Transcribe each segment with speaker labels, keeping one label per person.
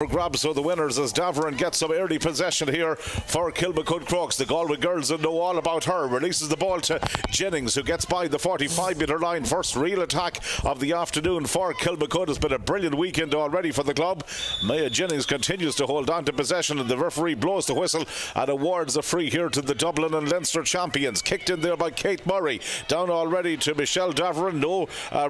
Speaker 1: Grabs for the winners as Davern gets some early possession here for Kilmacud Crokes. The Galway girls know all about her. Releases the ball to Jennings, who gets by the 45-metre line. First real attack of the afternoon for Kilmacud. It's been a brilliant weekend already for the club. Maya Jennings continues to hold on to possession, and the referee blows the whistle and awards a free here to the Dublin and Leinster champions. Kicked in there by Kate Murray. Down already to Michelle Davern. No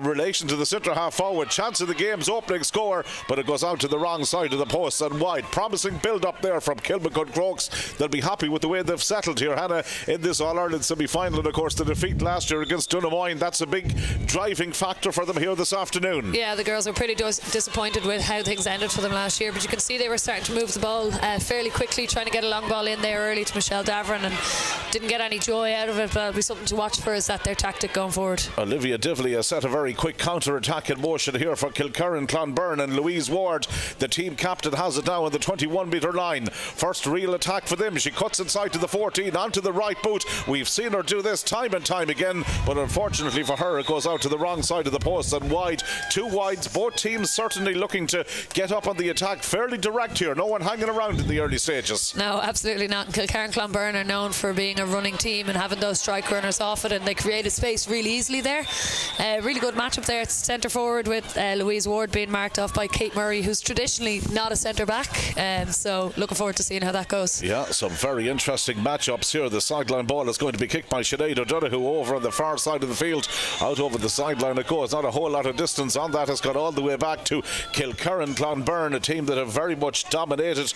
Speaker 1: relation to the centre half forward. Chance of the game's opening score, but it goes out to the wrong side of the post and wide. Promising build up there from Kilmacud Crokes. They'll be happy with the way they've settled here, Hannah, in this All-Ireland semi-final. And of course the defeat last year against Donaghmoyne, that's a big driving factor for them here this afternoon. Yeah, the girls were pretty disappointed with how things ended for them last year, but you can see they were starting to move the ball fairly quickly, trying to get a long ball in there early to Michelle Davern, and didn't get any joy out of it. But it'll be something to watch for, is that their tactic going forward. Olivia Divley has set a very quick counter-attack in motion here for Kilkerrin, Conberne, and Louise Ward, the team captain, has it now on the 21-metre line. First real attack for them. She cuts inside to the 14, onto the right boot. We've seen her do this time and time again, but unfortunately for her it goes out to the wrong side of the post and wide. Two wides, both teams certainly looking to get up on the attack. Fairly direct here, no one hanging around in the early stages. No, absolutely not. Kilkerrin Clonberne are known for being a running team and having those strike runners off it, and they created space really easily there. Really good matchup there. It's centre forward with Louise Ward being marked off by Kate Murray, who's traditionally not a centre back, so looking forward to seeing how that goes. Yeah, some very interesting matchups here. The sideline ball is going to be kicked by Sinead O'Donoghue over on the far side of the field. Out over the sideline it goes. Not a whole lot of distance on that. Has got all the way back to Kilkerrin Clonberne, a team that have very much dominated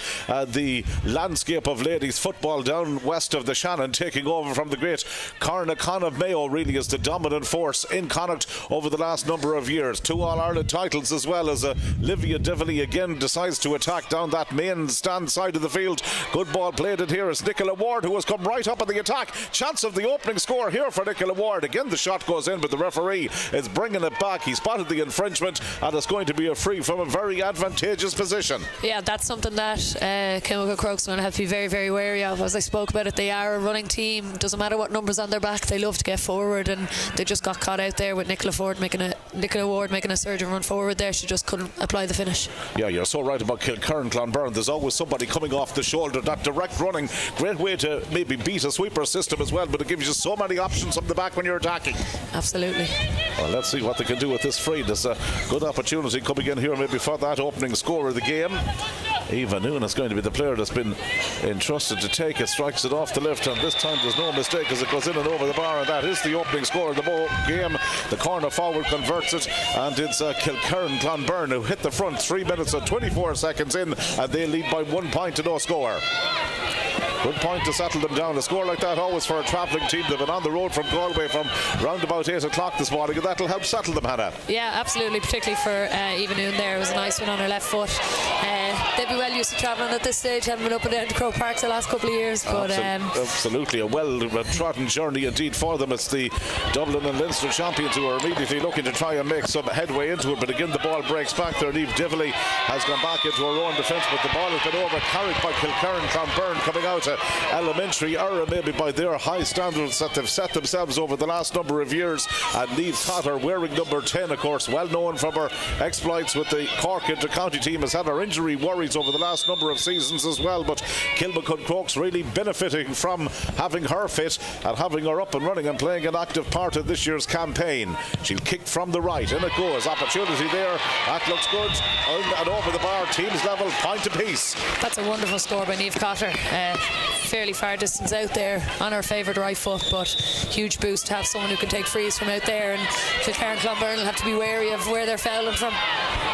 Speaker 1: the landscape of ladies football down west of the Shannon, taking over from the great Carnacon of Mayo. Really is the dominant force in Connacht over the last number of years. Two All-Ireland titles, as well as Olivia Divley again decides to attack down that main stand side of the field. Good ball played in here as Nicola Ward, who has come right up on the attack. Chance of the opening score here for Nicola Ward. Again the shot goes in, but the referee is bringing it back. He spotted the infringement, and it's going to be a free from a very advantageous position. Yeah, that's something that Kilmacud Crokes are going to have to be very, very wary of. As I spoke about it, they are a running team. Doesn't matter what numbers on their back, they love to get forward, and they just got caught out there with Nicola Ward making a surge and run forward there. She just couldn't apply the finish. Yeah, you're so right about Kilkerrin Clonberne. There's always somebody coming off the shoulder. That direct running, great way to maybe beat a sweeper system as well, but it gives you so many options from the back when you're attacking. Absolutely. Well, let's see what they can do with this free. There's a good opportunity coming in here maybe for that opening score of the game. Eva Noon is going to be the player that's been entrusted to take it. Strikes it off the left, and this time there's no mistake as it goes in and over the bar, and that is the opening score of the game. The corner forward converts it, and it's Kilkerrin Clonberne who hit the front 3 minutes and 24 seconds in, and they lead by 1 point to no score. Good point to settle them down. A score like that always for a travelling team. They've been on the road from Galway from round about 8 o'clock this morning, and that'll help settle them, Hannah. Yeah, absolutely, particularly for Eva Noon there. It was a nice one on her left foot. They'd be well used to travelling at this stage, having been up and down to Croke Park the last couple of years. But absolutely, a well-trodden journey indeed for them. It's the Dublin and Leinster champions who are immediately looking to try and make some headway into it, but again the ball breaks back there. Eve Divley has gone back into her own defence, but the ball has been over-carried by Kilkerrin Clonberne, coming out to elementary error maybe by their high standards that they've set themselves over the last number of years. And Niamh Cotter, wearing number 10, of course, well known from her exploits with the Cork inter-county team, has had her injury worries over the last number of seasons as well, but Kilmacud Crokes really benefiting from having her fit and having her up and running and playing an active part of this year's campaign. She'll kick from the right, and it goes. Opportunity there, that looks good, and over the bar, teams level, point apiece. That's a wonderful score by Niamh Cotter. Fairly far distance out there on her favoured right foot, but huge boost to have someone who can take frees from out there, and Kilkerrin Clonberne will have to be wary of where they're fouling from.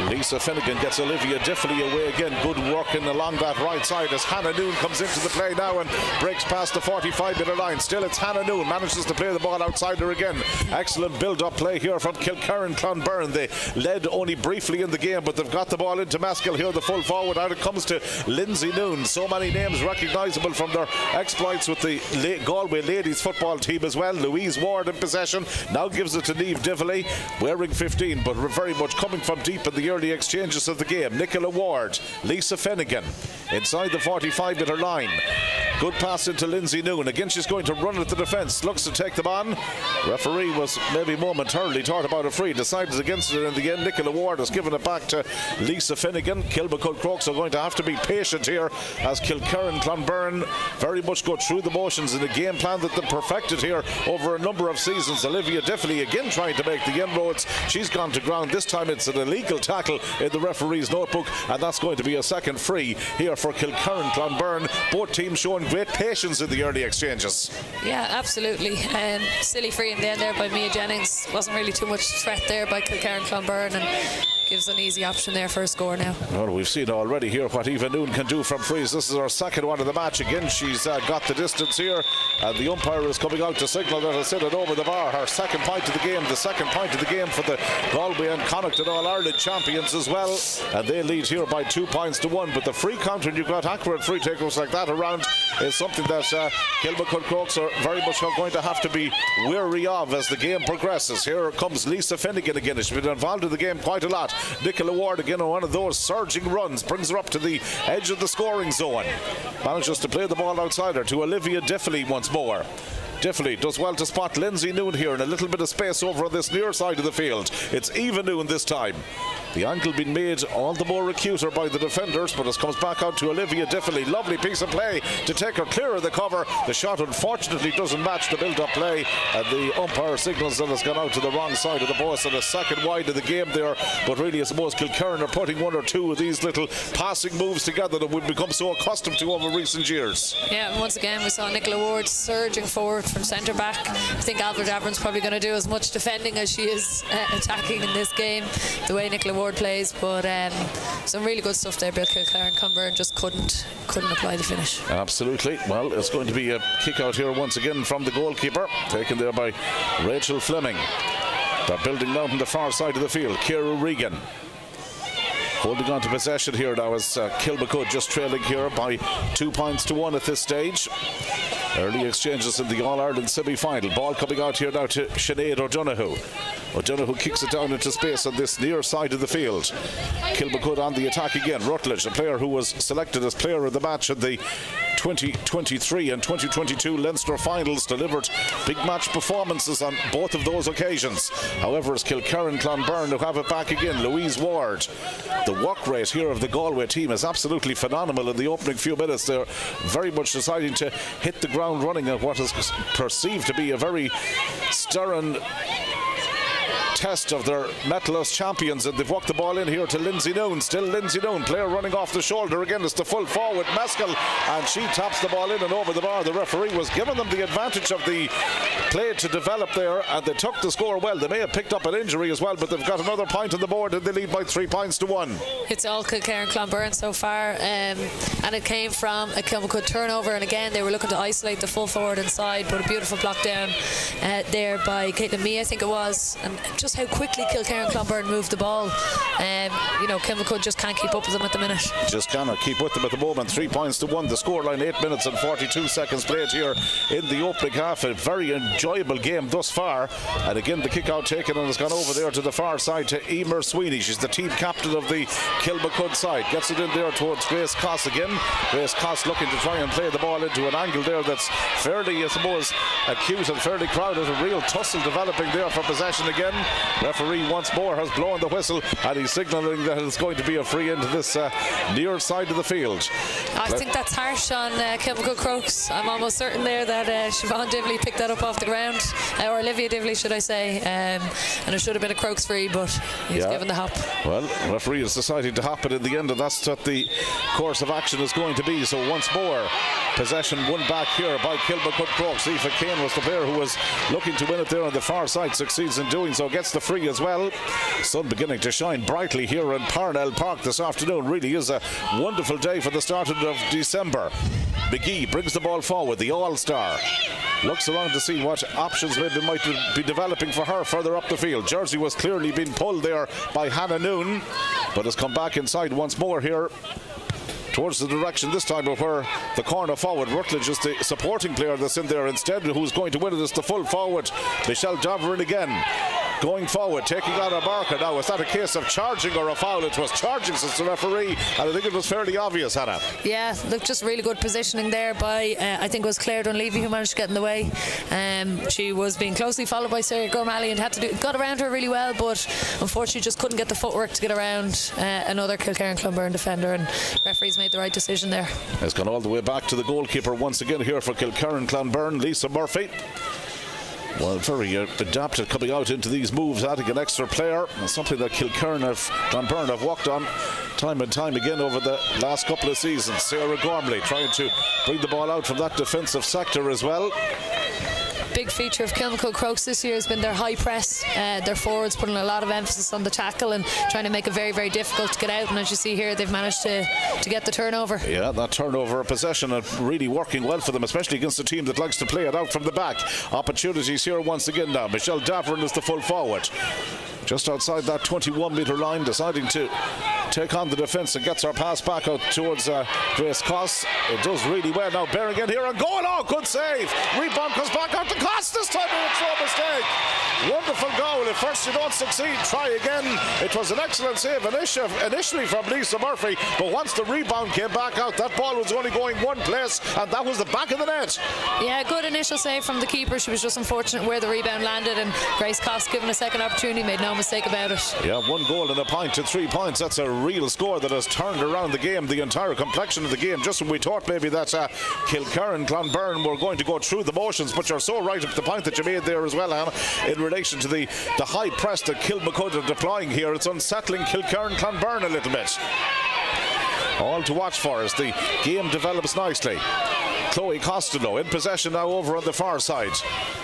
Speaker 1: Lisa Finnegan gets Olivia Diffley away again. Good working along that right side as Hannah Noon comes into the play now and breaks past the 45-metre line. Still it's Hannah Noon, manages to play the ball outside her again. Excellent build-up play here from Kilkerrin Clonberne. They led only briefly in the game, but they've got the ball into Maskell here, the full forward. Out it comes to Lindsay Noon. So many names recognisable from their exploits with the Galway ladies football team as well. Louise Ward in possession, now gives it to Niamh Divley, wearing 15, but very much coming from deep in the early exchanges of the game. Nicola Ward, Lisa Finnegan inside the 45-metre line. Good pass into Lindsay Noon. Again, she's going to run at the defence. Looks to take them on. Referee was maybe momentarily thought about a free. Decided against it in the end. Nicola Ward has given it back to Lisa Finnegan. Kilmacud Crokes are going to have to be patient here as Kilkerrin Conberne very much go through the motions in a game plan that they perfected here over a number of seasons. Olivia Diffley again trying to make the inroads. She's gone to ground. This time it's an illegal tackle in the referee's notebook, and that's going to be a second free here for Kilkerrin Conberne. Both teams showing great patience in the early exchanges.
Speaker 2: Yeah, absolutely. Silly free in the end there by Mia Jennings. Wasn't really too much threat there by Kilkerrin Conberne, and gives an easy option there for a score now.
Speaker 1: Well, we've seen already here what Eva Noon can do from frees. This is her second one of the match. Again, she's got the distance here, and the umpire is coming out to signal that it's in and over the bar. Her second point of the game, the second point of the game for the Galway and Connacht All-Ireland champions as well, and they lead here by 2 points to 1. But the free counter, and you've got accurate free takers like that around, is something that Kilmacud Crokes are very much going to have to be wary of as the game progresses. Here comes Lisa Finnegan again. She's been involved in the game quite a lot. Nicola Ward again on one of those surging runs, brings her up to the edge of the scoring zone. Manages to play the ball outside her to Olivia Diffley once more. Diffley does well to spot Lindsay Noon here in a little bit of space over on this near side of the field. It's Eva Noon this time. The angle being made all the more acuter by the defenders, but it comes back out to Olivia Diffley. Lovely piece of play to take her clear of the cover. The shot unfortunately doesn't match the build-up play, and the umpire signals that it's gone out to the wrong side of the post, and a second wide of the game there. But really, I suppose Kilkerrin are putting one or two of these little passing moves together that we've become so accustomed to over recent years.
Speaker 2: Yeah, and once again we saw Nicola Ward surging forward from centre back. I think Albert Avron's probably going to do as much defending as she is attacking in this game, the way Nicola Ward plays. But some really good stuff there by Kilkerrin Conberne, just couldn't apply the finish. Absolutely.
Speaker 1: Well, it's going to be a kick out here once again from the goalkeeper, taken there by Rachel Fleming. They're building now on the far side of the field. Ciara Regan holding on to possession here now as Kilmacud just trailing here by 2 points to 1 at this stage. Early exchanges in the All-Ireland semi-final. Ball coming out here now to Sinead O'Donoghue. O'Donoghue kicks it down into space on this near side of the field. Kilmacud on the attack again. Rutledge, a player who was selected as player of the match in the 2023 and 2022 Leinster finals, delivered big match performances on both of those occasions. However, it's Kilkerrin Conberne who have it back again. Louise Ward. The work rate here of the Galway team is absolutely phenomenal in the opening few minutes. They're very much deciding to hit the ground running at what is perceived to be a very stern test of their medalist champions, and they've walked the ball in here to Lindsay Noon. Still Lindsay Noon, player running off the shoulder. Again, it's the full forward Mescal, and she taps the ball in and over the bar. The referee was giving them the advantage of the play to develop there, and they took the score well. They may have picked up an injury as well, but they've got another point on the board, and they lead by 3 points to 1.
Speaker 2: It's all Kilkerrin Conberne so far, and it came from a Kilmacud turnover, and again they were looking to isolate the full forward inside, but a beautiful block down there by Caitlin Mee, I think it was, and just how quickly Kilkerrin Conberne moved the ball. Kilmacud just can't keep up with them at the minute.
Speaker 1: Just cannot keep with them at the moment. 3 points to 1. The scoreline 8 minutes and 42 seconds played here in the opening half. A very enjoyable game thus far. And again, the kick out taken and has gone over there to the far side to Emer Sweeney. She's the team captain of the Kilmacud side. Gets it in there towards Grace Coss again. Grace Coss looking to try and play the ball into an angle there that's fairly, I suppose, acute and fairly crowded. A real tussle developing there for possession again. Referee once more has blown the whistle, and he's signalling that it's going to be a free into this near side of the field.
Speaker 2: I think that's harsh on Kilmacud Crokes. I'm almost certain there that Siobhan Divley picked that up off the ground, or Olivia Divley should I say, and it should have been a Crokes free, but he's given the hop.
Speaker 1: Well, the referee is deciding to hop it in the end, and that's what the course of action is going to be. So once more, possession won back here by Kilmacud Crokes. Aoife Kane was the player who was looking to win it there on the far side, succeeds in doing so, gets the free as well. Sun beginning to shine brightly here in Parnell Park this afternoon. Really is a wonderful day for the start of December. McGee brings the ball forward, the all-star. Looks around to see what options maybe might be developing for her further up the field. Jersey was clearly being pulled there by Hannah Noon, but has come back inside once more here towards the direction this time of where the corner forward Rutledge is the supporting player that's in there instead. Who's going to win it is the full forward Michelle Doverin again. going forward, taking on a marker now. Was that a case of charging or a foul? It was charging, since the referee, and I think it was fairly obvious, Hannah.
Speaker 2: Yeah, look, just really good positioning there by, I think it was Claire Dunleavy who managed to get in the way. She was being closely followed by Sarah Gormally and got around her really well, but unfortunately just couldn't get the footwork to get around another Kilkerrin Conberne defender, and referees made the right decision there.
Speaker 1: It's gone all the way back to the goalkeeper once again here for Kilkerrin Conberne, Lisa Murphy. Well, very adapted coming out into these moves, adding an extra player. It's something that Kilkerrin Conberne have worked on time and time again over the last couple of seasons. Sarah Gormley trying to bring the ball out from that defensive sector as well.
Speaker 2: Big feature of Kilmacud Crokes this year has been their high press. Their forwards putting a lot of emphasis on the tackle and trying to make it very, very difficult to get out, and as you see here, they've managed to get the turnover. Yeah,
Speaker 1: that turnover of possession really working well for them, especially against a team that likes to play it out from the back. Opportunities here once again now. Michelle Davern is the full forward, just outside that 21-metre line, deciding to take on the defence and gets our pass back out towards Grace Coss. It does really well now. Bearing in here and goal. Oh, good save. Rebound comes back out to Coss this time, and it's no mistake. Wonderful goal. If first you don't succeed, try again. It was an excellent save initially from Lisa Murphy, but once the rebound came back out, that ball was only going one place, and that was the back of the net.
Speaker 2: Yeah, good initial save from the keeper. She was just unfortunate where the rebound landed, and Grace Coss, given a second opportunity, made no mistake about it.
Speaker 1: Yeah, 1 goal and a point to 3 points. That's a real score that has turned around the game, the entire complexion of the game. Just when we thought maybe that Kilkerrin Conberne were going to go through the motions, but you're so right at the point that you made there as well, Anna, in relation to the high press that Kilmacud are deploying here. It's unsettling Kilkerrin Conberne a little bit. All to watch for as the game develops nicely. Chloe Costello in possession now over on the far side.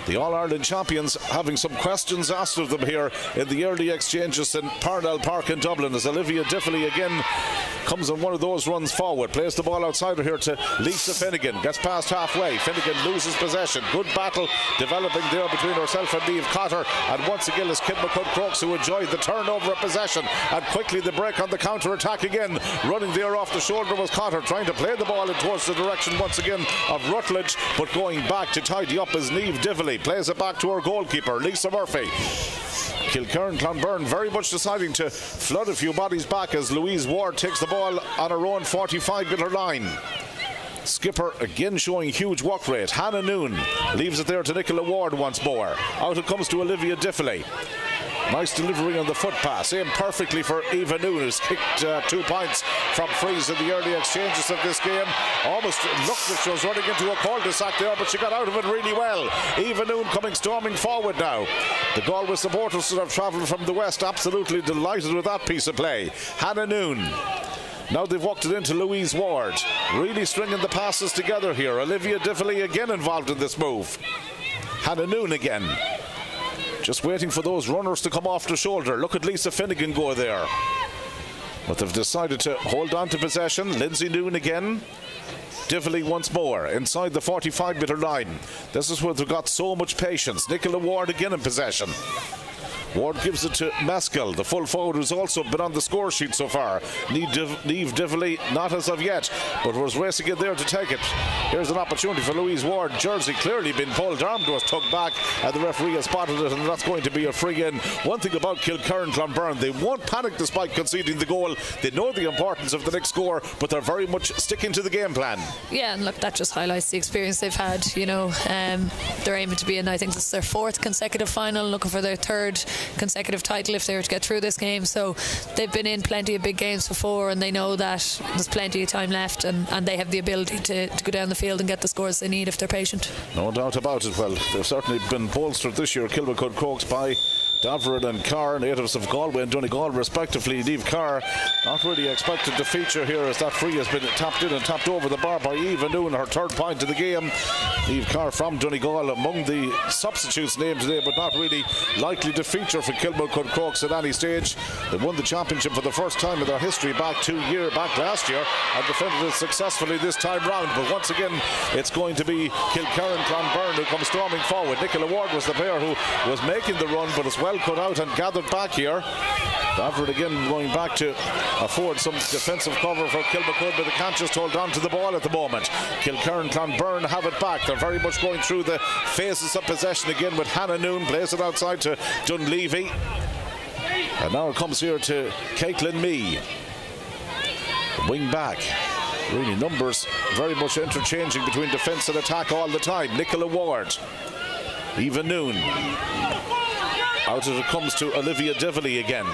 Speaker 1: The All-Ireland champions having some questions asked of them here in the early exchanges in Parnell Park in Dublin, as Olivia Diffley again comes on one of those runs forward, plays the ball outside her here to Lisa Finnegan, gets past halfway. Finnegan loses possession. Good battle developing there between herself and Niamh Cotter, and once again it's Kilmacud Crokes who enjoyed the turnover of possession, and quickly the break on the counter-attack again. Running there off the shoulder was Cotter, trying to play the ball in towards the direction once again of Rutledge, but going back to tidy up as Niamh Diffley plays it back to her goalkeeper Lisa Murphy. Kilkerrin Conberne very much deciding to flood a few bodies back as Louise Ward takes the ball on her own 45-metre line. Skipper again showing huge work rate. Hannah Noon leaves it there to Nicola Ward once more. Out it comes to Olivia Diffley. Nice delivery on the foot pass. Aimed perfectly for Eva Noon, who's kicked 2 points from frees in the early exchanges of this game. Almost looked as she was running into a cul-de-sac there, but she got out of it really well. Eva Noon coming storming forward now. The Galway supporters that have travelled from the west absolutely delighted with that piece of play. Hannah Noon. Now they've walked it into Louise Ward. Really stringing the passes together here. Olivia Diffley again involved in this move. Hannah Noon again. Just waiting for those runners to come off the shoulder. Look at Lisa Finnegan go there. But they've decided to hold on to possession. Lindsay Noon again. Diffley once more inside the 45-metre line. This is where they've got so much patience. Nicola Ward again in possession. Ward gives it to Maskell, the full forward who's also been on the score sheet so far. Niamh Diffley not as of yet, but was racing in there to take it. Here's an opportunity for Louise Ward. Jersey clearly been pulled. Arm was tugged back, and the referee has spotted it, and that's going to be a free in. One thing about Kilkerrin Conberne, they won't panic despite conceding the goal. They know the importance of the next score, but they're very much sticking to the game plan.
Speaker 2: Yeah, and look, that just highlights the experience they've had. You know, they're aiming to be in, I think this is their 4th consecutive final, looking for their 3rd consecutive title if they were to get through this game. So they've been in plenty of big games before, and they know that there's plenty of time left, and they have the ability to go down the field and get the scores they need if they're patient.
Speaker 1: No doubt about it. Well, they've certainly been bolstered this year, Kilmacud Crokes, by Davern and Carr, natives of Galway and Donegal respectively. Niamh Carr not really expected to feature here, as that free has been tapped in and tapped over the bar by Eva Noon, her 3rd point of the game. Niamh Carr from Donegal among the substitutes named today, but not really likely to feature for Kilmacud Crokes at any stage. They won the championship for the first time in their history back last year, and defended it successfully this time round. But once again, it's going to be Kilkerrin Conberne who comes storming forward. Nicola Ward was the player who was making the run, but as well cut out and gathered back here. Davern again going back to afford some defensive cover for Kilmacud, but they can't just hold on to the ball at the moment. Kilkerrin, Conberne have it back. They're very much going through the phases of possession again with Hannah Noon. Plays it outside to Dunleavy. And now it comes here to Caitlin Mee. Wing back. Really numbers very much interchanging between defence and attack all the time. Nicola Ward. Eva Noon. Out as it comes to Olivia Dively again.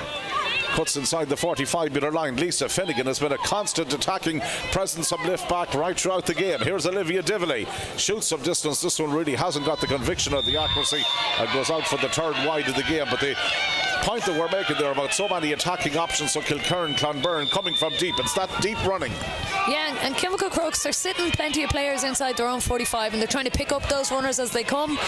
Speaker 1: Cuts inside the 45-metre line. Lisa Finnegan has been a constant attacking presence of lift back right throughout the game. Here's Olivia Dively. Shoots some distance. This one really hasn't got the conviction or the accuracy and goes out for the third wide of the game. But the point that we're making there about so many attacking options for Kilkerrin, Conberne coming from deep. It's that deep running.
Speaker 2: Yeah, and Kilmacud Crokes, they're sitting plenty of players inside their own 45 and they're trying to pick up those runners as they come.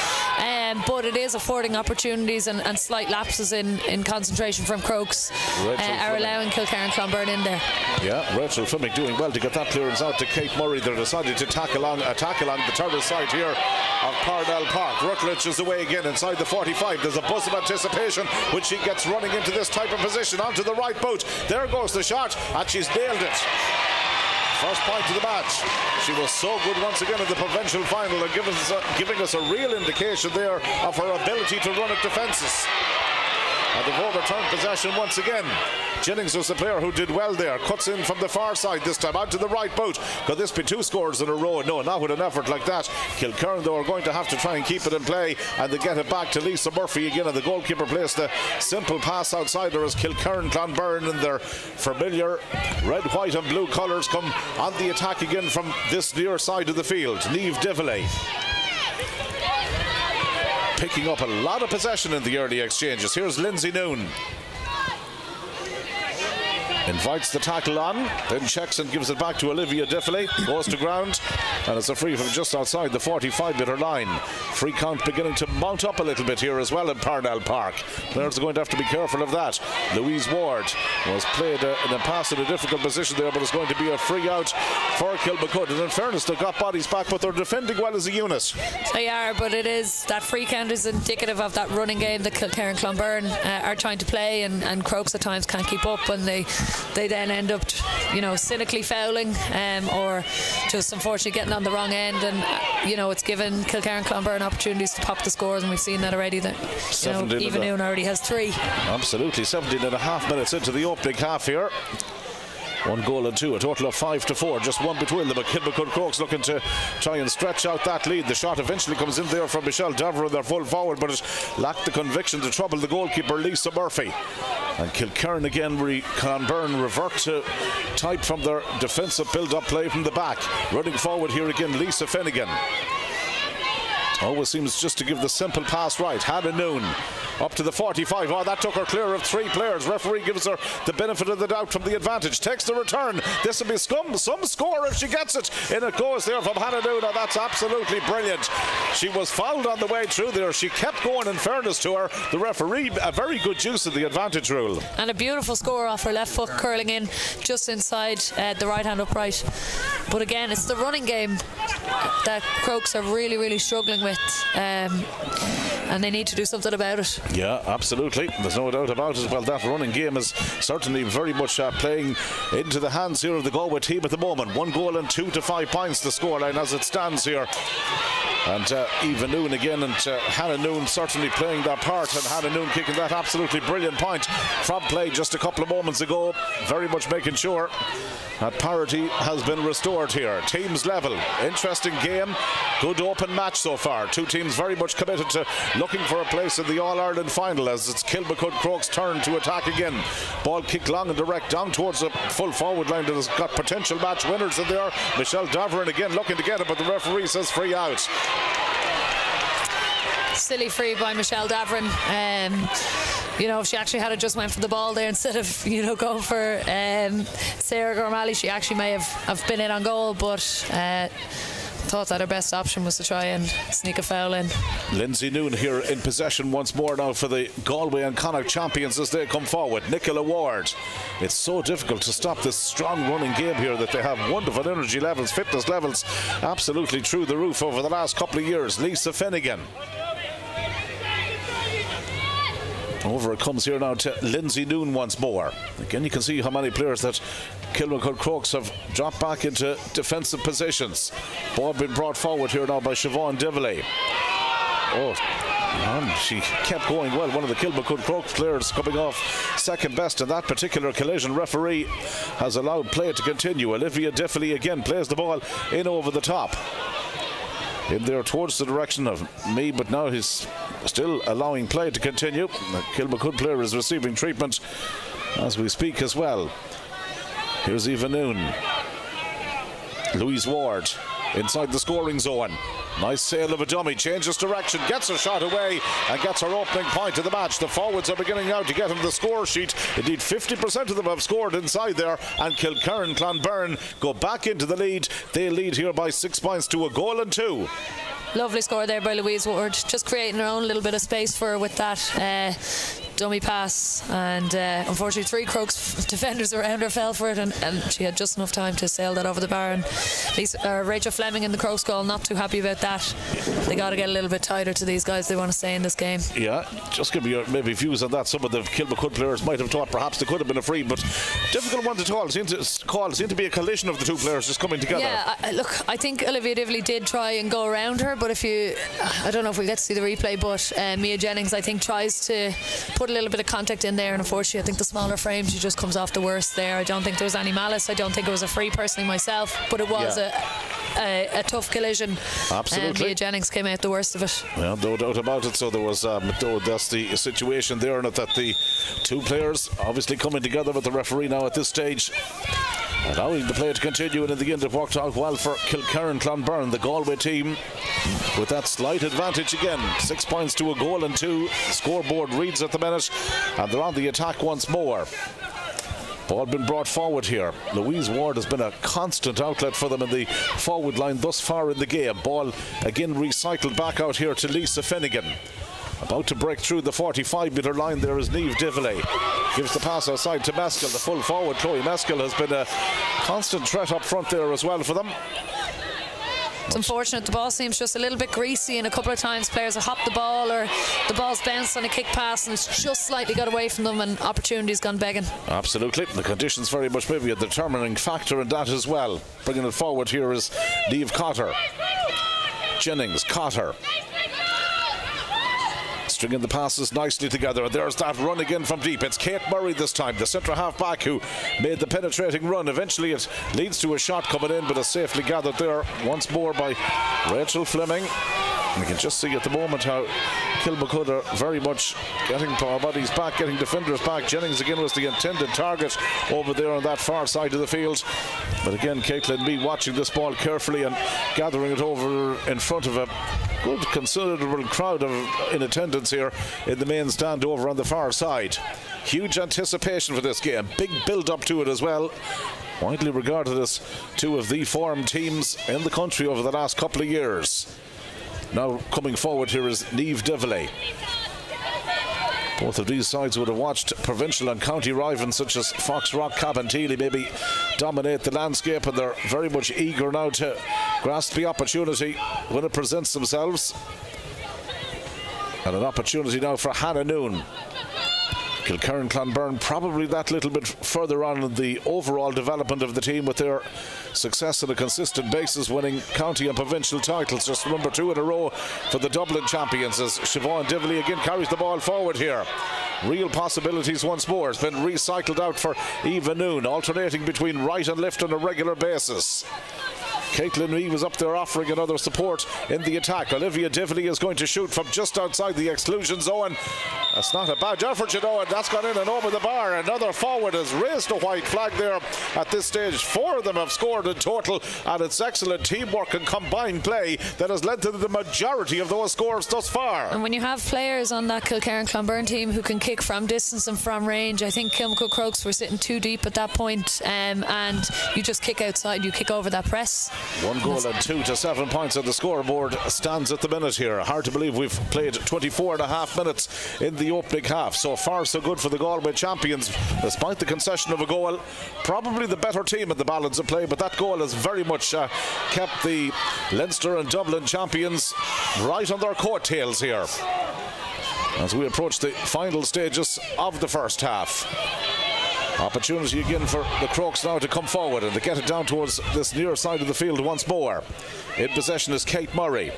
Speaker 2: But it is affording opportunities and slight lapses in concentration from Crokes are allowing Kilkerrin, Conberne in there.
Speaker 1: Yeah, Rachel Fleming doing well to get that clearance out to Kate Murray. They're decided to attack along the terrace side here of Parnell Park. Rutledge is away again inside the 45. There's a buzz of anticipation when she gets running into this type of position onto the right boot. There goes the shot and she's nailed it. First point of the match. She was so good once again in the provincial final and giving us a real indication there of her ability to run at defences. And they've overturned possession once again. Jennings was the player who did well there. Cuts in from the far side this time, out to the right boot. Could this be two scores in a row? No, not with an effort like that. Kilkerrin, though, are going to have to try and keep it in play, and they get it back to Lisa Murphy again, and the goalkeeper placed a simple pass outside her as Kilkerrin, Conberne in their familiar red, white and blue colours come on the attack again from this near side of the field. Niamh Dively picking up a lot of possession in the early exchanges. Here's Lindsay Noon. Invites the tackle on, then checks and gives it back to Olivia Dively. Goes to ground, and it's a free from just outside the 45-metre line. Free count beginning to mount up a little bit here as well in Parnell Park. Players are going to have to be careful of that. Louise Ward was played in a pass in a difficult position there, but it's going to be a free out for Kilmacud. And in fairness, they've got bodies back, but they're defending well as a unit. They
Speaker 2: are, but it is that free count is indicative of that running game that Kilkerrin, Conberne are trying to play, and Crokes at times can't keep up, and they then end up, cynically fouling or just unfortunately getting on the wrong end, and it's given Kilkerrin, Conberne opportunities to pop the scores, and we've seen that already. That Eva Noon already has 3.
Speaker 1: Absolutely, 17 and a half minutes into the opening half here. 1 goal and 2, a total of 5-4, just one between them. But Kilmacud Crokes looking to try and stretch out that lead. The shot eventually comes in there from Michelle Davern, their full forward, but it lacked the conviction to trouble the goalkeeper Lisa Murphy. And Kilkerrin again, Conberne revert to type from their defensive build-up play from the back. Running forward here again, Lisa Finnegan. Always seems just to give the simple pass right. Hannah Noon up to the 45. Oh, that took her clear of 3 players. Referee gives her the benefit of the doubt from the advantage. Takes the return. This will be some score if she gets it. In it goes there from Hannah Noon. Oh, that's absolutely brilliant. She was fouled on the way through there. She kept going, in fairness to her. The referee, a very good use of the advantage rule.
Speaker 2: And a beautiful score off her left foot, curling in just inside the right hand upright. But again, it's the running game that Crokes are really, really struggling with. And they need to do something about it.
Speaker 1: Yeah, absolutely. There's no doubt about it. Well, that running game is certainly very much playing into the hands here of the Galway team at the moment. 1 goal and 2 to 5 points the scoreline as it stands here. And Eva Noon again, and Hannah Noon certainly playing their part, and Hannah Noon kicking that absolutely brilliant point from play just a couple of moments ago, very much making sure that parity has been restored here. Teams level, interesting game, good open match so far. 2 teams very much committed to looking for a place in the All-Ireland final, as it's Kilmacud Crokes' turn to attack again. Ball kicked long and direct down towards the full forward line that has got potential match winners in there. Michelle Davern again looking to get it, but the referee says free out.
Speaker 2: Silly free by Michelle Davern. If she actually had just went for the ball there instead of going for Sarah Gormally, she actually may have been in on goal, but thought that her best option was to try and sneak a foul in.
Speaker 1: Lindsay Noon here in possession once more now for the Galway and Connacht champions as they come forward. Nicola Ward. It's so difficult to stop this strong running game here that they have. Wonderful energy levels, fitness levels absolutely through the roof over the last couple of years. Lisa Finnegan. Over it comes here now to Lindsay Noon once more. Again, you can see how many players that Kilmacud Crokes have dropped back into defensive positions. Ball being brought forward here now by Siobhan Deviley. Oh, and she kept going well. One of the Kilmacud Crokes players coming off second best in that particular collision. Referee has allowed play to continue. Olivia Deviley again plays the ball in over the top. In there towards the direction of me, but now he's still allowing play to continue. The Kilmacud player is receiving treatment as we speak as well. Here's Eva Noon. Louise Ward inside the scoring zone. Nice sail of a dummy, changes direction, gets her shot away and gets her opening point of the match. The forwards are beginning now to get into the score sheet. Indeed, 50% of them have scored inside there, and Kilkerrin Conberne go back into the lead. They lead here by 6 points to 1-2.
Speaker 2: Lovely score there by Louise Ward, just creating her own little bit of space for her with that dummy pass, and unfortunately 3 Crokes defenders around her fell for it, and she had just enough time to sail that over the bar. And Rachel Fleming in the Crokes goal, not too happy about that. They got to get a little bit tighter to these guys they want to stay in this game. Yeah,
Speaker 1: just give me your maybe views on that. Some of the Kilmacud players might have thought perhaps there could have been a free, but difficult one to call. It seemed to be a collision of the two players just coming together.
Speaker 2: Yeah, look, I think Olivia Deviley did try and go around her, but I don't know if we get to see the replay, but Mia Jennings I think tries to put a little bit of contact in there, and unfortunately I think the smaller frame, she just comes off the worst there. I don't think there was any malice. I don't think it was a free personally myself, but it was a tough collision.
Speaker 1: Absolutely.
Speaker 2: Mia Jennings came out the worst of it.
Speaker 1: Yeah, no doubt about it. So there was that's the situation there, and that the two players obviously coming together with the referee now at this stage, allowing the play to continue, and in the end it worked out well for Kilkerrin Conberne, the Galway team, with that slight advantage again. 6 points to 1-2. The scoreboard reads at the minute, and they're on the attack once more. Ball been brought forward here. Louise Ward has been a constant outlet for them in the forward line thus far in the game. Ball again recycled back out here to Lisa Finnegan. About to break through the 45-metre line there is Niamh Deviley. Gives the pass outside to Meskel. The full forward, Chloe Meskel, has been a constant threat up front there as well for them.
Speaker 2: It's unfortunate, the ball seems just a little bit greasy, and a couple of times players have hopped the ball, or the ball's bounced on a kick pass and it's just slightly got away from them and opportunity's gone begging. Absolutely.
Speaker 1: The conditions very much maybe a determining factor in that as well. Bringing it forward here is Niamh Cotter. Jennings, Cotter. Stringing the passes nicely together. There's that run again from deep. It's Kate Murray this time, the centre half back, who made the penetrating run. Eventually it leads to a shot coming in, but is safely gathered there once more by Rachel Fleming. And you can just see at the moment how Kilmacud are very much getting power bodies back, getting defenders back. Jennings again was the intended target over there on that far side of the field. But again, Caitlin Mee watching this ball carefully and gathering it over in front of a good considerable crowd in attendance here in the main stand over on the far side. Huge anticipation for this game. Big build up to it as well. Widely regarded as two of the form teams in the country over the last couple of years. Now coming forward here is Niamh Deviley. Both of these sides would have watched provincial and county rivals such as Foxrock, Cabinteely maybe dominate the landscape, and they're very much eager now to grasp the opportunity when it presents themselves. And an opportunity now for Hannah Noon. Kilkerrin Conberne probably that little bit further on in the overall development of the team, with their success on a consistent basis, winning county and provincial titles. Just remember 2 in a row for the Dublin champions, as Siobhan Deviley again carries the ball forward here. Real possibilities once more. It's been recycled out for Eva Noon, alternating between right and left on a regular basis. Caitlin Mee was up there offering another support in the attack. Olivia Deviley is going to shoot from just outside the exclusion zone. That's not a bad effort, you know, and that's gone in and over the bar. Another forward has raised a white flag there at this stage. 4 of them have scored in total, and it's excellent teamwork and combined play that has led to the majority of those scores thus far.
Speaker 2: And when you have players on that Kilkerrin Conberne team who can kick from distance and from range, I think Kilmacud Crokes were sitting too deep at that point, and you just kick outside, you kick over that press.
Speaker 1: 1 goal and 2 to 7 points on the scoreboard stands at the minute here. Hard to believe we've played 24 and a half minutes in the opening half. So far so good for the Galway champions, despite the concession of a goal. Probably the better team in the balance of play, but that goal has very much kept the Leinster and Dublin champions right on their coattails here. as we approach the final stages of the first half. Opportunity again for the Crokes now to come forward and to get it down towards this near side of the field once more. In possession is Kate Murray.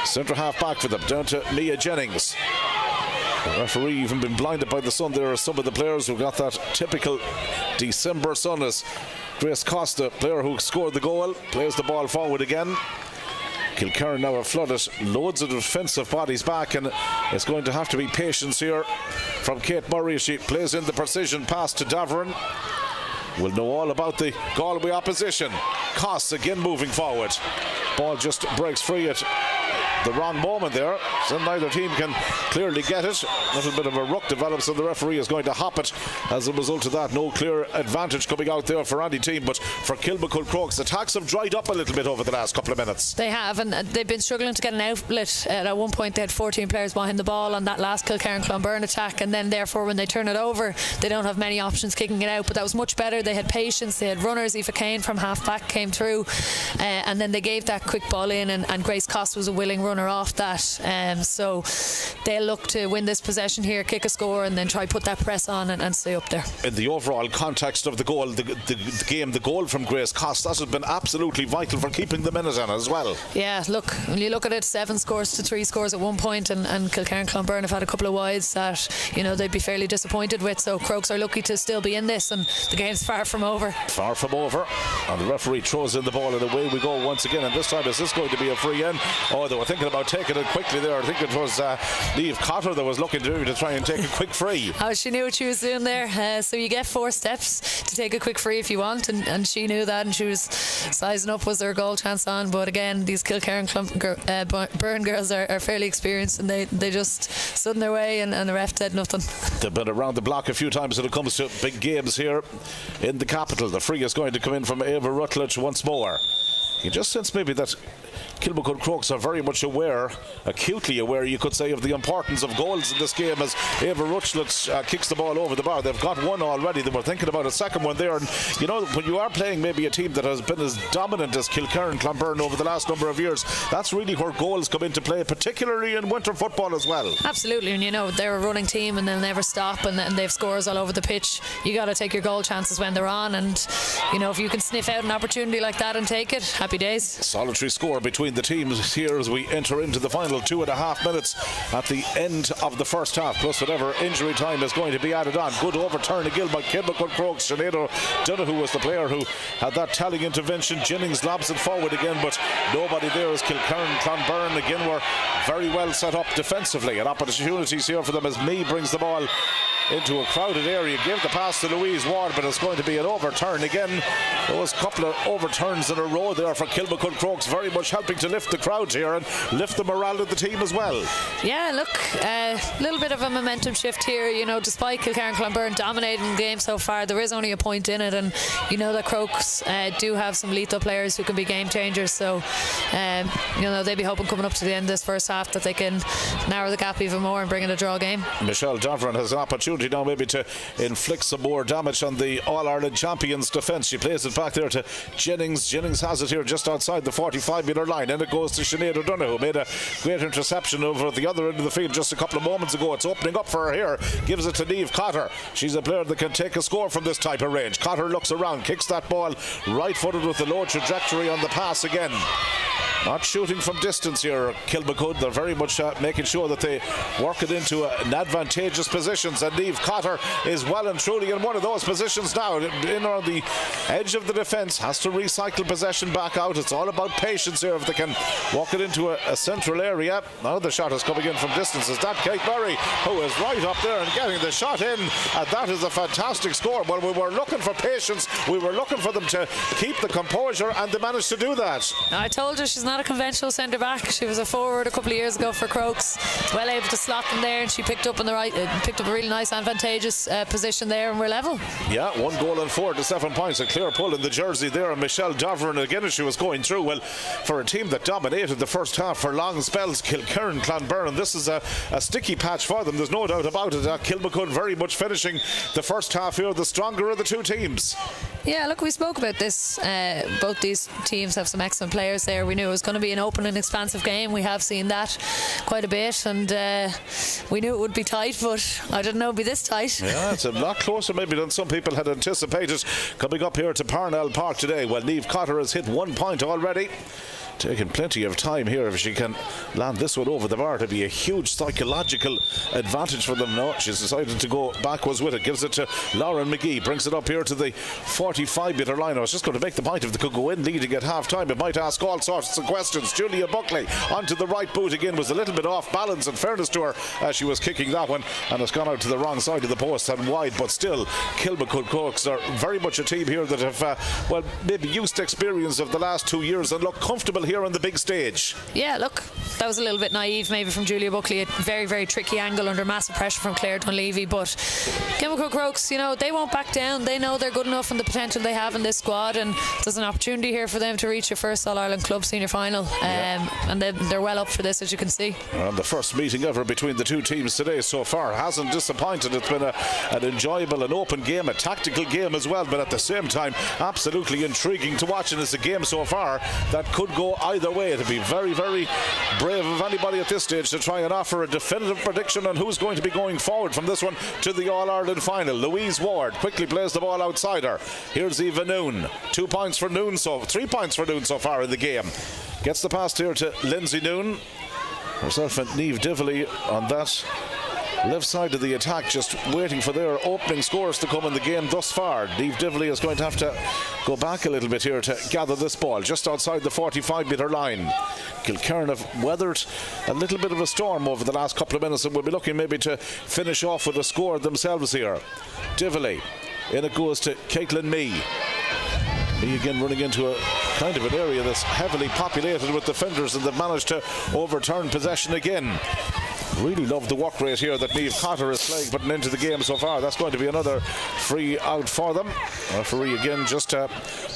Speaker 1: Centre half back for them, down to Mia Jennings. The referee even been blinded by the sun. There are some of the players who got that typical December sun, as Grace Costa, player who scored the goal, plays the ball forward again. Kilkerrin now have flooded loads of defensive bodies back, and it's going to have to be patience here from Kate Murray. She plays in the precision pass to Davern. We'll know all about the Galway opposition. Costs again moving forward. Ball just breaks free at the wrong moment there, so neither team can clearly get it. A little bit of a ruck develops and the referee is going to hop it. As a result of that, no clear advantage coming out there for any team, but for Kilmacud Crokes, attacks have dried up a little bit over the last couple of minutes.
Speaker 2: They have, and they've been struggling to get an outlet. At one point they had 14 players behind the ball on that last Kilkerrin Conberne attack, and then therefore when they turn it over they don't have many options kicking it out, but that was much better. They had patience, they had runners. Aoife Kane from half back came through, and then they gave that quick ball in, and Grace Cost was a willing runner off that, so they'll look to win this possession here, kick a score, and then try put that press on and stay up there.
Speaker 1: In the overall context of the goal, the game, the goal from Grace Cost, that has been absolutely vital for keeping the minute in as well.
Speaker 2: Yeah, look, when you look at it, 7 scores to 3 scores at one point, and Kilkerrin Conberne have had a couple of wides that, you know, they'd be fairly disappointed with, so Crokes are lucky to still be in this, and the game's far from over. Far from over,
Speaker 1: and the referee throws in the ball, and away we go once again, and this time is this going to be a free in? Oh, they were thinking about taking it quickly there. I think it was Niamh Cotter that was looking to try and take a quick free.
Speaker 2: Oh, she knew what she was doing there. So you get 4 steps to take a quick free if you want, and she knew that, and she was sizing up was there a goal chance on. But again, these Kilkerrin Burn girls are fairly experienced, and they just stood in their way, and the ref said nothing.
Speaker 1: They've been around the block a few times when it comes to big games here in the capital. The free is going to come in from Ava Rutledge once more. You just sense maybe that Kilmacud Crokes are very much aware, acutely aware you could say, of the importance of goals in this game, as Ava Rutledge kicks the ball over the bar. They've got one already, they were thinking about a second one there, and you know, when you are playing maybe a team that has been as dominant as Kilkerrin Conberne over the last number of years, that's really where goals come into play, particularly in winter football as well.
Speaker 2: Absolutely, and you know, they're a running team and they'll never stop, and they've scores all over the pitch. You got to take your goal chances when they're on, and you know, if you can sniff out an opportunity like that and take it, happy days.
Speaker 1: Solitary score between the teams here as we enter into the final 2.5 minutes at the end of the first half, plus whatever injury time is going to be added on. Good overturn again by Kilmacud Crokes. Sinead O'Donoghue was the player who had that telling intervention. Jennings lobs it forward again, but nobody there as Kilkerrin Conberne again were very well set up defensively, and opportunities here for them as Mee brings the ball into a crowded area. Give the pass to Louise Ward, but it's going to be an overturn again. There was a couple of overturns in a row there for Kilmacud Crokes, very much helping to lift the crowd here and lift the morale of the team as well.
Speaker 2: Yeah, look, a little bit of a momentum shift here. You know, despite Kilkerrin Conberne dominating the game so far, there is only a point in it, and you know that Crokes do have some lethal players who can be game changers, so you know, they'll be hoping coming up to the end of this first half that they can narrow the gap even more and bring in a draw game.
Speaker 1: Michelle Davern has an opportunity now maybe to inflict some more damage on the All-Ireland champions defence. She plays it back there to Jennings. Jennings has it here just outside the 45-metre line, and it goes to Sinead O'Donoghue, who made a great interception over at the other end of the field just a couple of moments ago. It's opening up for her here, gives it to Niamh Cotter. She's a player that can take a score from this type of range. Cotter looks around, kicks that ball right-footed with the low trajectory on the pass again. Not shooting from distance here, Kilmacud. They're very much making sure that they work it into an advantageous positions, and Niamh Cotter is well and truly in one of those positions now, in on the edge of the defence, has to recycle possession back out. It's all about patience here if they can walk it into a central area. Now the shot is coming in from distance. Is that Kate Murray, who is right up there and getting the shot in, and that is a fantastic score. Well, we were looking for patience, we were looking for them to keep the composure, and they managed to do that.
Speaker 2: I told her she's not a conventional centre back. She was a forward a couple of years ago for Crokes, well able to slot them there, and she picked up a really nice advantageous position there, and we're level. Yeah, 1 goal and 4 to 7 points. A clear pull in the jersey there, and Michelle Davern again as she was going through. Well, for a team that dominated the first half for long spells, Kilkerrin Conberne, this is a sticky patch for them, there's no doubt about it. Kilmacud very much finishing the first half here the stronger of the two teams. Yeah, look, we spoke about this. Both these teams have some excellent players there. We knew it was going to be an open and expansive game. We have seen that quite a bit, and we knew it would be tight, but I didn't know it would be this tight.
Speaker 1: Yeah, it's a lot closer maybe than some people had anticipated. Coming up here to Parnell Park today, well, Niamh Cotter has hit 1 point already. Taking plenty of time here. If she can land this one over the bar, it'd be a huge psychological advantage for them. No, she's decided to go backwards with it. Gives it to Lauren McGee. Brings it up here to the 45-metre line. I was just going to make the point, if they could go in leading at half-time, it might ask all sorts of questions. Julia Buckley onto the right boot again. Was a little bit off balance, in fairness to her, as she was kicking that one, and it's gone out to the wrong side of the post and wide. But still, Kilmacud Crokes are very much a team here that have well, maybe used experience of the last 2 years and look comfortable here on the big stage.
Speaker 2: Yeah, look, that was a little bit naive maybe from Julia Buckley. A very, very tricky angle under massive pressure from Claire Dunleavy, but Kilmacud Crokes, you know, they won't back down. They know they're good enough and the potential they have in this squad, and there's an opportunity here for them to reach a first All-Ireland Club Senior Final, and they're well up for this, as you can see. And
Speaker 1: the first meeting ever between the two teams today so far hasn't disappointed. It's been an enjoyable and open game, a tactical game as well, but at the same time absolutely intriguing to watch, and it's a game so far that could go either way. It'd be very, very brave of anybody at this stage to try and offer a definitive prediction on who's going to be going forward from this one to the All-Ireland final. Louise Ward quickly plays the ball outside her. Here's Eva Noon. 2 points for Noon, 3 points for Noon so far in the game. Gets the pass here to Lindsay Noon. Herself and Niamh Dively on that left side of the attack, just waiting for their opening scores to come in the game thus far. Niamh Dively is going to have to go back a little bit here to gather this ball just outside the 45-metre line. Kilkerrin have weathered a little bit of a storm over the last couple of minutes, and will be looking maybe to finish off with a score themselves here. Dively, in it goes to Caitlin Mee. Mee again running into a kind of an area that's heavily populated with defenders, and they've managed to overturn possession again. Really love the work rate here that Niamh Cotter is putting into the game so far. That's going to be another free out for them. Referee again just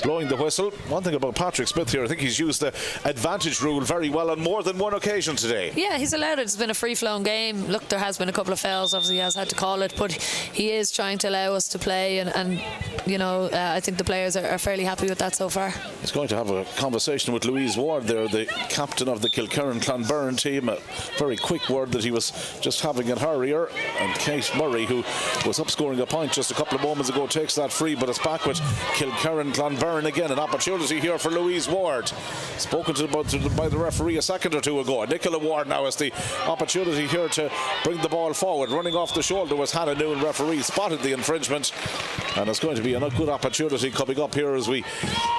Speaker 1: blowing the whistle. One thing about Patrick Smith here, I think he's used the advantage rule very well on more than one occasion today. Yeah, he's allowed it. It's been a free-flowing game. Look, there has been a couple of fouls, obviously he has had to call it, but he is trying to allow us to play, and you know, I think the players are fairly happy with that so far. He's going to have a conversation with Louise Ward there, the captain of the Kilkerrin Conberne team. A very quick word that he was just having in her ear, and Kate Murray, who was up scoring a point just a couple of moments ago, takes that free, but it's back with Kilkerrin Conberne again. An opportunity here for Louise Ward, spoken to by the referee a second or two ago. Nicola Ward now has the opportunity here to bring the ball forward. Running off the shoulder was Hannah Noon. Referee spotted the infringement, and it's going to be a good opportunity coming up here as we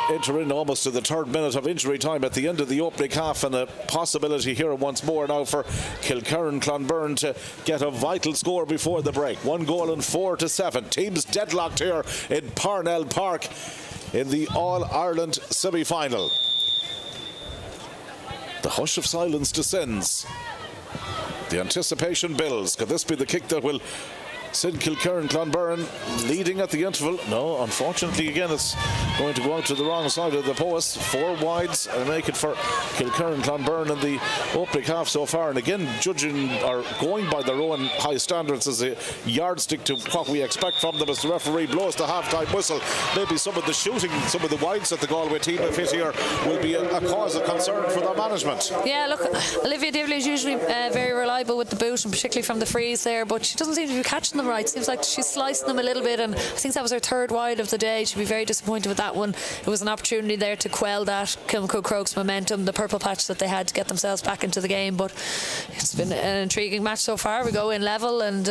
Speaker 1: enter in almost to the 3rd minute of injury time at the end of the opening half, and a possibility here once more now for Kilkerrin Conberne to get a vital score before the break. 1 goal and 4-7. Teams deadlocked here in Parnell Park in the All-Ireland semi-final. The hush of silence descends. The anticipation builds. Could this be the kick that will send Kilkerrin Conberne leading at the interval? No, unfortunately again it's going to go out to the wrong side of the post. 4 wides and make it for Kilkerrin Conberne in the opening half so far, and again judging or going by their own high standards as a yardstick to what we expect from them as the referee blows the half-time whistle. Maybe some of the shooting, some of the wides that the Galway team have hit here will be a cause of concern for their management. Yeah, look, Olivia Dively is usually very reliable with the boot, and particularly from the frees there, but she doesn't seem to be catching them right. Seems like she's slicing them a little bit, and I think that was her 3rd wide of the day. She'd be very disappointed with that one. It was an opportunity there to quell that Kilmacud Crokes momentum, the purple patch that they had to get themselves back into the game. But it's been an intriguing match so far. We go in level, and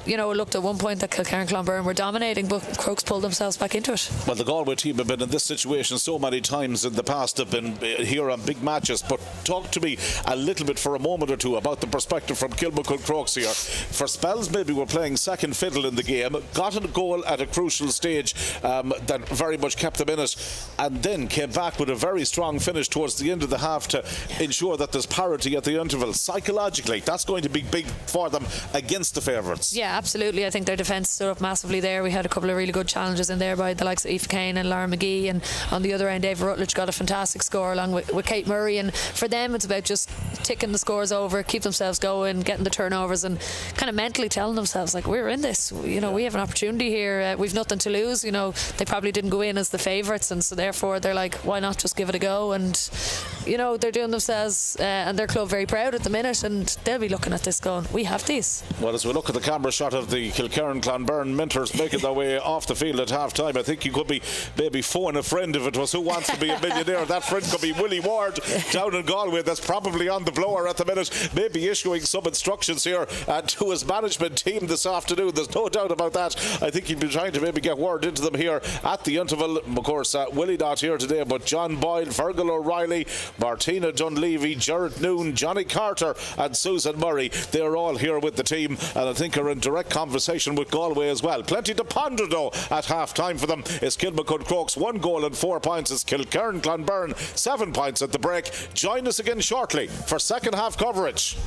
Speaker 1: you know, it looked at one point that Kilkerrin Conberne were dominating, but Crokes pulled themselves back into it. Well, the Galway team have been in this situation so many times in the past, have been here on big matches. But talk to me a little bit for a moment or two about the perspective from Kilmacud Crokes here. For spells maybe we're playing second fiddle in the game, got a goal at a crucial stage that very much kept them in it, and then came back with a very strong finish towards the end of the half to ensure that there's parity at the interval. Psychologically, that's going to be big for them against the favourites. Yeah, absolutely. I think their defence stood up massively there. We had a couple of really good challenges in there by the likes of Aoife Kane and Laura McGee, and on the other end Ava Rutledge got a fantastic score along with Kate Murray, and for them it's about just
Speaker 2: ticking the scores over, keep themselves going, getting the turnovers, and kind of mentally telling themselves, like, we're in this, you know, we have an opportunity here, we've nothing to lose. You know, they probably didn't go in as the favourites, and so therefore they're like, why not just give it a go? And you know, they're doing themselves and their club very proud at the minute, and they'll be looking at this going, we have these.
Speaker 1: Well, as we look at the camera shot of the Kilkerrin Conberne Minters making their way off the field at half time, I think you could be maybe phone a friend if it was Who Wants to Be a Millionaire. That friend could be Willie Ward down in Galway, that's probably on the blower at the minute, maybe issuing some instructions here to his management team this afternoon. There's no doubt about that. I think he'd be trying to maybe get word into them here at the interval. Of course, Willie not here today, but John Boyle, Fergal O'Reilly, Martina Dunleavy, Gerard Noon, Johnny Carter and Susan Murray, they're all here with the team, and I think are in direct conversation with Galway as well. Plenty to ponder though at half time for them. Is Kilmacud Crokes 1 goal and 4 points, is Kilkerrin Conberne 7 points at the break. Join us again shortly for second half coverage.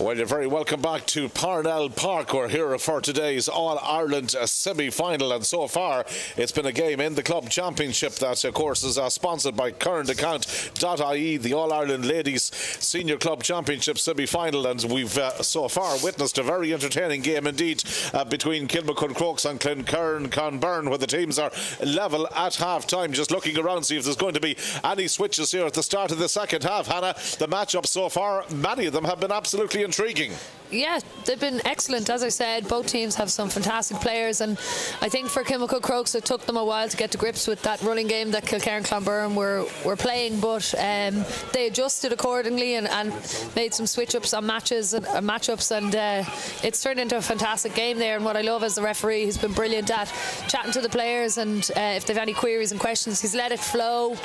Speaker 1: Well, you're very welcome back to Parnell Park. We're here for today's All-Ireland semi-final, and so far it's been a game in the club championship that, of course, is sponsored by currentaccount.ie, the All-Ireland Ladies Senior Club Championship semi-final, and we've so far witnessed a very entertaining game indeed between Kilmacud Crokes and Kilkerrin Conberne, where the teams are level at half-time. Just looking around, see if there's going to be any switches here at the start of the second half. Hannah, the matchups so far, many of them have been absolutely intriguing.
Speaker 2: Yeah, they've been excellent. As I said, both teams have some fantastic players, and I think for Kilmacud Crokes it took them a while to get to grips with that running game that Kilkerrin Conberne were playing, but they adjusted accordingly and made some switch-ups on matchups, and it's turned into a fantastic game there. And what I love is the referee, who's been brilliant at chatting to the players, and if they've any queries and questions, he's let it flow,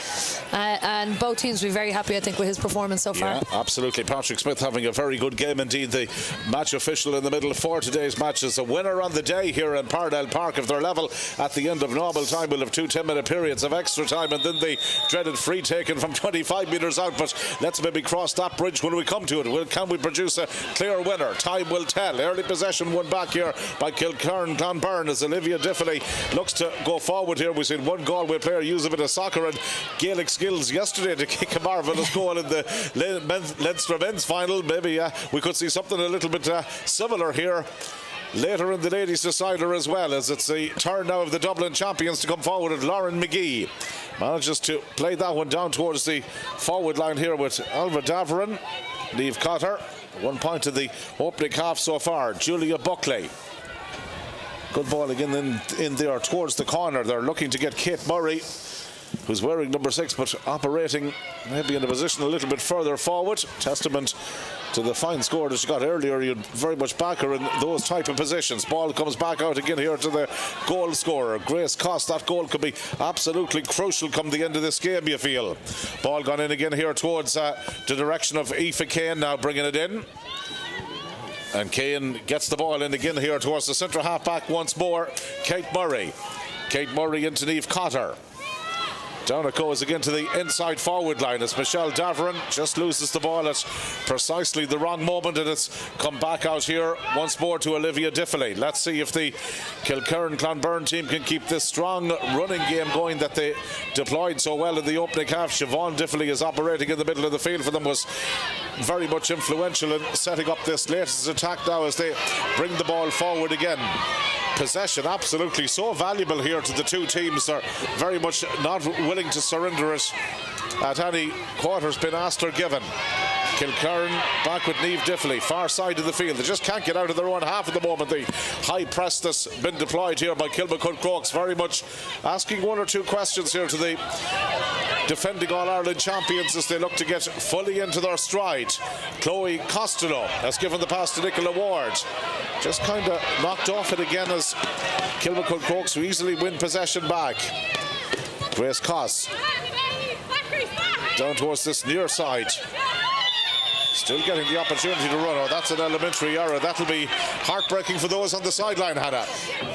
Speaker 2: and both teams will be very happy, I think, with his performance so far.
Speaker 1: Yeah, absolutely. Patrick Smith having a very good game indeed. The match official in the middle for today's match is a winner on the day here in Parnell Park. If they're level at the end of normal time, we'll have 2 10-minute periods of extra time, and then the dreaded free taken from 25 metres out. But let's maybe cross that bridge when we come to it. Can we produce a clear winner? Time will tell. Early possession won back here by Kilkerrin Conberne as Olivia Diffley looks to go forward here. We've seen one Galway player use a bit of soccer and Gaelic skills yesterday to kick a marvellous goal in the Leinster men's final. Maybe we could see something a little bit similar here later in the ladies' decider as well, as it's the turn now of the Dublin champions to come forward. And Lauren McGee manages to play that one down towards the forward line here with Alva Davarin, Niamh Cotter. 1 point to the opening half so far. Julia Buckley. Good ball again in there towards the corner. They're looking to get Kate Murray, who's wearing number 6 but operating maybe in a position a little bit further forward. Testament to the fine score that she got earlier. You'd very much back her in those type of positions. Ball comes back out again here to the goal scorer, Grace Cost. That goal could be absolutely crucial come the end of this game, you feel. Ball gone in again here towards the direction of Aoife Kane, now bringing it in. And Kane gets the ball in again here towards the centre half back once more. Kate Murray. Kate Murray into Niamh Cotter. Down it goes again to the inside forward line as Michelle Davarin just loses the ball at precisely the wrong moment, and it's come back out here once more to Olivia Diffley. Let's see if the Kilkerrin Conberne team can keep this strong running game going that they deployed so well in the opening half. Siobhan Diffley is operating in the middle of the field for them, was very much influential in setting up this latest attack now as they bring the ball forward again. Possession absolutely so valuable here to the two teams. They're very much not willing to surrender it at any quarter's been asked or given. Kilkerrin back with Niamh Diffley, far side of the field. They just can't get out of their own half at the moment. The high press that's been deployed here by Kilmacud Crokes, very much asking 1 or 2 questions here to the defending All-Ireland champions as they look to get fully into their stride. Chloe Costello has given the pass to Nicola Ward. Just kind of knocked off it again as Kilmacud Crokes who easily win possession back. Grace Coss down towards this near side. Still getting the opportunity to run. Oh, that's an elementary error. That'll be heartbreaking for those on the sideline, Hannah.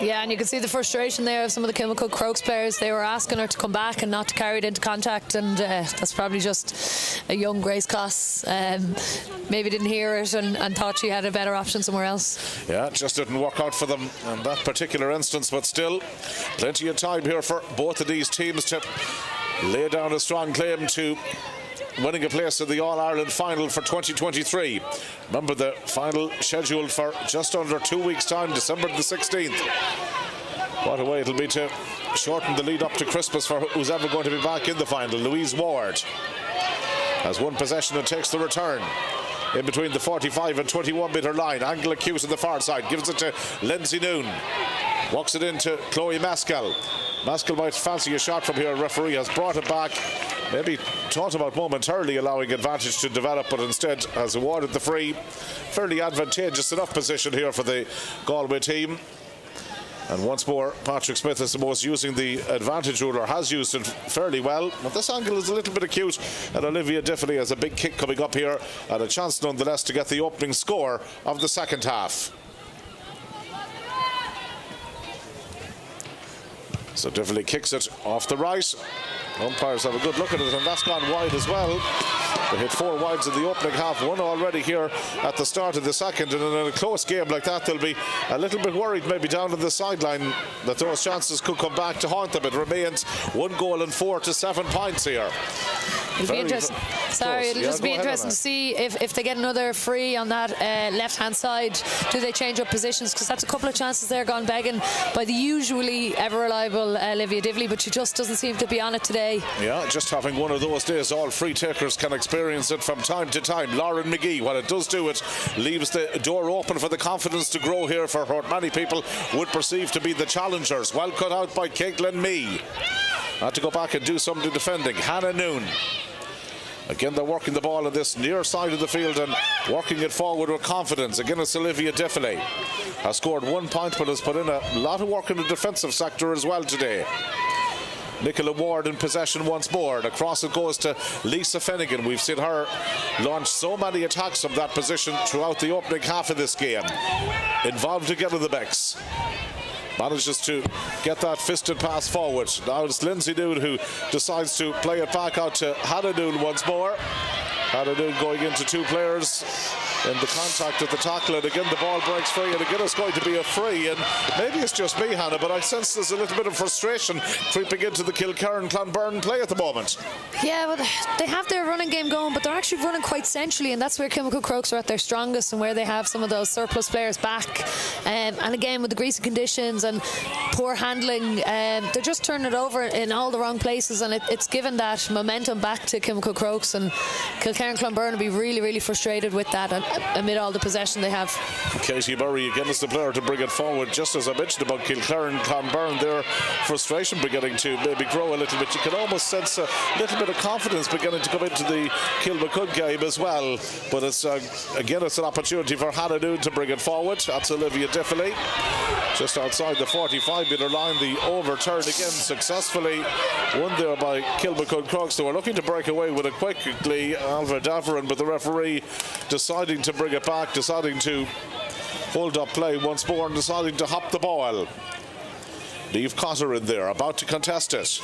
Speaker 2: Yeah, and you can see the frustration there of some of the Kilmacud Crokes players. They were asking her to come back and not to carry it into contact, and that's probably just a young Grace Coss. Maybe didn't hear it and thought she had a better option somewhere else.
Speaker 1: Yeah, it just didn't work out for them in that particular instance, but still plenty of time here for both of these teams to lay down a strong claim to winning a place in the All-Ireland final for 2023. Remember, the final scheduled for just under 2 weeks' time, December the 16th. What a way it'll be to shorten the lead up to Christmas for who's ever going to be back in the final. Louise Ward has 1 possession and takes the return in between the 45 and 21 metre line. Angle acute on the far side, gives it to Lindsay Noon, walks it into Chloe Maskell. Maskell might fancy a shot from here. Referee has brought it back. Maybe thought about momentarily allowing advantage to develop, but instead has awarded the free. Fairly advantageous enough position here for the Galway team. And once more, Patrick Smith, I suppose, using the advantage ruler, has used it fairly well. But this angle is a little bit acute, and Olivia Diffley has a big kick coming up here, and a chance nonetheless to get the opening score of the second half. So Diffley kicks it off the right. Umpires have a good look at it, and that's gone wide as well. They hit 4 wides in the opening half, 1 already here at the start of the second, and in a close game like that they'll be a little bit worried maybe down on the sideline that those chances could come back to haunt them. It remains 1 goal and 4 to 7 points here.
Speaker 2: It'll be interesting. Sorry, it'll just be interesting to see if they get another free on that left-hand side. Do they change up positions? Because that's a couple of chances there gone begging by the usually ever-reliable Olivia Divley, but she just doesn't seem to be on it today.
Speaker 1: Yeah, just having one of those days. All free takers can experience it from time to time. Lauren McGee, what it does do, it leaves the door open for the confidence to grow here for what many people would perceive to be the challengers. Well cut out by Caitlin Mee. Had to go back and do some of the defending. Hannah Noon. Again, they're working the ball on this near side of the field and working it forward with confidence. Again, it's Olivia Diffley. Has scored 1 point, but has put in a lot of work in the defensive sector as well today. Nicola Ward in possession once more, and across it goes to Lisa Finnegan. We've seen her launch so many attacks from that position throughout the opening half of this game. Involved again in the backs. Manages to get that fisted pass forward. Now it's Lindsay Noon who decides to play it back out to Hannah Noon once more. Hannah Noon going into 2 players in the contact at the tackle, and again the ball breaks free, and again it's going to be a free. And maybe it's just me, Hannah, but I sense there's a little bit of frustration creeping into the Kilkerrin Conberne play at the moment.
Speaker 2: Yeah, well, they have their running game going, but they're actually running quite centrally, and that's where Kilmacud Crokes are at their strongest and where they have some of those surplus players back. And again, with the greasy conditions and poor handling, they're just turning it over in all the wrong places, and it's given that momentum back to Kilmacud Crokes, and Kilkerrin Conberne will be really, really frustrated with that amid all the possession they have.
Speaker 1: Katie Murray again is the player to bring it forward. Just as I mentioned about Kilkerrin Conberne, their frustration beginning to maybe grow a little bit. You can almost sense a little bit of confidence beginning to come into the Kilmacud game as well. But it's again, it's an opportunity for Hannah Noon to bring it forward. That's Olivia Diffley. Just outside the 45-metre line, the overturn again successfully won there by Kilmacud Crokes. They were looking to break away with it quickly, Alva Davarin, but the referee deciding to bring it back, deciding to hold up play once more and deciding to hop the ball. Niamh Cotter in there, about to contest it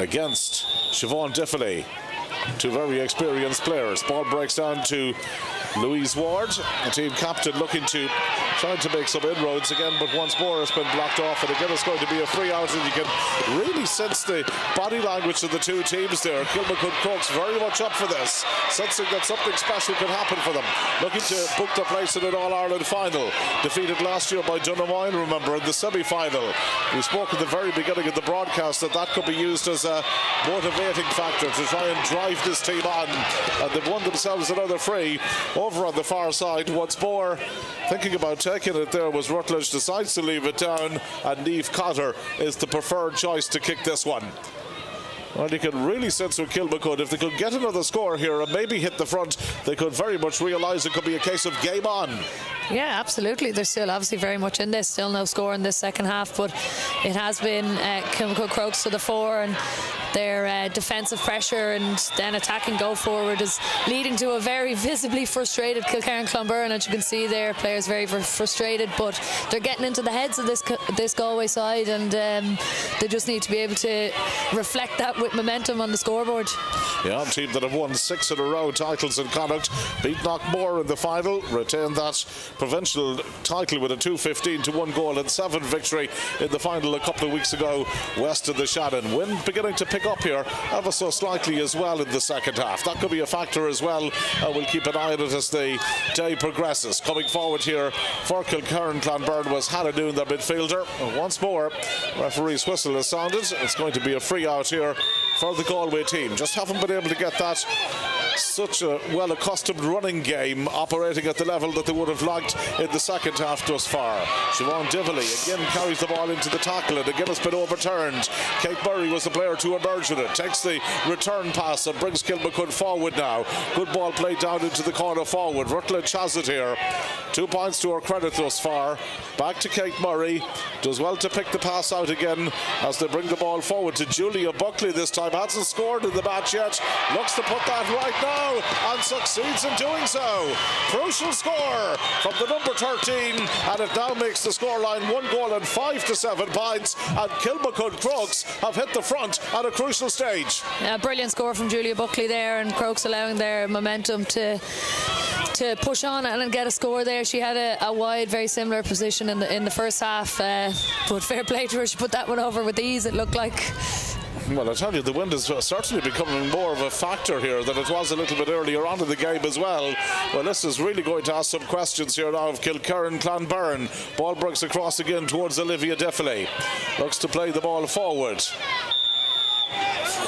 Speaker 1: against Siobhan Diffley. 2 very experienced players. Ball breaks down to Louise Ward, the team captain, looking to try to make some inroads again, but once more it's been blocked off, and again it's going to be a free out, and you can really sense the body language of the 2 teams there. Kilmacud Crokes very much up for this, sensing that something special could happen for them, looking to book their place in an All-Ireland final. Defeated last year by Dunamine, remember, in the semi-final. We spoke at the very beginning of the broadcast that could be used as a motivating factor to try and drive this team on, and they've won themselves another free. Over on the far side, once more thinking about taking it there was Rutledge, decides to leave it down, and Niamh Cotter is the preferred choice to kick this one. Well, you can really sense with Kilmacud, if they could get another score here and maybe hit the front, they could very much realise it could be a case of game on.
Speaker 2: Yeah, absolutely. They're still obviously very much in this. Still no score in this second half, but it has been Kilmacud Crokes to the fore, and their defensive pressure and then attacking go forward is leading to a very visibly frustrated Kilkerrin Conberne. As you can see there, players very frustrated, but they're getting into the heads of this Galway side, and they just need to be able to reflect that with momentum on the scoreboard.
Speaker 1: Yeah, a team that have won 6 in a row titles in Connacht, beat Knockmore in the final, retained that provincial title with a 2-15 to 1 goal and 7 victory in the final a couple of weeks ago west of the Shannon. Win beginning to pick up here ever so slightly as well in the second half. That could be a factor as well. We'll keep an eye on it as the day progresses. Coming forward here for Kilkerrin Conberne was Hannah Noon, their midfielder. And once more, referee's whistle has sounded. It's going to be a free out here for the Galway team. Just haven't been able to get that such a well-accustomed running game operating at the level that they would have liked in the second half thus far. Siobhan Diffley again carries the ball into the tackle, and again it's been overturned. Kate Murray was the player to emerge with it, takes the return pass and brings Kilmacud forward now. Good ball played down into the corner forward. Rutledge has it here. 2 points to her credit thus far. Back to Kate Murray, does well to pick the pass out again as they bring the ball forward to Julia Buckley this time. Hasn't scored in the match yet, looks to put that right now and succeeds in doing so. Crucial score from the number 13, and it now makes the scoreline 1 goal and 5 to 7 points, and Kilmacud Crokes have hit the front at a crucial stage.
Speaker 2: Yeah, brilliant score from Julia Buckley there, and Crokes allowing their momentum to push on and get a score there. She had a wide, very similar position in the first half, but fair play to her, she put that one over with ease, it looked like.
Speaker 1: Well, I tell you, the wind is certainly becoming more of a factor here than it was a little bit earlier on in the game as well. Well, this is really going to ask some questions here now of Kilkerrin Conberne. Ball breaks across again towards Olivia Defilé. Looks to play the ball forward.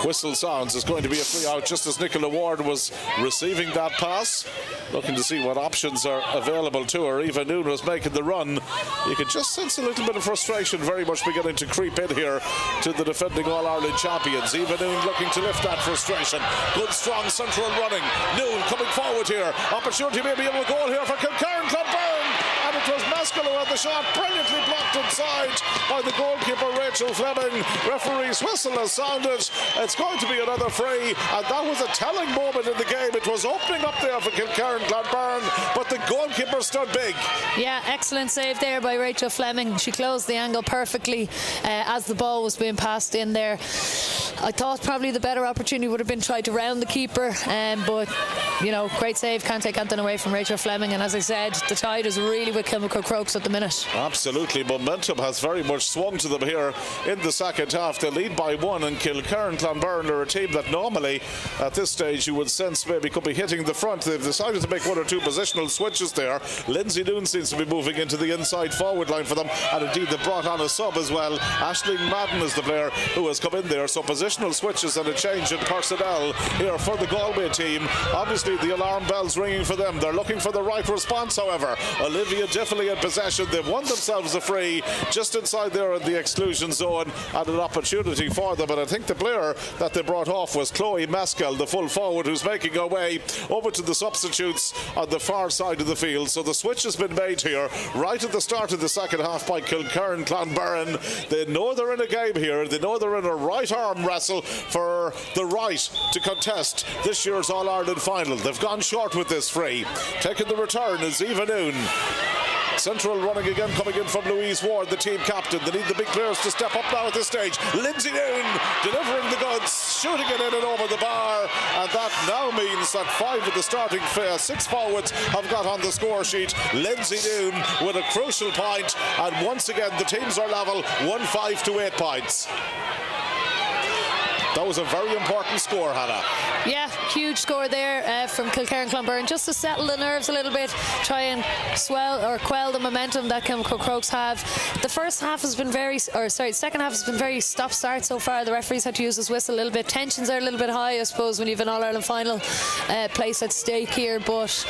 Speaker 1: Whistle sounds. It's going to be a free out just as Nicola Ward was receiving that pass. Looking to see what options are available to her. Eva Noon was making the run. You could just sense a little bit of frustration very much beginning to creep in here to the defending All-Ireland champions. Eva Noon looking to lift that frustration. Good strong central running. Noon coming forward here. Opportunity maybe of a goal here for Kilkerrin Conberne. And it was Maskell who had the shot, brilliantly blocked inside by the goalkeeper Rachel Fleming. Referee's whistle has sounded. It's going to be another free, and that was a telling moment in the game. It was opening up there for Kilkerrin Conberne, but the goalkeeper stood big.
Speaker 2: Yeah, excellent save there by Rachel Fleming. She closed the angle perfectly as the ball was being passed in there. I thought probably the better opportunity would have been tried to round the keeper, but you know, great save, can't take anything away from Rachel Fleming. And as I said, the tide is really with Kilmacud Crokes at the minute.
Speaker 1: Absolutely, momentum has very much swung to them here in the second half. They lead by 1, and Kilkerrin Conberne are a team that normally at this stage you would sense maybe could be hitting the front. They've decided to make 1 or 2 positional switches there. Lindsay Noon seems to be moving into the inside forward line for them, and indeed they brought on a sub as well. Aisling Madden is the player who has come in there, so positional switches and a change in personnel here for the Galway team. Obviously the alarm bells ringing for them. They're looking for the right response, however. Olivia Defilé in possession. They've won themselves a free just inside there in the exclusion zone, and an opportunity for them. And I think the player that they brought off was Chloe Maskell, the full forward, who's making her way over to the substitutes on the far side of the field. So the switch has been made here right at the start of the second half by Kilkerrin Conberne. They know they're in a game here. They know they're in a right arm wrestle for the right to contest this year's All-Ireland final. They've gone short with this free. Taking the return is Eva Noon. Central running again, coming in from Louise Ward, the team captain. They need the big players to step up now at this stage. Lindsay Noon delivering the goods, shooting it in and over the bar, and that now means that 5 of the starting 6 forwards have got on the score sheet. Lindsay Noon with a crucial point, and once again the teams are level, 1-5 to 8 points. That was a very important score, Hannah.
Speaker 2: Yeah, huge score there from Kilkerrin Conberne, just to settle the nerves a little bit, try and quell the momentum that Kilmacud Crokes have. The first half has been second half has been very stop-start so far. The referees had to use his whistle a little bit. Tensions are a little bit high, I suppose, when you have an All-Ireland final place at stake here, but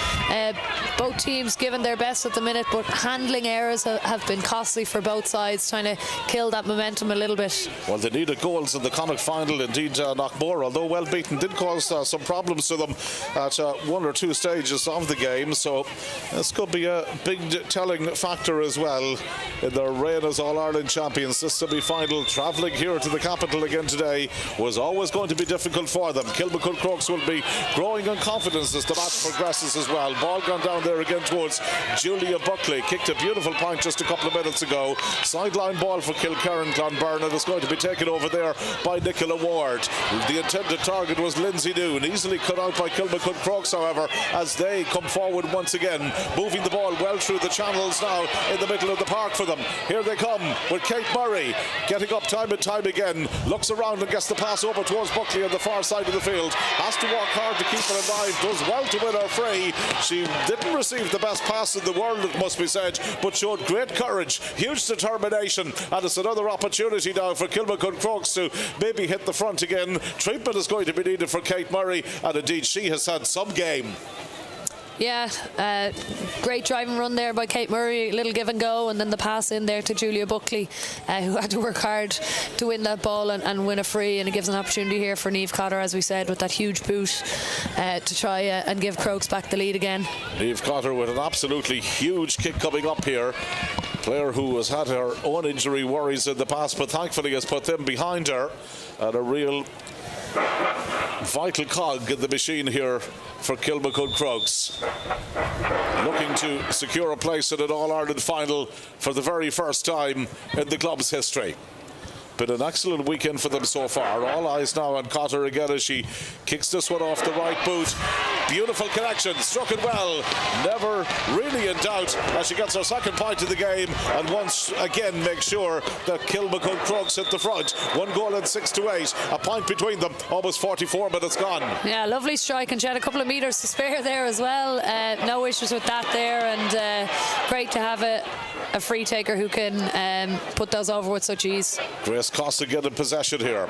Speaker 2: both teams giving their best at the minute, but handling errors have been costly for both sides, trying to kill that momentum a little bit.
Speaker 1: Well, they needed goals in the Connacht final. Indeed, Knockmore, although well beaten, did cause some problems to them at 1 or 2 stages of the game, so this could be a big telling factor as well in their reign as All-Ireland champions. This semi-final, travelling here to the capital again today, was always going to be difficult for them. Kilmacud Crokes will be growing in confidence as the match progresses as well. Ball gone down there again towards Julia Buckley. Kicked a beautiful point just a couple of minutes ago. Sideline ball for Kilkerrin Conberne, and it's going to be taken over there by Nicola Ward. The intended target was Lindsay Noon, easily cut out by Kilmacud Crokes, however, as they come forward once again, moving the ball well through the channels now in the middle of the park for them. Here they come with Kate Murray, getting up time and time again, looks around and gets the pass over towards Buckley on the far side of the field, has to work hard to keep it alive, does well to win her free. She didn't receive the best pass in the world, it must be said, but showed great courage, huge determination, and it's another opportunity now for Kilmacud Crokes to maybe hit the front again. Treatment is going to be needed for Kate Murray, and indeed she has had some game.
Speaker 2: Yeah, great driving run there by Kate Murray, little give and go, and then the pass in there to Julia Buckley, who had to work hard to win that ball and win a free, and it gives an opportunity here for Niamh Cotter, as we said, with that huge boot to try and give Crokes back the lead again. Niamh
Speaker 1: Cotter with an absolutely huge kick coming up here. Player who has had her own injury worries in the past, but thankfully has put them behind her, and a real vital cog in the machine here for Kilmacud Crokes. Looking to secure a place in an All-Ireland final for the very first time in the club's history. Been an excellent weekend for them so far. All eyes now on Cotter again as she kicks this one off the right boot. Beautiful connection, struck it well, never really in doubt as she gets her second point of the game and once again makes sure that Kilmacud Crokes hit the front. 1 goal and 6 to 8, a point between them, almost 44 minutes gone. Yeah,
Speaker 2: lovely strike, and she had a couple of metres to spare there as well. No issues with that there, and great to have a free taker who can put those over with such ease.
Speaker 1: Grace Costigan in possession here.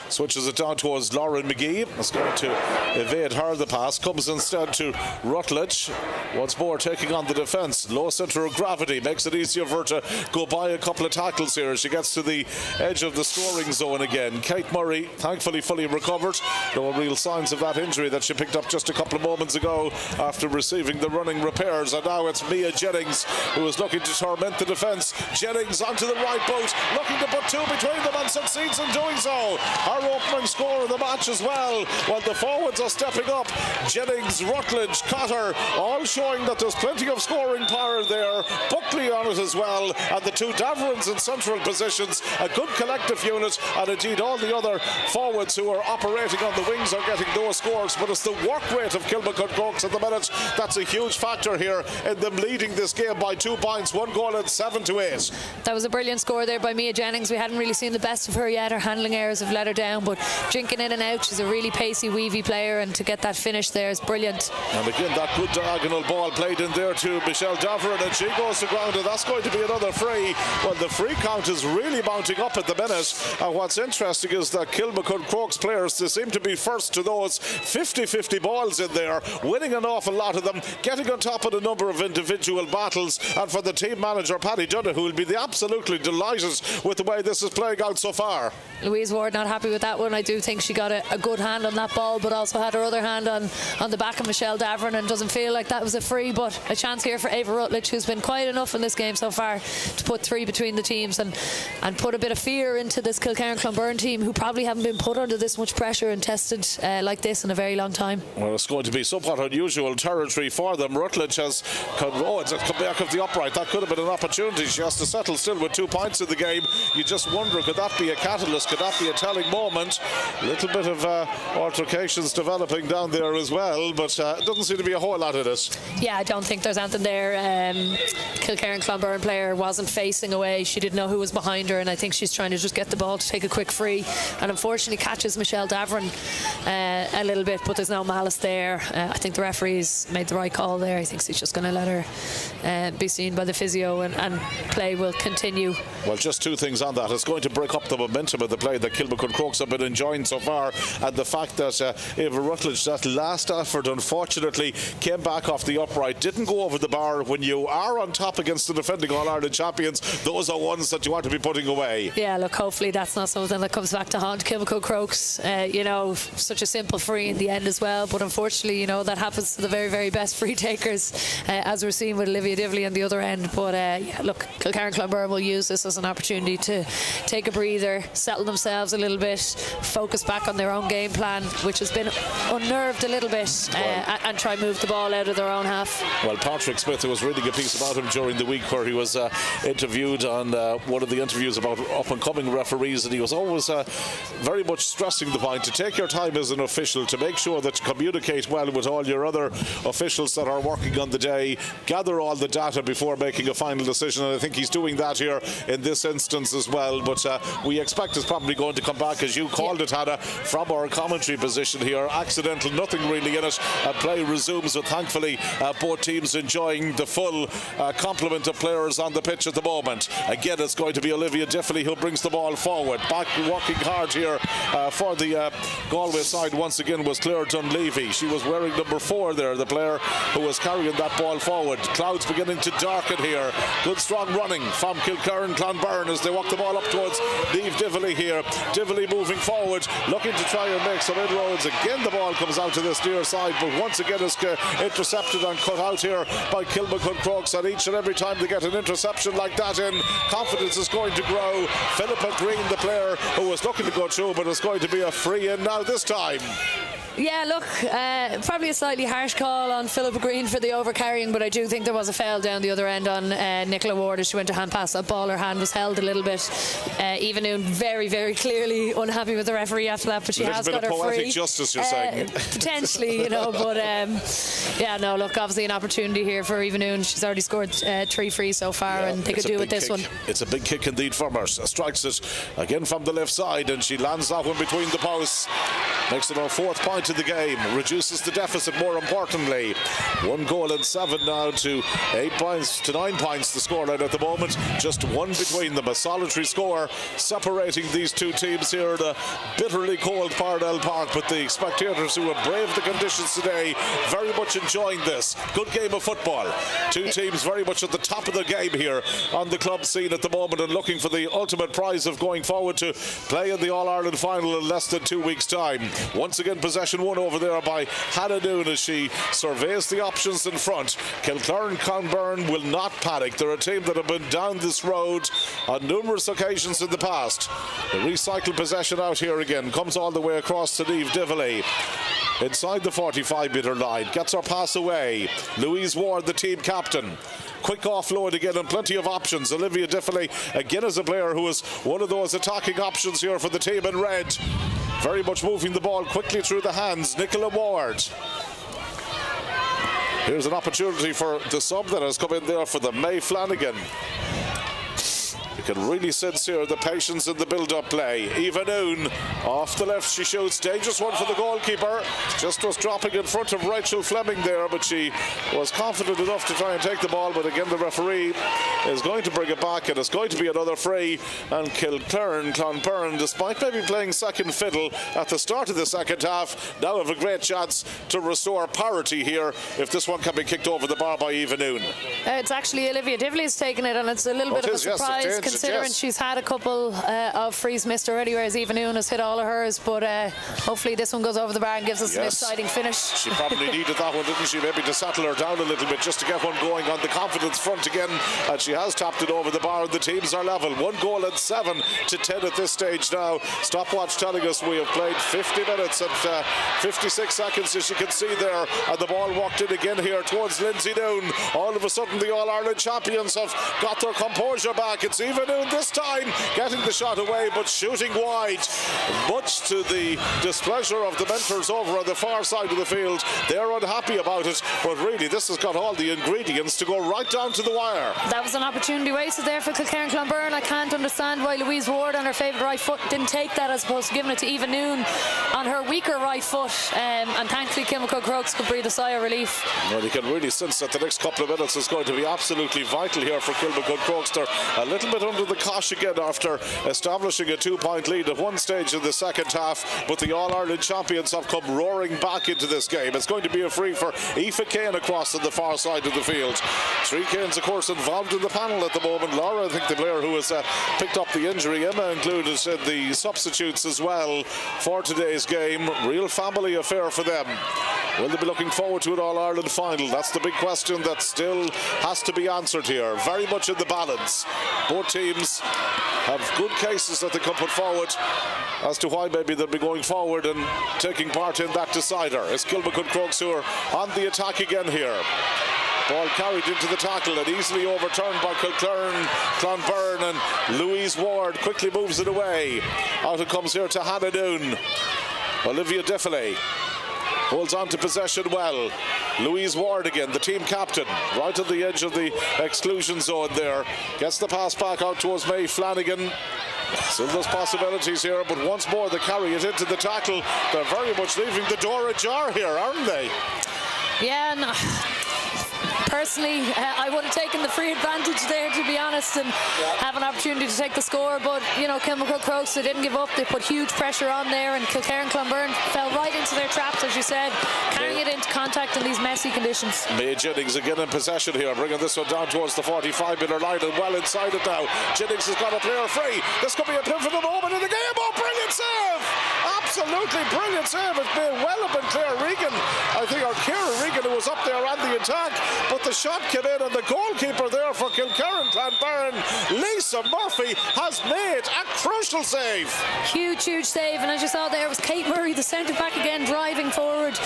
Speaker 1: Switches it down towards Lauren McGee. Is going to evade her the pass. Comes instead to Rutledge. Once more taking on the defence. Low centre of gravity. Makes it easier for her to go by a couple of tackles here. She gets to the edge of the scoring zone again. Kate Murray, thankfully fully recovered. No real signs of that injury that she picked up just a couple of moments ago after receiving the running repairs. And now it's Mia Jennings who is looking to torment the defence. Jennings onto the right boot. Looking to put two between them and succeeds in doing so. Her opening score of the match as well, while the forwards are stepping up. Jennings, Rutledge, Cotter, all showing that there's plenty of scoring power there. Buckley on it as well, and the two Daverans in central positions. A good collective unit, and indeed all the other forwards who are operating on the wings are getting those scores. But it's the work rate of Kilmacud Crokes at the minute that's a huge factor here in them leading this game by 2 points. 1 goal and 7 to 8.
Speaker 2: That was a brilliant score there by Mia Jennings. We hadn't really seen the best of her yet. Her handling errors have let her down, but drinking in and out, she's a really pacey, weavy player, and to get that finish there is brilliant.
Speaker 1: And again, that good diagonal ball played in there to Michelle Daveran, and she goes to ground, and that's going to be another free. Well, the free count is really mounting up at the minute, and what's interesting is that Kilmacud Crokes players, they seem to be first to those 50-50 balls in there, winning an awful lot of them, getting on top of a number of individual battles, and for the team manager Paddy Dunne, who will be absolutely delighted with the way this is playing out so far.
Speaker 2: Louise Ward not happy with that one. I do think she got a good hand on that ball, but also had her other hand on the back of Michelle Daveran, and doesn't feel like that was a free, but a chance here for Ava Rutledge, who's been quiet enough in this game so far to put 3 between the teams and put a bit of fear into this Kilkerrin Conberne team, who probably haven't been put under this much pressure and tested like this in a very long time.
Speaker 1: Well, it's going to be somewhat unusual territory for them. Rutledge has it's come back of the upright. That could have been an opportunity. She has to settle still with 2 points in the game. You just wonder, could that be a catalyst? Could that be a telling moment? A little bit of altercations developing down there as well, but it doesn't seem to be a whole lot of it.
Speaker 2: Yeah, I don't think there's anything there. Kilkerrin Conberne player wasn't facing away. She didn't know who was behind her, and I think she's trying to just get the ball to take a quick free, and unfortunately catches Michelle Daveran a little bit, but there's no malice there. I think the referee's made the right call there. I think he's just going to let her be seen by the physio, and play will continue.
Speaker 1: Well, just 2 things on that. It's going to break up the momentum of the play that Kilmacud Crokes have been enjoying so far, and the fact that Ava Rutledge, that last effort unfortunately came back off the upright, didn't go over the bar. When you are on top against the defending All-Ireland champions, those are ones that you want to be putting away.
Speaker 2: Yeah, look, hopefully that's not something that comes back to haunt Kilmacud Crokes. You know, such a simple free in the end as well, but unfortunately, you know, that happens to the very, very best free takers, as we're seeing with Olivia Divley on the other end. But yeah, look, Kilkerrin Conberne will use this as an opportunity to take a breather, settle themselves a little bit, focus back on their own game plan, which has been unnerved a little bit, and try move the ball out of their own half.
Speaker 1: Well, Patrick Smith, was reading a piece about him during the week where he was interviewed on one of the interviews about up-and-coming referees, and he was always very much stressing the point to take your time as an official, to make sure that you communicate well with all your other officials that are working on the day, gather all the data before making a final decision, and I think he's doing that here in this instance as well. But we expect it's probably going to come back, as you called it, Hannah, from our commentary position here. Accidental, nothing really in it. Play resumes with, thankfully, both teams enjoying the full complement of players on the pitch at the moment. Again, it's going to be Olivia Diffley who brings the ball forward. Back working hard here for the Galway side once again was Claire Dunleavy. She was wearing number 4 there, the player who was carrying that ball forward. Clouds beginning to darken here. Good strong running from Kilkerrin Conberne as they walk the ball up towards Niamh Divley here. Divley moving forward, looking to try and make some inroads. Again, the ball comes out to this near side, but once again is intercepted and cut out here by Kilmacud Crokes. And each and every time they get an interception like that in, confidence is going to grow. Philippa Green, the player who was looking to go through, but it's going to be a free in now this time.
Speaker 2: Yeah, look, probably a slightly harsh call on Philippa Green for the over-carrying, but I do think there was a foul down the other end on Nicola Ward as she went to hand pass that ball. Her hand was held a little bit. Eva Noon very, very clearly unhappy with the referee after that, but she has got her free.
Speaker 1: Poetic justice, you're saying.
Speaker 2: Potentially, but yeah, no, look, obviously an opportunity here for Eva Noon. She's already scored 3 frees so far, and they could do with this one.
Speaker 1: It's a big kick indeed from her. Strikes it again from the left side, and she lands that one between the posts. Makes it her 4th point in the game. Reduces the deficit, more importantly. 1 goal and 7 now to 8 points to 9 points, the scoreline at the moment. Just 1 between them. A solitary score separating these two teams here in a bitterly cold Parnell Park. But the spectators who have braved the conditions today very much enjoying this. Good game of football. Two teams very much at the top of the game here on the club scene at the moment, and looking for the ultimate prize of going forward to play in the All-Ireland final in less than 2 weeks' time. Once again, possession won over there by Hannah Noon as she surveys the options in front. Kilkerrin Conberne will not panic. They're a team that have been down this road on numerous occasions in the past. The recycled possession out here again comes all the way across to Niamh Dively. Inside the 45-metre line, gets her pass away. Louise Ward, the team captain. Quick offload again and plenty of options. Olivia Diffley again is a player who is one of those attacking options here for the team in red. Very much moving the ball quickly through the hands. Nicola Ward. Here's an opportunity for the sub that has come in there for the May Flanagan. You can really sense here the patience in the build-up play. Eva Noon off the left, she shoots. Dangerous one for the goalkeeper. Just was dropping in front of Rachel Fleming there, but she was confident enough to try and take the ball. But again, the referee is going to bring it back, and it's going to be another free. And Kilkerrin Conberne, despite maybe playing second fiddle at the start of the second half, now have a great chance to restore parity here if this one can be kicked over the bar by Eva Noon.
Speaker 2: It's actually Olivia Divley's taken it, and it's a little bit of a surprise, considering she's had a couple of frees missed already, whereas Eva Noon has hit all of hers. But hopefully this one goes over the bar and gives us an exciting finish.
Speaker 1: She probably needed that one, didn't she? Maybe to settle her down a little bit, just to get one going on the confidence front again. And she has tapped it over the bar, and the teams are level. 1 goal and 7 to 10 at this stage now. Stopwatch telling us we have played 50 minutes and 56 seconds, as you can see there. And the ball walked in again here towards Lindsay Noon. All of a sudden the All-Ireland champions have got their composure back. It's Eva Noon this time getting the shot away, but shooting wide, much to the displeasure of the mentors over on the far side of the field. They're unhappy about it, but really this has got all the ingredients to go right down to the wire.
Speaker 2: That was an opportunity wasted there for Kilkerrin Conberne. I can't understand why Louise Ward on her favourite right foot didn't take that as opposed to giving it to Eva Noon on her weaker right foot, and thankfully Kilmacud Crokes could breathe a sigh of relief.
Speaker 1: Well, you can really sense that the next couple of minutes is going to be absolutely vital here for Kilmacud Crokes. They're a little bit under the cosh again after establishing a 2-point lead at one stage in the second half, but the All-Ireland champions have come roaring back into this game. It's going to be a free for Aoife Kane across on the far side of the field. 3 Kanes, of course, involved in the panel at the moment. Laura, I think the player who has picked up the injury, Emma included in the substitutes as well for today's game. Real family affair for them. Will they be looking forward to an All-Ireland final? That's the big question that still has to be answered here. Very much in the balance. Both teams have good cases that they can put forward as to why maybe they'll be going forward and taking part in that decider. It's Kilmacud Crokes who are on the attack again here. Ball carried into the tackle and easily overturned by Kilkerrin Conberne, and Louise Ward quickly moves it away. Out it comes here to Hannah Noon. Olivia Diffley holds on to possession well. Louise Ward again, the team captain, right on the edge of the exclusion zone there. Gets the pass back out towards May Flanagan. Still there's possibilities here, but once more they carry it into the tackle. They're very much leaving the door ajar here, aren't they?
Speaker 2: Yeah, no. Personally, I would have taken the free advantage there, to be honest, and have an opportunity to take the score. But, you know, Kilmacud Crokes, they didn't give up. They put huge pressure on there, and Kilkerrin Conberne fell right into their traps, as you said, carrying it into contact in these messy conditions. Mae
Speaker 1: Jennings again in possession here, bringing this one down towards the 45-metre line and well inside it now. Jennings has got a player free. This could be a pivotal moment in the game. Oh, brilliant save! Absolutely brilliant save. It may well have been Claire Regan, I think, or Ciara Regan, who was was up there on the attack, but the shot came in, and the goalkeeper there for Kilkerrin Conberne, Lisa Murphy, has made a crucial save.
Speaker 2: Huge save, and as you saw there was Kate Murray, the centre back again, driving forward.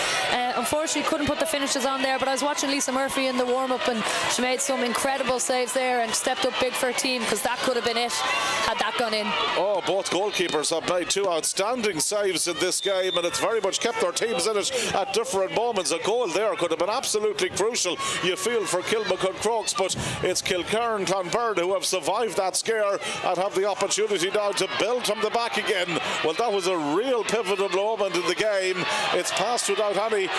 Speaker 2: Unfortunately couldn't put the finishes on there, but I was watching Lisa Murphy in the warm-up and she made some incredible saves there and stepped up big for her team, because that could have been it had that gone in.
Speaker 1: Oh, both goalkeepers have made two outstanding saves in this game, and it's very much kept their teams in it at different moments. A goal there could have been absolutely crucial, you feel, for Kilmacud Crokes, but it's Kilkerrin Conberne who have survived that scare and have the opportunity now to build from the back again. Well, that was a real pivotal moment in the game. It's passed without any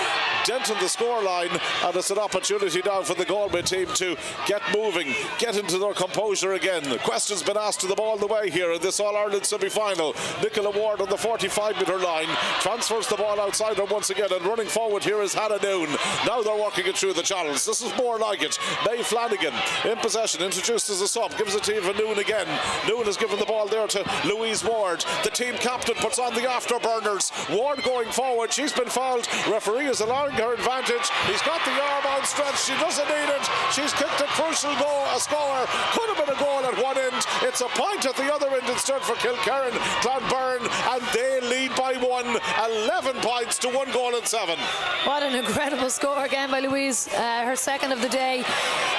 Speaker 1: dent in the scoreline, and it's an opportunity now for the Galway team to get moving, get into their composure again. The question's been asked to them all the way here in this All-Ireland semi-final. Nicola Ward on the 45-metre line transfers the ball outside her once again, and running forward here is Hannah Noon. Now they're working it through the channels. This is more like it. May Flanagan in possession, introduced as a sub, gives it to Eva Noon again. Noon has given the ball there to Louise Ward. The team captain puts on the afterburners. Ward going forward. She's been fouled. Referee is allowing her advantage. He's got the arm outstretched. She doesn't need it. She's kicked a crucial goal. A score. Could have been a goal at one end. It's a point at the other end instead for Kilkerrin Conberne, and they lead by 11 points to 1 goal and 7.
Speaker 2: What an incredible score again by Louise. Her second of the day.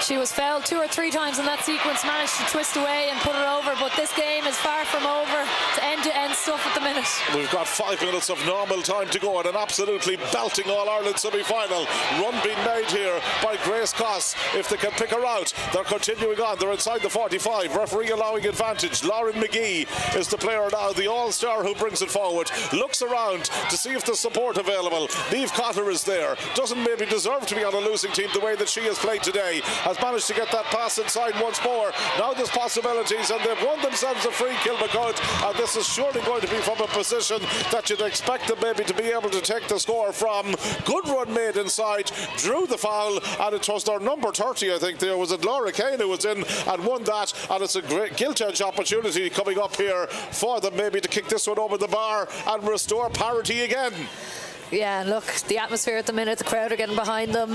Speaker 2: She was fouled 2 or 3 times in that sequence, managed to twist away and put it over, but this game is far from over. It's end-to-end stuff at the minute. We've
Speaker 1: got 5 minutes of normal time to go, and an absolutely belting All-Ireland semi-final run being made here by Grace Coss. If they can pick her out, they're continuing on. They're inside the 45. Referee allowing advantage. Lauren McGee is the player now, the all-star who brings it forward. Looks around to see if there's support available. Niamh Cotter is there. Doesn't maybe deserve to be on a losing team the way that she has played today. Has managed to get that pass inside once more. Now there's possibilities, and they've won themselves a free Kilmacud, and this is surely going to be from a position that you'd expect them maybe to be able to take the score from. Good run made inside, drew the foul, and it was their number 30, I think there was it, Laura Kane, who was in and won that, and it's a great gilt-edge opportunity coming up here for them maybe to kick this one over the bar and restore parity again.
Speaker 2: Yeah, look, the atmosphere at the minute, the crowd are getting behind them.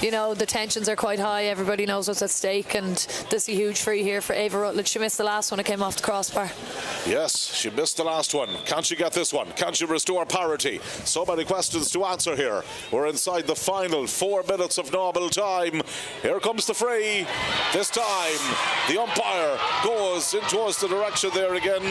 Speaker 2: You know, the tensions are quite high. Everybody knows what's at stake, and this is a huge free here for Ava Rutledge. She missed the last one, it came off the crossbar.
Speaker 1: Yes, she missed the last one. Can she get this one? Can she restore parity? So many questions to answer here. We're inside the final 4 minutes of normal time. Here comes the free. This time, the umpire goes in towards the direction there again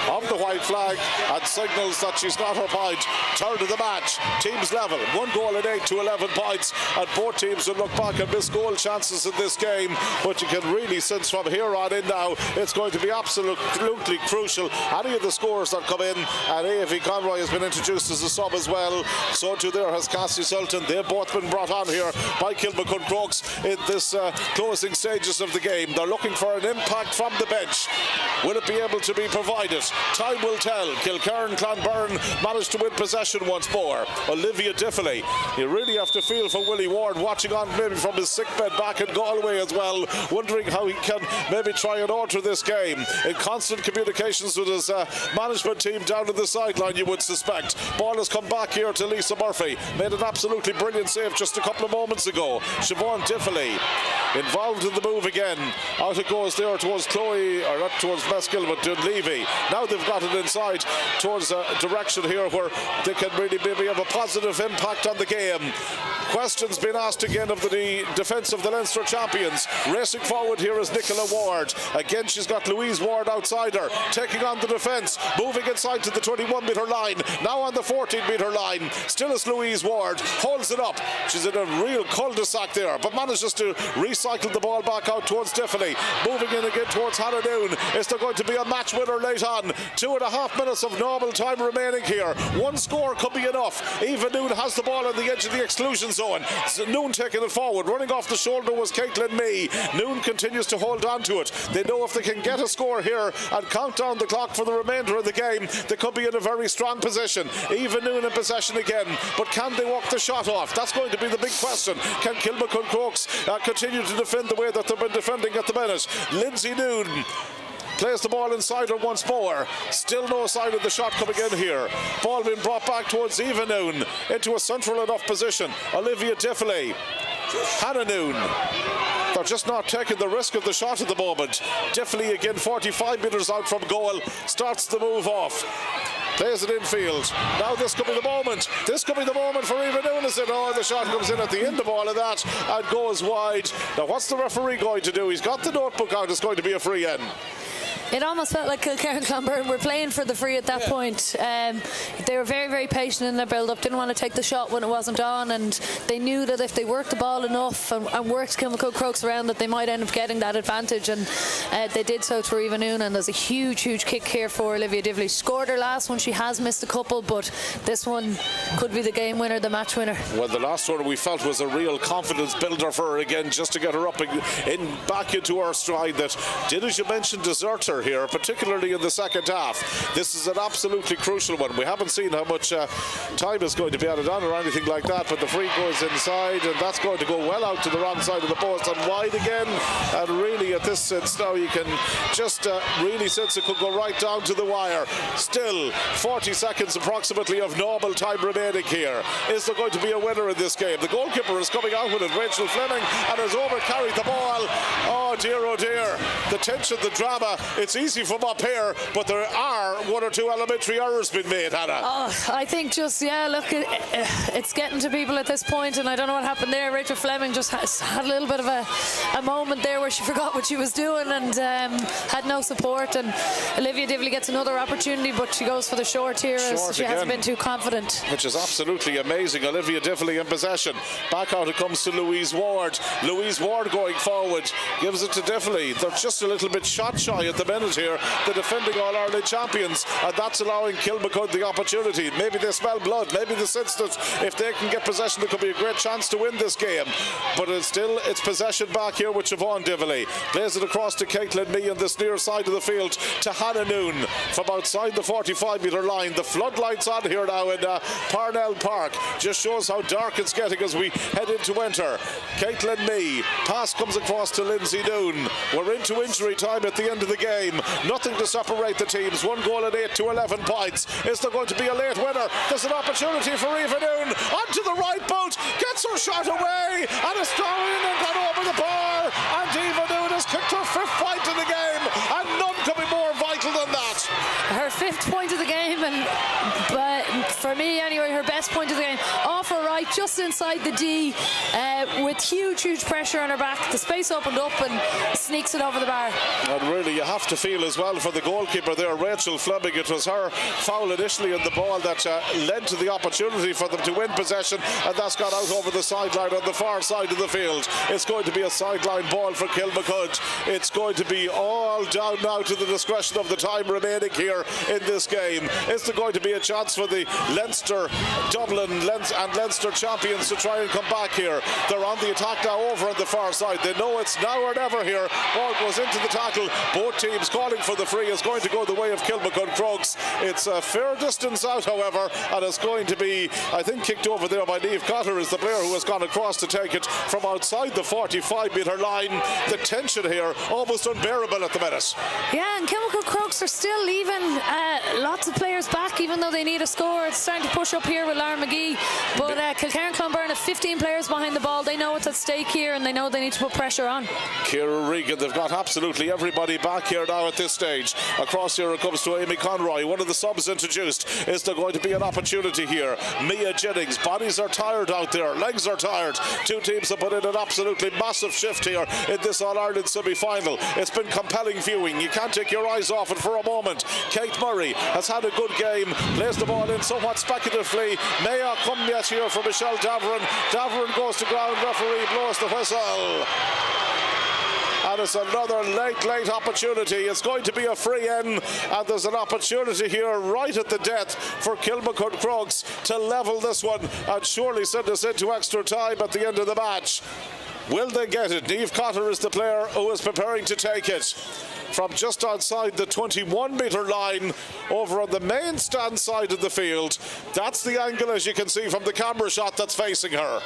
Speaker 1: of the white flag and signals that she's got her point. Third of the match, teams level, 1 goal and 8 to 11 points, and both teams will look back and miss goal chances in this game, but you can really sense from here on in now it's going to be absolutely crucial. Any of the scores that come in, and A.F.E. Conroy has been introduced as a sub as well, so too there has Cassie Sultan. They've both been brought on here by Kilmacud Crokes in this closing stages of the game. They're looking for an impact from the bench. Will it be able to be provided? Time will tell. Kilkerrin Conberne managed to win possession once more. Olivia Diffley, you really have to feel for Willie Ward, watching on maybe from his sickbed back in Galway as well, wondering how he can maybe try and alter this game. In constant communications with his management team down in the sideline, you would suspect. Ball has come back here to Lisa Murphy. Made an absolutely brilliant save just a couple of moments ago. Siobhan Diffley involved in the move again. Out it goes there towards Chloe, or not towards Meskill, but to Levy. Now they've got it inside towards a direction here where they can really maybe have a positive impact on the game. Questions being asked again of the defence of the Leinster champions. Racing forward here is Nicola Ward. Again, she's got Louise Ward outside her, taking on the defence, moving inside to the 21-metre line, now on the 14-metre line. Still is Louise Ward, holds it up. She's in a real cul-de-sac there, but manages to recycle the ball back out towards Diffley. Moving in again towards Hannah Noon. Is there going to be a match winner late on? 2.5 minutes of normal time remaining here. One score could be enough. Eva Noon has the ball on the edge of the exclusion zone. Noon taking it forward. Running off the shoulder was Caitlin Mee. Noon continues to hold on to it. They know if they can get a score here and count down the clock for the remainder of the game, they could be in a very strong position. Eva Noon in possession again, but can they walk the shot off? That's going to be the big question. Can Kilmacud Crokes continue to defend the way that they've been defending at the minute? Lindsay Noon Plays the ball inside her once more. Still no sign of the shot coming in here. Ball being brought back towards Eva Noon into a central enough position. Olivia Diffley. Hannah Noon. They're just not taking the risk of the shot at the moment. Diffley again 45 metres out from goal. Starts the move off. Plays it infield. Now this could be the moment. This could be the moment for Eva Noon, is it? Oh, the shot comes in at the end of all of that and goes wide. Now what's the referee going to do? He's got the notebook out. It's going to be a free in.
Speaker 2: It almost felt like Kilkerrin Conberne were playing for the free at that point. They were very, very patient in their build-up, didn't want to take the shot when it wasn't on, and they knew that if they worked the ball enough and worked Kilmacud Crokes around, that they might end up getting that advantage, and they did so through Eva Noon. And there's a huge, huge kick here for Olivia Diffley. Scored her last one. She has missed a couple, but this one could be the game winner, the match winner.
Speaker 1: Well, the last one we felt was a real confidence builder for her again, just to get her up back into her stride that did, as you mentioned, desert her here, particularly in the second half. This is an absolutely crucial one. We haven't seen how much time is going to be added on or anything like that, but the free goes inside, and that's going to go well out to the wrong side of the post and wide again. And really at this sense now you can just really sense it could go right down to the wire. Still 40 seconds approximately of normal time remaining here. Is there going to be a winner in this game? The goalkeeper is coming out with it, Rachel Fleming, and has overcarried the ball. Oh dear, the tension, the drama. It's easy from up here, but there are one or two elementary errors being made, Hannah.
Speaker 2: Oh, I think just, look, it's getting to people at this point, and I don't know what happened there. Rachel Fleming just had a little bit of a moment there where she forgot what she was doing and had no support, and Olivia Diffley gets another opportunity, but she goes for the short here as she hasn't been too confident.
Speaker 1: Which is absolutely amazing. Olivia Diffley in possession. Back out it comes to Louise Ward. Louise Ward going forward, gives it to Diffley. They're just a little bit shot shy at the minute here, the defending All-Ireland champions, and that's allowing Kilmacud the opportunity. Maybe they smell blood, maybe the sense that if they can get possession there could be a great chance to win this game, but it's possession back here with Siobhan Diffley. Plays it across to Caitlin Mee on this near side of the field to Hannah Noon from outside the 45-metre line. The floodlights on here now in Parnell Park. Just shows how dark it's getting as we head into winter. Caitlin Mee, pass comes across to Lindsay Noon. We're into injury time at the end of the game. Nothing to separate the teams. 1 goal and 8 to 11 points. Is there going to be a late winner? There's an opportunity for Eva Noon. Onto the right boot. Gets her shot away. And it's thrown in and gone over the bar. And Eva Noon has kicked her 5th point in the game. And none can be more vital than that.
Speaker 2: Her 5th point of the game, but for me anyway, her best point of the game. Off her right, just inside the D, with huge pressure on her back. The space opened up and sneaks it over the bar.
Speaker 1: And really you have to feel as well for the goalkeeper there, Rachel Fleming. It was her foul initially on the ball that led to the opportunity for them to win possession, and that's got out over the sideline on the far side of the field. It's going to be a sideline ball for Kilmacud. It's going to be all down now to the discretion of the time remaining here in this game. Is there going to be a chance for the Leinster, Dublin and Leinster champions to try and come back here? They're on the attack now over on the far side. They know it's now or never here. Ball goes into the tackle. Both teams calling for the free. Is going to go the way of Kilmacud Crokes. It's a fair distance out, however, and it's going to be, I think, kicked over there by Niamh Cotter, is the player who has gone across to take it from outside the 45-metre line. The tension here almost unbearable at the minute.
Speaker 2: Yeah, and Kilmacud Crokes are still leaving lots of players back, even though they need a score. It's starting to push up here with Lauren McGee, but Kilkerrin Conberne have 15 players behind the ball. They know what's at stake here, and they know they need to put pressure on.
Speaker 1: Ciara Regan, they've got absolutely everybody back here now at this stage. Across here it comes to Amy Conroy, one of the subs introduced. Is there going to be an opportunity here? Mia Jennings, bodies are tired out there, legs are tired. Two teams have put in an absolutely massive shift here in this All-Ireland semi-final. It's been compelling viewing. You can't take your eyes off it for a moment. Kate Murray has had a good game, plays the ball in somewhat speculatively. May not come yet here for Michelle Daveron. Daveron goes to ground, referee blows the whistle. And it's another late opportunity. It's going to be a free in, and there's an opportunity here right at the death for Kilmacud Crokes to level this one and surely send us into extra time at the end of the match. Will they get it? Niamh Cotter is the player who is preparing to take it from just outside the 21-metre line over on the main stand side of the field. That's the angle, as you can see from the camera shot, that's facing her.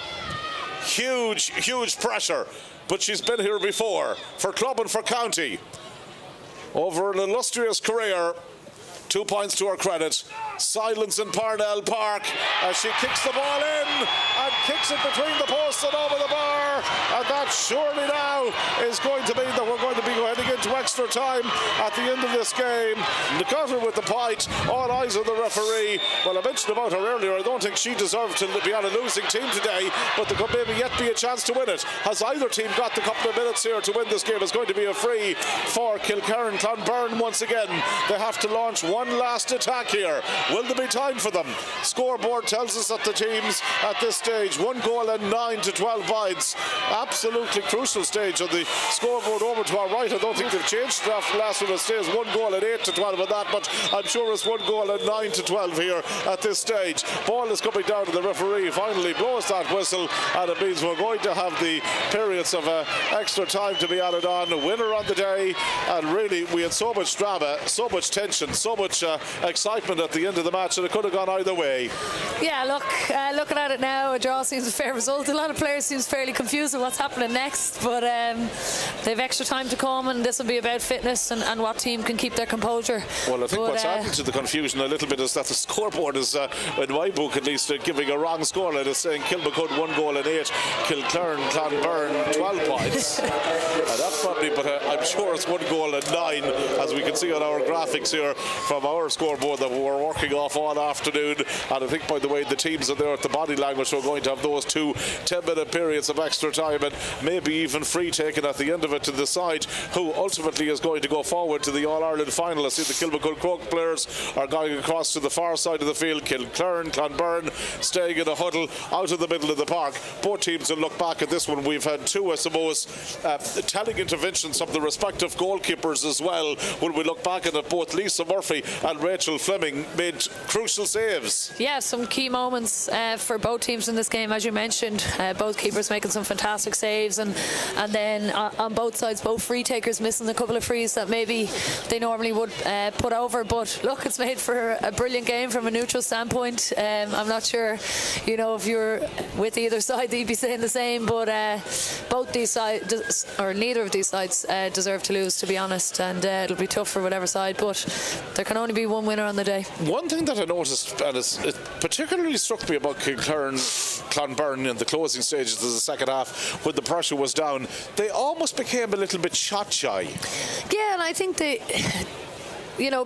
Speaker 1: Huge pressure, but she's been here before for club and for county. over an illustrious career. 2 points to her credit. Silence in Parnell Park as she kicks the ball in and kicks it between the posts and over the bar. And that surely now is going to mean that we're going to be heading into extra time at the end of this game. Nakata with the point. All eyes on the referee. Well, I mentioned about her earlier. I don't think she deserved to be on a losing team today, but there could maybe yet be a chance to win it. Has either team got the couple of minutes here to win this game? It's going to be a free for Kilkerrin. Conberne once again. They have to launch one last attack here. Will there be time for them? Scoreboard tells us that the teams at this stage 1 goal and 9 to 12 points. Absolutely crucial stage on the scoreboard over to our right. I don't think they've changed it after last one. It stays 1 goal and 8 to 12 on that, but I'm sure it's 1 goal and 9 to 12 here at this stage. Ball is coming down to the referee. Finally blows that whistle, and it means we're going to have the periods of extra time to be added on. A winner on the day, and really we had so much drama, so much tension, so much excitement at the end of the match, and it could have gone either way.
Speaker 2: Yeah, look, looking at it now, a draw seems a fair result. A lot of players seems fairly confused with what's happening next, but they've extra time to come, and this will be about fitness and what team can keep their composure.
Speaker 1: Well, I think what's adding to the confusion a little bit is that the scoreboard is, in my book at least, giving a wrong score. It is saying Kilmacud 1 goal and 8, Kilkerrin, Conberne 12 points. That's probably, but I'm sure it's 1 goal and 9, as we can see on our graphics here from our scoreboard that we were working off all afternoon. And I think, by the way, the teams are there at the body language, we're going to have those 2 10-minute periods of extra time, and maybe even free taken at the end of it to decide who ultimately is going to go forward to the All-Ireland final. I see the Kilmacud Croke players are going across to the far side of the field. Kilkerrin, Conberne staying in a huddle out of the middle of the park. Both teams will look back at this one. We've had 2, I suppose, telling interventions of the respective goalkeepers as well. When we look back at it, both Lisa Murphy and Rachel Fleming made crucial saves.
Speaker 2: Yeah, some key moments for both teams in this game, as you mentioned. Both keepers making some fantastic saves, and then on both sides, both free takers missing a couple of frees that maybe they normally would put over. But look, it's made for a brilliant game from a neutral standpoint. I'm not sure, if you're with either side, they'd be saying the same. But both these sides, or neither of these sides, deserve to lose, to be honest. And it'll be tough for whatever side. But there can only be one winner on the day.
Speaker 1: One thing that I noticed, and it particularly struck me about Conberne in the closing stages of the second half, when the pressure was down, they almost became a little bit shot shy.
Speaker 2: Yeah, and I think they...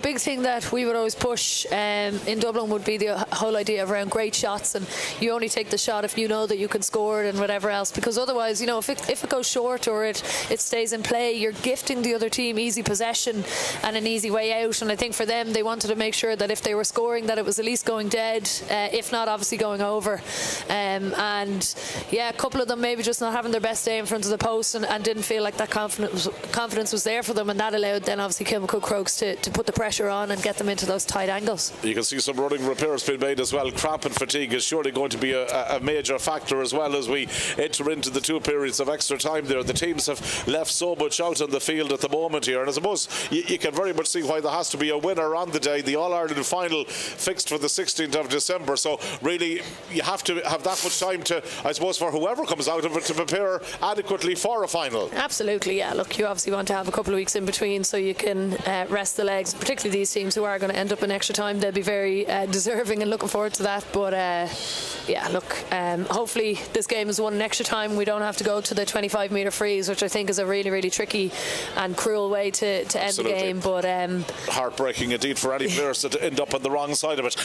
Speaker 2: big thing that we would always push in Dublin would be the whole idea of around great shots, and you only take the shot if you know that you can score it and whatever else, because otherwise, if it goes short or it stays in play, you're gifting the other team easy possession and an easy way out. And I think for them, they wanted to make sure that if they were scoring, that it was at least going dead, if not obviously going over. And yeah, a couple of them maybe just not having their best day in front of the post and didn't feel like that confidence was there for them, and that allowed then obviously Kilmacud Crokes to put the pressure on and get them into those tight angles. You
Speaker 1: can see some running repairs being made as well. Cramp and fatigue is surely going to be a major factor as well as we enter into the 2 periods of extra time there. The teams have left so much out on the field at the moment here, and I suppose you can very much see why there has to be a winner on the day. The All-Ireland final fixed for the 16th of December, so really you have to have that much time to, I suppose, for whoever comes out of it to prepare adequately for a final.
Speaker 2: Absolutely, yeah. Look, you obviously want to have a couple of weeks in between so you can rest the legs, particularly these teams who are going to end up in extra time. They'll be very deserving and looking forward to that. But yeah, look, hopefully this game is won in extra time. We don't have to go to the 25-metre freeze, which I think is a really, really tricky and cruel way to end
Speaker 1: Absolutely.
Speaker 2: The game. But
Speaker 1: heartbreaking indeed for any players that end up on the wrong side of it.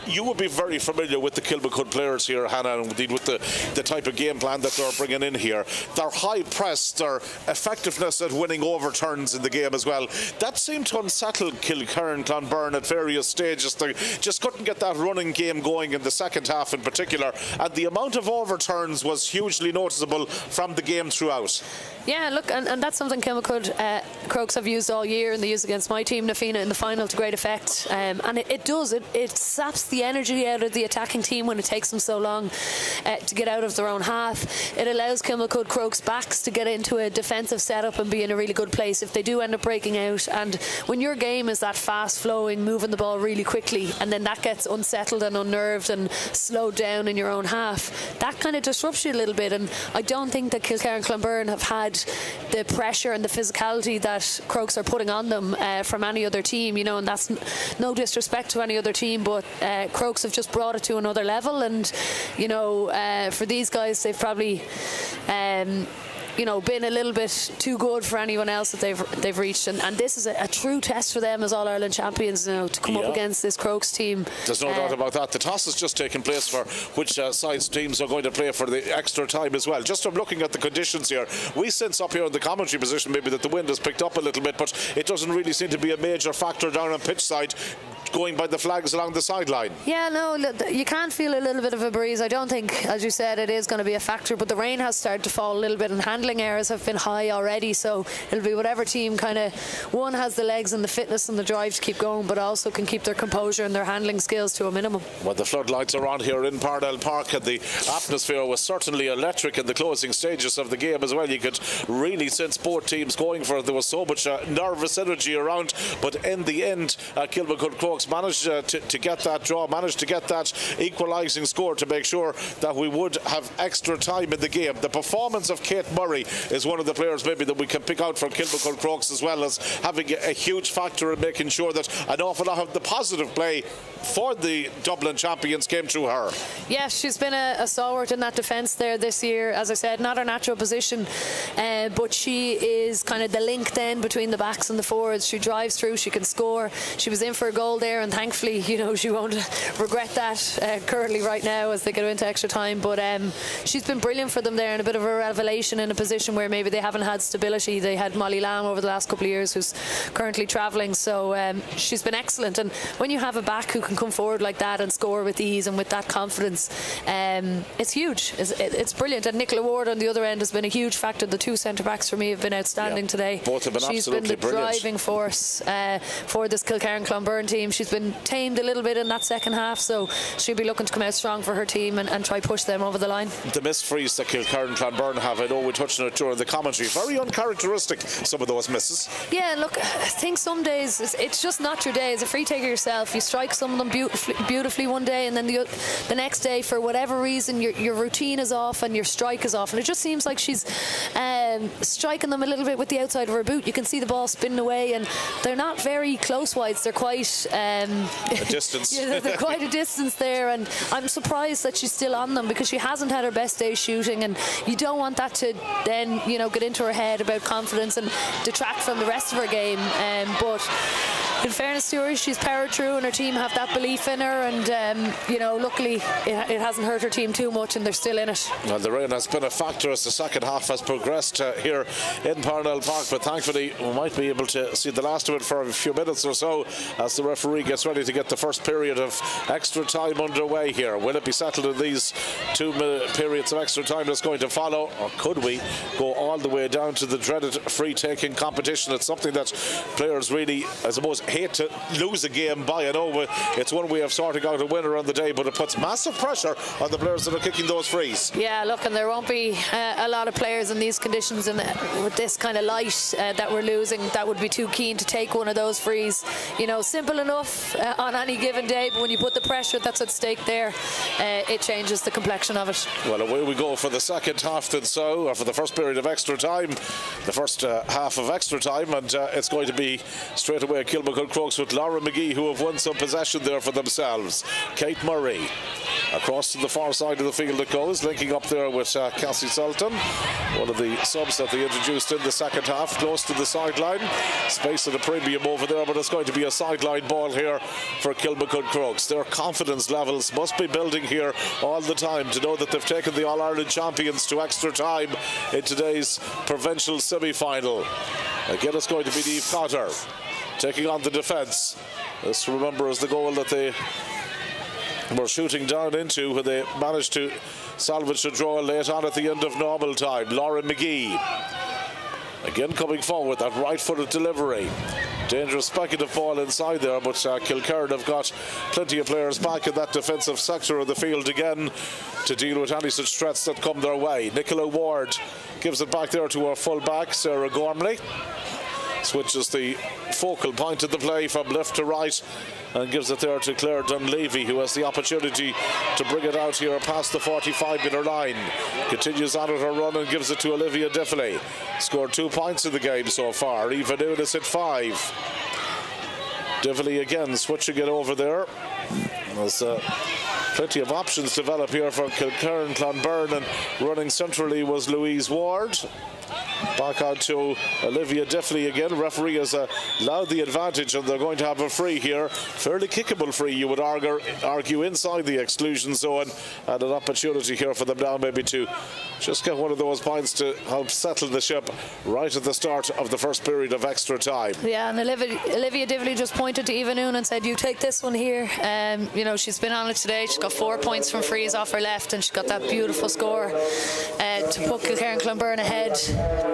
Speaker 1: You would be very familiar with the Kilmacud players here, Hannah, and indeed with the type of game plan that they're bringing in here. Their high press, their effectiveness at winning overturns in the game as well, that seemed to unsettle Kilkerrin, Conberne at various stages. They just couldn't get that running game going in the second half in particular, and the amount of overturns was hugely noticeable from the game throughout.
Speaker 2: Yeah, look, and that's something Kilmacud Crokes have used all year, and they used against my team, Nafina, in the final to great effect. And it saps the energy out of the attacking team when it takes them so long to get out of their own half. It allows Kilmacud Crokes backs to get into a defensive setup and be in a really good place if they do end up breaking out. And when your game game is that fast flowing, moving the ball really quickly, and then that gets unsettled and unnerved and slowed down in your own half. That kind of disrupts you a little bit, and I don't think that Kilkerrin Conberne have had the pressure and the physicality that Crokes are putting on them from any other team, you know, and that's no disrespect to any other team, but Crokes have just brought it to another level, and you know, for these guys, they've probably you know, been a little bit too good for anyone else that they've reached, and this is a true test for them as All-Ireland champions, you know, to come up against this Crokes team.
Speaker 1: There's no doubt about that. The toss has just taken place for which sides teams are going to play for the extra time as well. Just from looking at the conditions here, we sense up here in the commentary position maybe that the wind has picked up a little bit, but it doesn't really seem to be a major factor down on pitch side, going by the flags along the sideline.
Speaker 2: Yeah, no, you can feel a little bit of a breeze. I don't think, as you said, it is going to be a factor, but the rain has started to fall a little bit and handling errors have been high already, so it'll be whatever team kind of, one has the legs and the fitness and the drive to keep going, but also can keep their composure and their handling skills to a minimum.
Speaker 1: Well, the floodlights are on here in Parnell Park, and the atmosphere was certainly electric in the closing stages of the game as well. You could really sense both teams going for it. There was so much nervous energy around, but in the end, Kilmacud Crokes managed to get that draw, managed to get that equalising score to make sure that we would have extra time in the game. The performance of Kate Murray is one of the players maybe that we can pick out from Kilmacud Crokes, as well as having a huge factor in making sure that an awful lot of the positive play for the Dublin champions came through her.
Speaker 2: Yes, she's been a stalwart in that defence there this year. As I said, not her natural position, but she is kind of the link then between the backs and the forwards. She drives through, she can score. She was in for a goal there, and thankfully, you know, she won't regret that currently right now as they go into extra time. But she's been brilliant for them there, and a bit of a revelation in a position where maybe they haven't had stability. They had Molly Lamb over the last couple of years, who's currently travelling, so she's been excellent. And when you have a back who can come forward like that and score with ease and with that confidence, it's huge. It's brilliant. And Nicola Ward on the other end has been a huge factor. The two centre backs for me have been outstanding today.
Speaker 1: Both have been absolutely brilliant. She's been the driving force for this Kilkerrin Conberne team. She's been tamed a little bit in that second half, so she'll be looking to come out strong for her team and try push them over the line. The missed frees that Kilkerrin Conberne have, I know we touched on it during the commentary, very uncharacteristic, some of those misses.
Speaker 2: Yeah, look, I think some days it's just not your day. As a free taker yourself, you strike some of them beautifully one day, and then the next day, for whatever reason, your routine is off and your strike is off, and it just seems like she's striking them a little bit with the outside of her boot. You can see the ball spinning away, and they're not very close wides. They're quite
Speaker 1: a distance.
Speaker 2: Yeah, they're quite a distance there, and I'm surprised that she's still on them, because she hasn't had her best day shooting, and you don't want that to then, you know, get into her head about confidence and detract from the rest of her game. But in fairness to her, she's powered through, and her team have that belief in her, and you know, luckily it hasn't hurt her team too much, and they're still in it.
Speaker 1: Well, the rain has been a factor as the second half has progressed here in Parnell Park, but thankfully we might be able to see the last of it for a few minutes or so as the referee gets ready to get the first period of extra time underway here. Will it be settled in these 2 periods of extra time that's going to follow, or could we go all the way down to the dreaded free-taking competition? It's something that players really, I suppose, hate to lose a game by. I know it's one way of sorting out a winner on the day, but it puts massive pressure on the players that are kicking those frees.
Speaker 2: Yeah, look, and there won't be a lot of players in these conditions and with this kind of light that we're losing that would be too keen to take one of those frees. You know, simple enough on any given day, but when you put the pressure that's at stake there, it changes the complexion of it.
Speaker 1: Well, away we go for the second half then, or for the first period of extra time, the first half of extra time, and it's going to be straight away Kilmacud Crokes with Laura McGee, who have won some possession there for themselves. Kate Murray across to the far side of the field it goes, linking up there with Cassie Sultan, one of the subs that they introduced in the second half, close to the sideline. Space at a premium over there, but it's going to be a sideline ball here for Kilmacud Crokes. Their confidence levels must be building here all the time to know that they've taken the All-Ireland champions to extra time in today's provincial semi-final. Again, it's going to be Niamh Cotter taking on the defence. This, remember, is the goal that they were shooting down into when they managed to salvage the draw late on at the end of normal time. Laura McGee again coming forward, that right-footed delivery. Dangerous speculative ball inside there, but Kilkerrin have got plenty of players back in that defensive sector of the field again to deal with any such threats that come their way. Nicola Ward gives it back there to her full-back, Sarah Gormley. switches the focal point of the play from left to right and gives it there to Claire Dunleavy, who has the opportunity to bring it out here past the 45-metre line. Continues on at her run and gives it to Olivia Diffley. Scored 2 points in the game so far. Eva Nunes at 5. Diffley again switching it over there. There's plenty of options develop here for Kilkerrin, Conberne, and running centrally was Louise Ward. Back out to Olivia Diffley again. Referee has allowed the advantage, and they're going to have a free here. Fairly kickable free, you would argue, inside the exclusion zone, and an opportunity here for them now maybe to just get one of those points to help settle the ship right at the start of the first period of extra time.
Speaker 2: Yeah, and Olivia Diffley just pointed to Eva Noon and said, you take this one here. You know, she's been on it today. She's got 4 points from frees off her left, and she got that beautiful score to put Kilkerrin Conberne ahead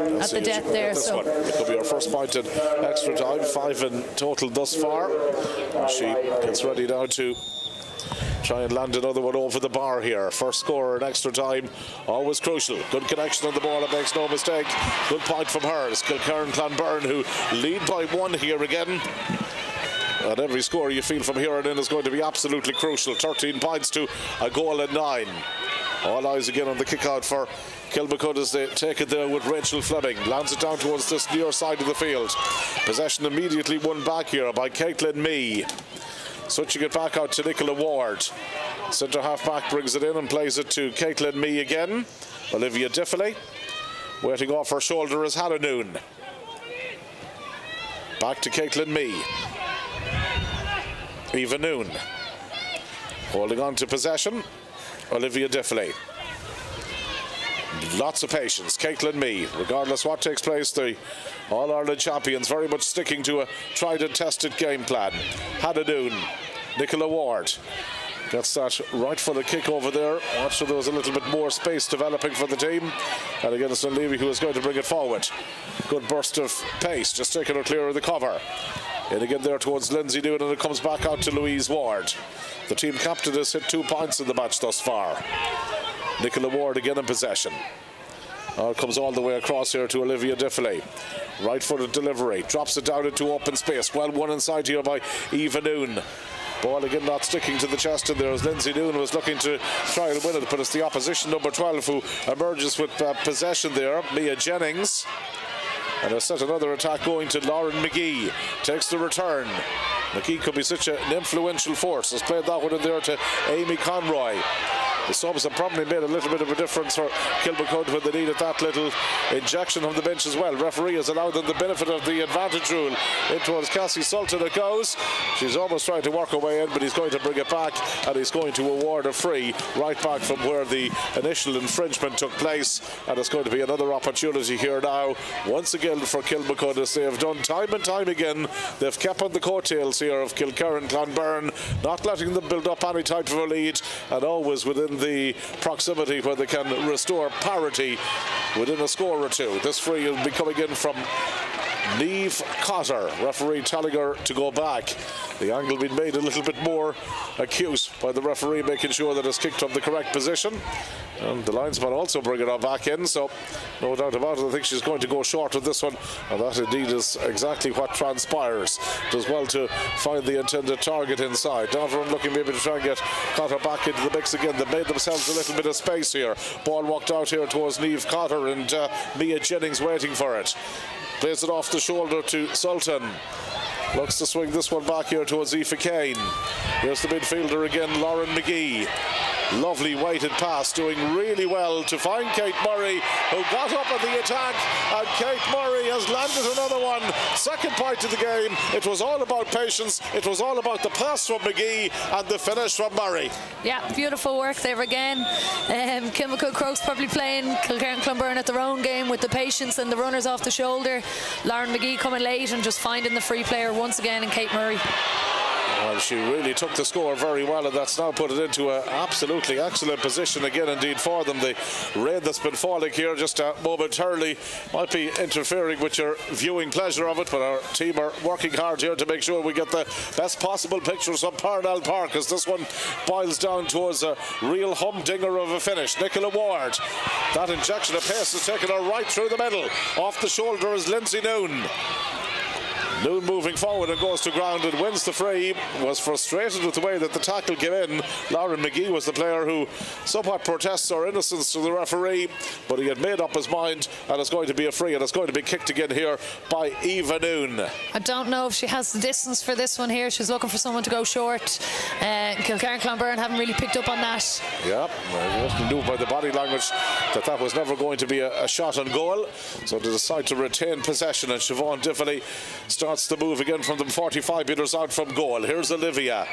Speaker 2: at the death there. So
Speaker 1: it could be our first point in extra time, 5 in total thus far. And she gets ready now to try and land another one over the bar here. First score in extra time, always crucial. Good connection on the ball, it makes no mistake. Good point from her. It's Kilkerrin Conberne who lead by 1 here again. And every score you feel from here on in is going to be absolutely crucial. 13 points to a goal and 9. All eyes again on the kick out for Kilmacud as they take it there with Rachel Fleming. Lands it down towards this near side of the field. Possession immediately won back here by Caitlin Mee. Switching it back out to Nicola Ward. Centre half back brings it in and plays it to Caitlin Mee again. Olivia Diffley. Waiting off her shoulder is Hannah Noon. Back to Caitlin Mee. Eva Noon. Holding on to possession. Olivia Diffley. Lots of patience. Caitlin Mee, regardless what takes place, the All-Ireland champions very much sticking to a tried and tested game plan. Hannah Noon, Nicola Ward gets that right footed kick over there. Watch, so there was a little bit more space developing for the team. And again, it's Dunleavy who is going to bring it forward. Good burst of pace, just taking her clear of the cover. And again there towards Lindsay Noon, and it comes back out to Louise Ward. The team captain has hit 2 points in the match thus far. Nicola Ward again in possession. It comes all the way across here to Olivia Diffley. Right-footed delivery. Drops it down into open space. Well won inside here by Eva Noon. Ball again not sticking to the chest, and there as Lindsay Noon was looking to try and win it, but it's the opposition, number 12, who emerges with possession there. Mia Jennings. And has set another attack going to Lauren McGee. Takes the return. McGee could be such an influential force. Has played that one in there to Amy Conroy. The subs have probably made a little bit of a difference for Kilmacud when they needed that little injection on the bench as well. Referee has allowed them the benefit of the advantage rule. In towards Cassie Sultan it goes. She's almost trying to work her way in, but he's going to bring it back, and he's going to award a free right back from where the initial infringement took place. And it's going to be another opportunity here now, once again for Kilmacud, as they have done time and time again. They've kept on the coattails here of Kilkerrin Conberne, not letting them build up any type of a lead, and always within the proximity where they can restore parity within a score or two. This free will be coming in from Niamh Cotter. Referee telling her to go back. The angle being made a little bit more acute by the referee, making sure that it's kicked from the correct position. And the linesman also bringing her back in, so no doubt about it, I think she's going to go short of this one, and that indeed is exactly what transpires. Does well to find the intended target inside. Dovran looking maybe to try and get Cotter back into the mix again. They made themselves a little bit of space here. Ball walked out here towards Niamh Cotter, and Mia Jennings waiting for it. Plays it off the shoulder to Sultan. Looks to swing this one back here towards Aoife Kane. Here's the midfielder again, Lauren McGee. Lovely weighted pass, doing really well to find Kate Murray, who got up at the attack, and Kate Murray has landed another one. Second point of the game. It was all about patience. It was all about the pass from McGee and the finish from Murray.
Speaker 2: Yeah, beautiful work there again. Kilmacud Crokes probably playing Kilkerrin Conberne at their own game with the patience and the runners off the shoulder. Lauren McGee coming late and just finding the free player once again in Kate Murray.
Speaker 1: Well, she really took the score very well, and that's now put it into an absolutely excellent position again indeed for them. The rain that's been falling here just momentarily might be interfering with your viewing pleasure of it, but our team are working hard here to make sure we get the best possible pictures of Parnell Park as this one boils down towards a real humdinger of a finish. Nicola Ward, that injection of pace has taken her right through the middle. Off the shoulder is Lindsay Noon. Noon moving forward and goes to ground and wins the free. Was frustrated with the way that the tackle came in. Lauren McGee was the player who somewhat protests our innocence to the referee, but he had made up his mind, and it's going to be a free, and it's going to be kicked again here by Eva Noon.
Speaker 2: I don't know if she has the distance for this one here. She's looking for someone to go short. Kilkerrin Conberne haven't really picked up on that.
Speaker 1: Yeah, you knew by the body language that was never going to be a shot on goal, so they decide to retain possession, and Siobhan Diffley starts the move again from them 45 metres out from goal. Here's Olivia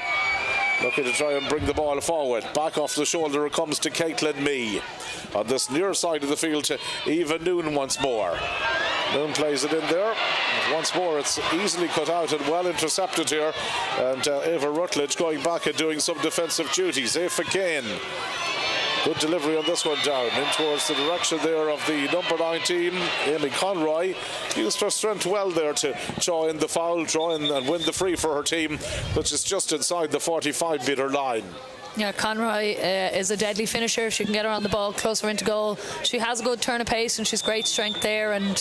Speaker 1: looking to try and bring the ball forward. Back off the shoulder it comes to Caitlin Mee. On this near side of the field to Eva Noon once more. Noon plays it in there. Once more it's easily cut out and well intercepted here. And Eva Rutledge going back and doing some defensive duties. Aoife Kane. Good delivery on this one down in towards the direction there of the number 19, Amy Conroy. Used her strength well there to draw in the foul, draw in and win the free for her team, which is just inside the 45-metre line.
Speaker 2: Yeah, Conroy is a deadly finisher. She can get her on the ball closer into goal. She has a good turn of pace and she's great strength there, and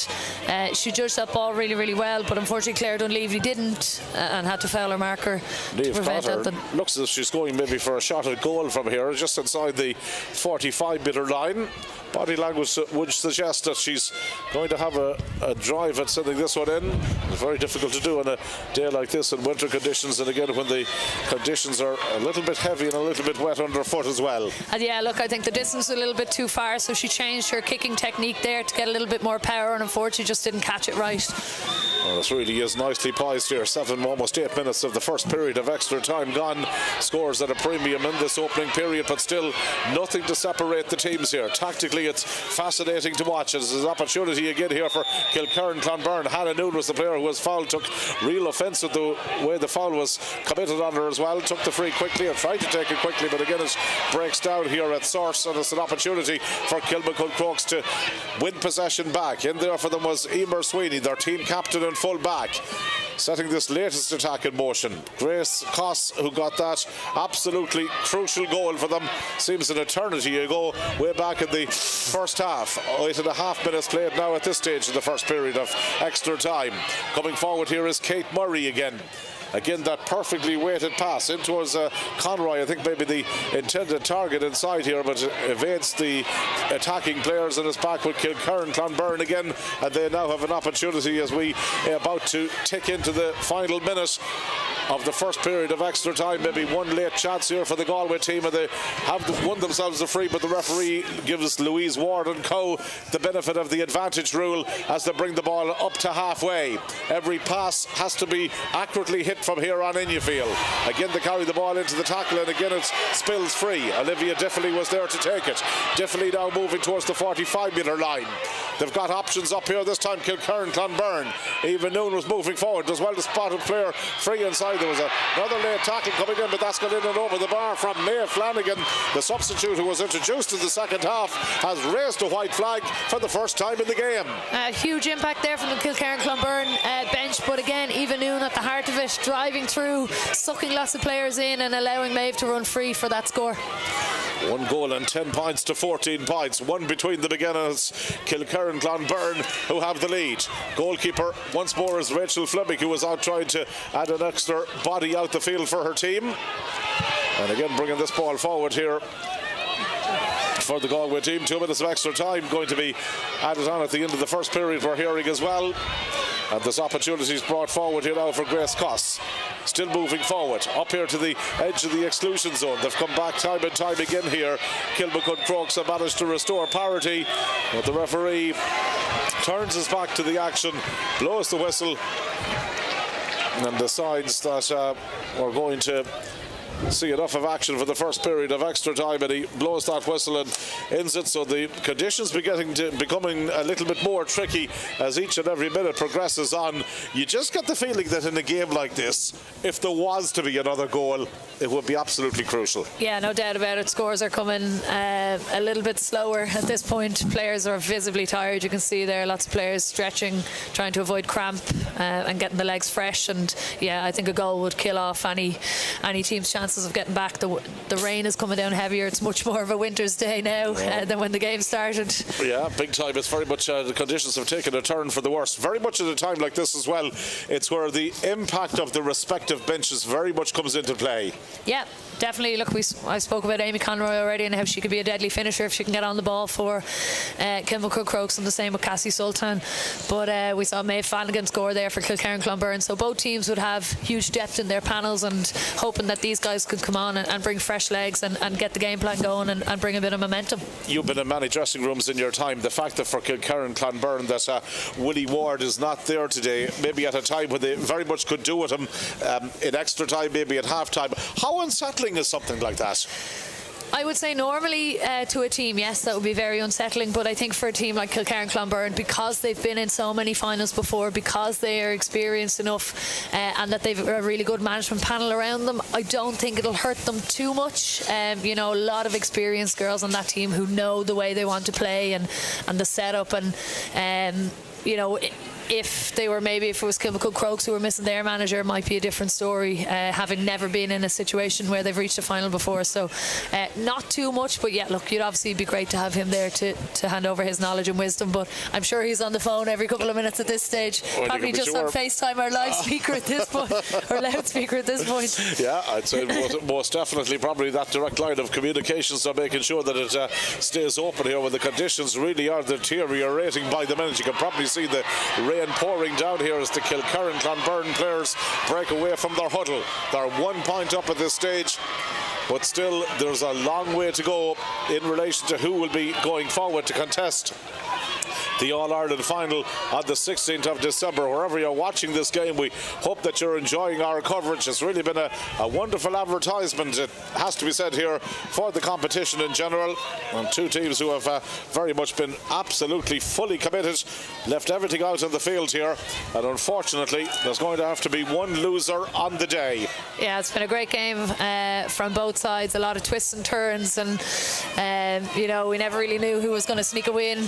Speaker 2: she judged that ball really, really well, but unfortunately Claire Dunleavy didn't and had to foul her marker to prevent that.
Speaker 1: Looks as if she's going maybe for a shot at goal from here, just inside the 45-metre line. Body language would suggest that she's going to have a drive at sending this one in. It's very difficult to do on a day like this in winter conditions, and again when the conditions are a little bit heavy and a little bit wet underfoot as well.
Speaker 2: And yeah, look, I think the distance was a little bit too far, so she changed her kicking technique there to get a little bit more power, and unfortunately just didn't catch it right.
Speaker 1: Well, this really is nicely poised here. Almost 8 minutes of the first period of extra time gone. Scores at a premium in this opening period, but still nothing to separate the teams here. Tactically, it's fascinating to watch. There's an opportunity again here for Kilkerrin Conberne. Hannah Noon was the player who was fouled, took real offence at the way the foul was committed on her as well. Took the free quickly and tried to take it quickly, but again it breaks down here at source, and it's an opportunity for Kilmacud Crokes to win possession back. In there for them was Emer Sweeney, their team captain and full back, setting this latest attack in motion. Grace Coss, who got that absolutely crucial goal for them, seems an eternity ago, way back in the first half. 8.5 minutes played now at this stage in the first period of extra time. Coming forward here is Kate Murray again. Again, that perfectly weighted pass in towards Conroy. I think maybe the intended target inside here, but evades the attacking players and is back with Kilkerrin Conberne again, and they now have an opportunity as we are about to tick into the final minute of the first period of extra time. Maybe one late chance here for the Galway team, and they have won themselves a free, but the referee gives Louise Ward and co the benefit of the advantage rule as they bring the ball up to halfway. Every pass has to be accurately hit from here on in, you feel. Again they carry the ball into the tackle, and again it spills free. Olivia Diffley was there to take it. Diffley now moving towards the 45-metre line. They've got options up here this time. Kilkerrin Conberne. Eva Noon was moving forward, does well to spot a player free inside. There was another late tackle coming in, but that's gone in and over the bar from Maya Flanagan. The substitute who was introduced in the second half has raised a white flag for the first time in the game.
Speaker 2: Huge impact there from the Kilkerrin Conberne bench, but again Eva Noon at the heart of it, driving through, sucking lots of players in and allowing Maeve to run free for that score.
Speaker 1: 1 goal and 10 points to 14 points. One between them again as Kilkerrin Conberne, who have the lead. Goalkeeper once more is Rachel Fleming, who was out trying to add an extra body out the field for her team. And again bringing this ball forward here for the Galway team. 2 minutes of extra time going to be added on at the end of the first period, we're hearing as well. And this opportunity is brought forward here now for Grace Coss. Still moving forward, up here to the edge of the exclusion zone. They've come back time and time again here. Kilmacud Crokes have managed to restore parity, but the referee turns his back to the action, blows the whistle, and decides that we're going to see enough of action for the first period of extra time, and he blows that whistle and ends it. So the conditions becoming a little bit more tricky as each and every minute progresses on. You just get the feeling that in a game like this, if there was to be another goal, it would be absolutely crucial. Yeah,
Speaker 2: no doubt about it. Scores are coming a little bit slower at this point. Players are visibly tired. You can see there lots of players stretching, trying to avoid cramp and getting the legs fresh. And yeah, I think a goal would kill off any team's chances process of getting back. The rain is coming down heavier. It's much more of a winter's day now than when the game started.
Speaker 1: Yeah, big time. It's very much the conditions have taken a turn for the worse. Very much at a time like this as well, it's where the impact of the respective benches very much comes into play.
Speaker 2: Yeah, definitely. Look, I spoke about Amy Conroy already and how she could be a deadly finisher if she can get on the ball for Kilmacud Crokes, and the same with Cassie Sultan. But we saw Maeve Flanagan score there for Kilkerrin Conberne. So both teams would have huge depth in their panels, and hoping that these guys could come on and bring fresh legs and get the game plan going and bring a bit of momentum. You've
Speaker 1: been in many dressing rooms in your time. The fact that for Kilkerrin Conberne that Willie Ward is not there today, maybe at a time when they very much could do with him in extra time, maybe at half time. How unsettling is something like that?
Speaker 2: I would say normally to a team, yes, that would be very unsettling, but I think for a team like Kilkerrin Conberne, because they've been in so many finals before, because they are experienced enough and that they've a really good management panel around them, I don't think it'll hurt them too much. A lot of experienced girls on that team who know the way they want to play and the setup, and if it was Kilmacud Crokes who were missing their manager, it might be a different story, having never been in a situation where they've reached a final before. So not too much, but yeah, look, you'd obviously be great to have him there to hand over his knowledge and wisdom, but I'm sure he's on the phone every couple of minutes at this stage, probably just on FaceTime or live speaker at this point, or loudspeaker at this point.
Speaker 1: Yeah, I'd say most definitely probably that direct line of communication, so making sure that it stays open here when the conditions really are deteriorating by the minute. You can probably see the rain pouring down here as the Kilkerrin Conberne players break away from their huddle. They're 1 point up at this stage, but still there's a long way to go in relation to who will be going forward to contest the All-Ireland final on the 16th of December. Wherever you're watching this game, we hope that you're enjoying our coverage. It's really been a wonderful advertisement, it has to be said here, for the competition in general, and two teams who have very much been absolutely fully committed, left everything out on the field here, and unfortunately there's going to have to be one loser on the day. Yeah,
Speaker 2: it's been a great game from both sides, a lot of twists and turns, and we never really knew who was going to sneak a win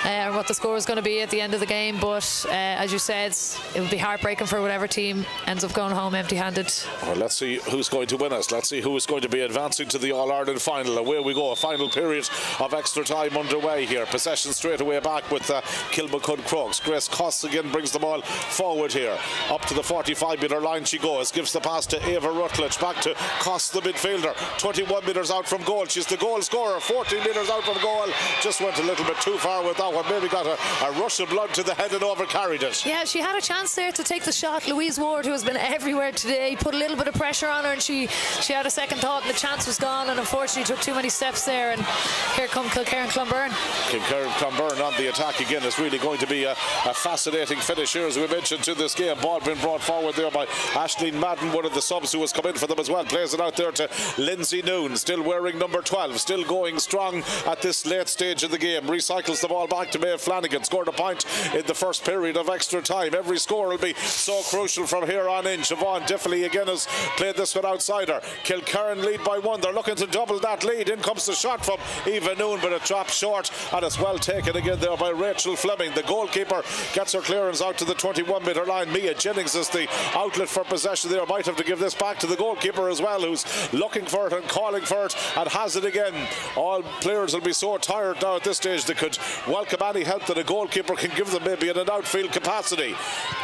Speaker 2: or what the score is going to be at the end of the game, but as you said, it would be heartbreaking for whatever team ends up going home empty-handed. Well, let's see who's going to win us. Let's see who is going to be advancing to the All-Ireland final. Away we go, a final period of extra time underway here. Possession straight away back with Kilmacud Crokes. Grace Costigan brings the ball forward here. Up to the 45-metre line she goes. Gives the pass to Ava Rutledge. Back to Cost, the midfielder. 21 metres out from goal. She's the goal scorer. 14 metres out from goal. Just went a little bit too far with that one. Maybe got a rush of blood to the head and overcarried it. Yeah, she had a chance there to take the shot. Louise Ward, who has been everywhere today, put a little bit of pressure on her, and she had a second thought, and the chance was gone, and unfortunately took too many steps there. And here come Kilkerrin Conberne. Kilkerrin Conberne on the attack again. It's really going to be a fascinating finish here, as we mentioned, to this game. Ball being brought forward there by Aisling Madden, one of the subs who has come in for them as well. Plays it out there to Lindsay Noon, still wearing number 12, still going strong at this late stage of the game. Recycles the ball back to Maeve Flanagan. Scored a point in the first period of extra time. Every score will be so crucial from here on in. Siobhan Diffley again has played this one outside her. Kilkerrin lead by 1. They're looking to double that lead. In comes the shot from Eva Noon, but it drops short, and it's well taken again there by Rachel Fleming. The goalkeeper gets her clearance out to the 21-metre line. Mia Jennings is the outlet for possession there. Might have to give this back to the goalkeeper as well, who's looking for it and calling for it, and has it again. All players will be so tired now at this stage they could welcome any help that a goalkeeper can give them, maybe in an outfield capacity.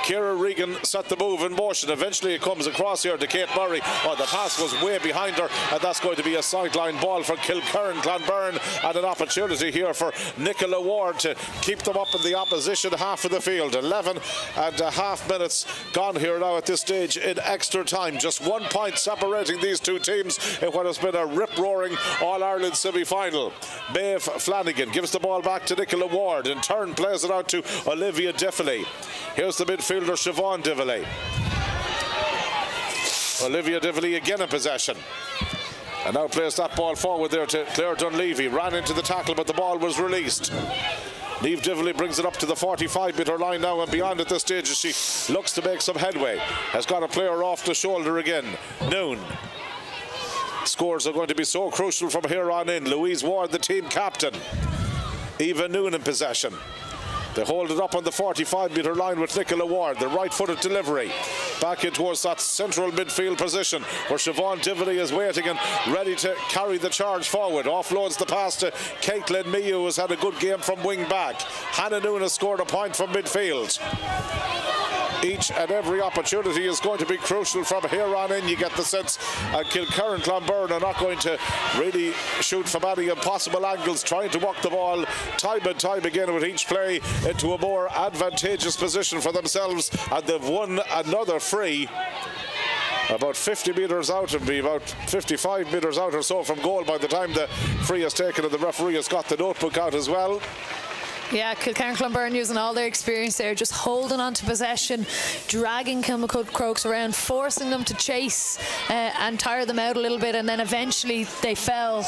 Speaker 2: Ciara Regan set the move in motion. Eventually it comes across here to Kate Murray. Oh, the pass was way behind her, and that's going to be a sideline ball for Kilkerrin Conberne, and an opportunity here for Nicola Ward to keep them up in the opposition half of the field. 11 and a half minutes gone here now at this stage in extra time. Just 1 point separating these two teams in what has been a rip-roaring All-Ireland semi-final. Maeve Flanagan gives the ball back to Nicola Ward. In turn plays it out to Olivia Diffley. Here's the midfielder Siobhan Diffley. Olivia Diffley again in possession, and now plays that ball forward there to Claire Dunleavy. Ran into the tackle, but the ball was released. Niamh Diffley brings it up to the 45-metre line now and beyond at this stage as she looks to make some headway. Has got a player off the shoulder again. Noon. Scores are going to be so crucial from here on in. Louise Ward, the team captain. Eva Noon in possession. They hold it up on the 45-metre line with Nicola Ward. The right-footed delivery.
Speaker 1: back in towards that central midfield position where Siobhan Tivoli is waiting and ready to carry the charge forward. Offloads the pass to Caitlin Mew, who has had a good game from wing back. Hannah Noon has scored a point from midfield. Each and every opportunity is going to be crucial from here on in. You get the sense Kilkerrin Conberne are not going to really shoot from any impossible angles, trying to walk the ball time and time again with each play into a more advantageous position for themselves, and they've won another free about 50 metres out and be about 55 metres out or so from goal by the time the free is taken, and the referee has got the notebook out as well.
Speaker 2: Yeah, Kilkerrin Conberne using all their experience there, just holding on to possession, dragging Kilmacud Crokes around, forcing them to chase and tire them out a little bit, and then eventually they fell.